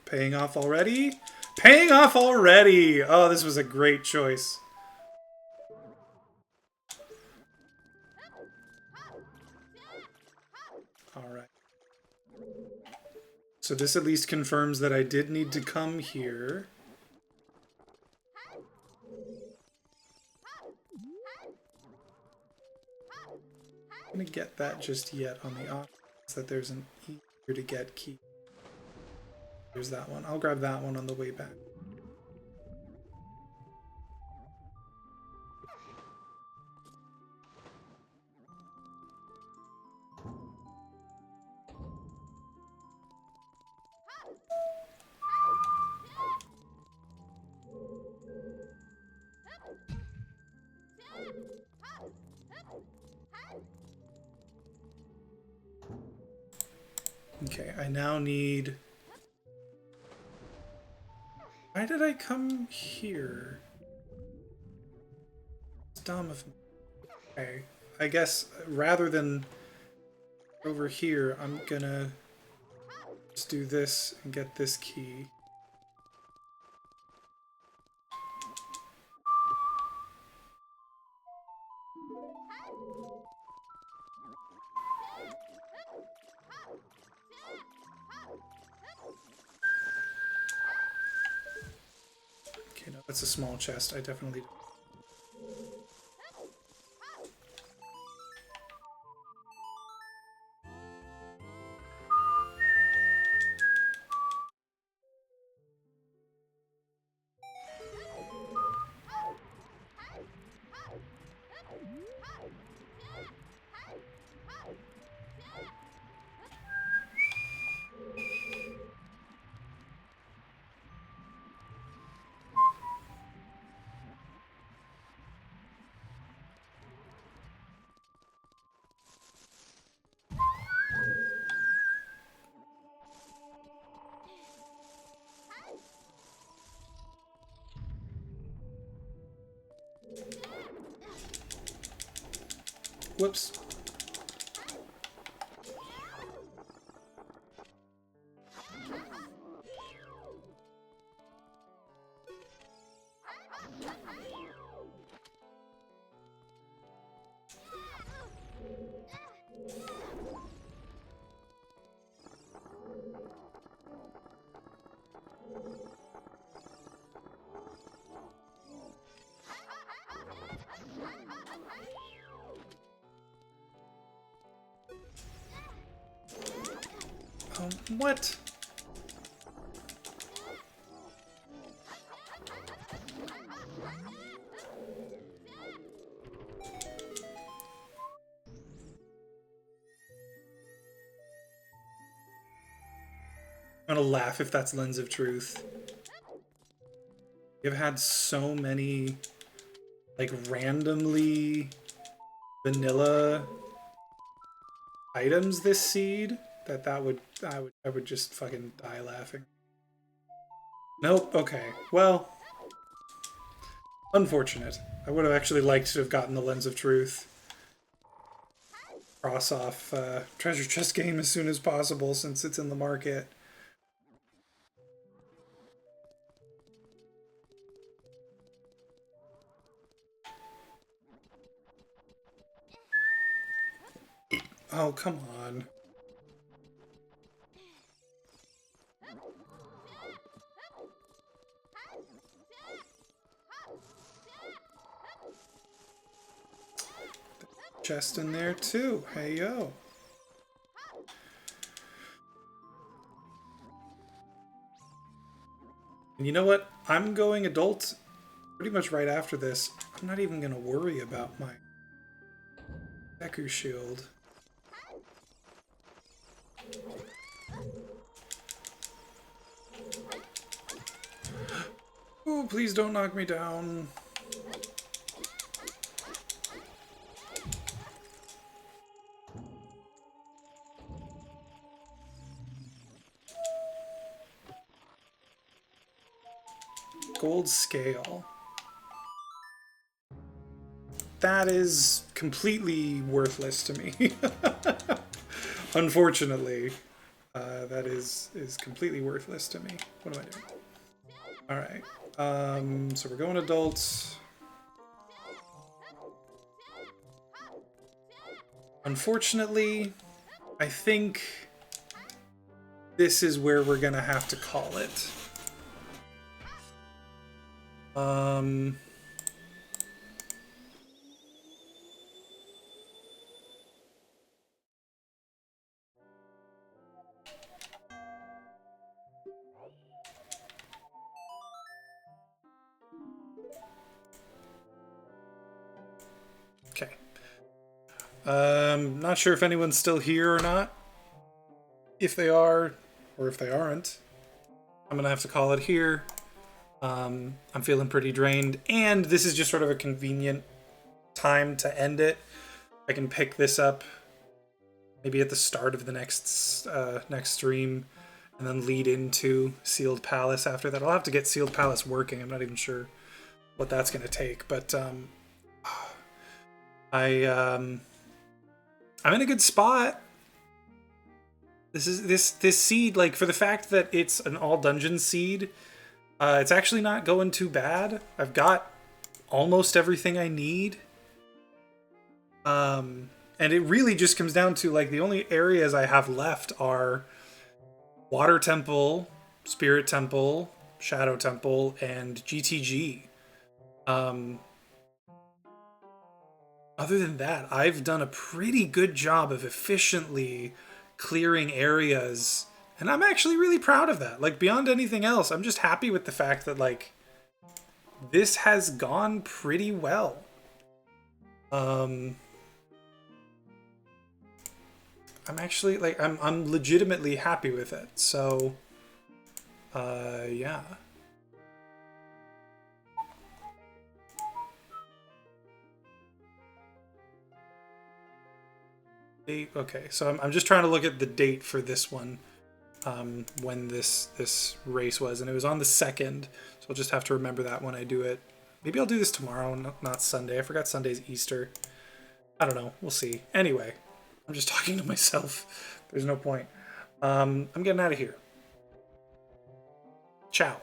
Paying off already? Paying off already! Oh, this was a great choice. Alright. So this at least confirms that I did need to come here. I'm gonna get that just yet on the off that there's an easier to get key. There's that one. I'll grab that one on the way back. Okay, I now need... Why did I come here? It's dumb of me. Okay, I guess rather than over here, I'm gonna just do this and get this key. Okay, no, that's a small chest. I definitely... whoops. What? I'm gonna laugh if that's Lens of Truth. You've had so many, like, randomly vanilla items this seed that I would just fucking die laughing. Nope. Okay. Well, unfortunate. I would have actually liked to have gotten the Lens of Truth. Cross off treasure chest game as soon as possible since it's in the market. Oh, come on. Chest in there too. Hey yo. And you know what? I'm going adult pretty much right after this. I'm not even gonna worry about my Deku shield. Oh, please don't knock me down. Gold scale. That is completely worthless to me. Unfortunately, that is completely worthless to me. What am I doing? All right. So we're going adults. Unfortunately, I think this is where we're gonna have to call it. Okay. Not sure if anyone's still here or not. If they are, or if they aren't, I'm gonna have to call it here. I'm feeling pretty drained, and this is just sort of a convenient time to end it. I can pick this up maybe at the start of the next stream, and then lead into Sealed Palace after that. I'll have to get Sealed Palace working. I'm not even sure what that's going to take, but I'm in a good spot. This seed, like, for the fact that it's an all dungeon seed, it's actually not going too bad. I've got almost everything I need. And it really just comes down to, like, the only areas I have left are Water Temple, Spirit Temple, Shadow Temple, and GTG. Other than that, I've done a pretty good job of efficiently clearing areas, and I'm actually really proud of that. Like, beyond anything else, I'm just happy with the fact that, like, this has gone pretty well. I'm actually, like, I'm legitimately happy with it. So, yeah. Okay, so I'm just trying to look at the date for this one, when this race was, and it was on the 2nd, so I'll just have to remember that when I do it. Maybe I'll do this tomorrow, not Sunday. I forgot Sunday's Easter. I don't know. We'll see. Anyway, I'm just talking to myself. There's no point. I'm getting out of here. Ciao.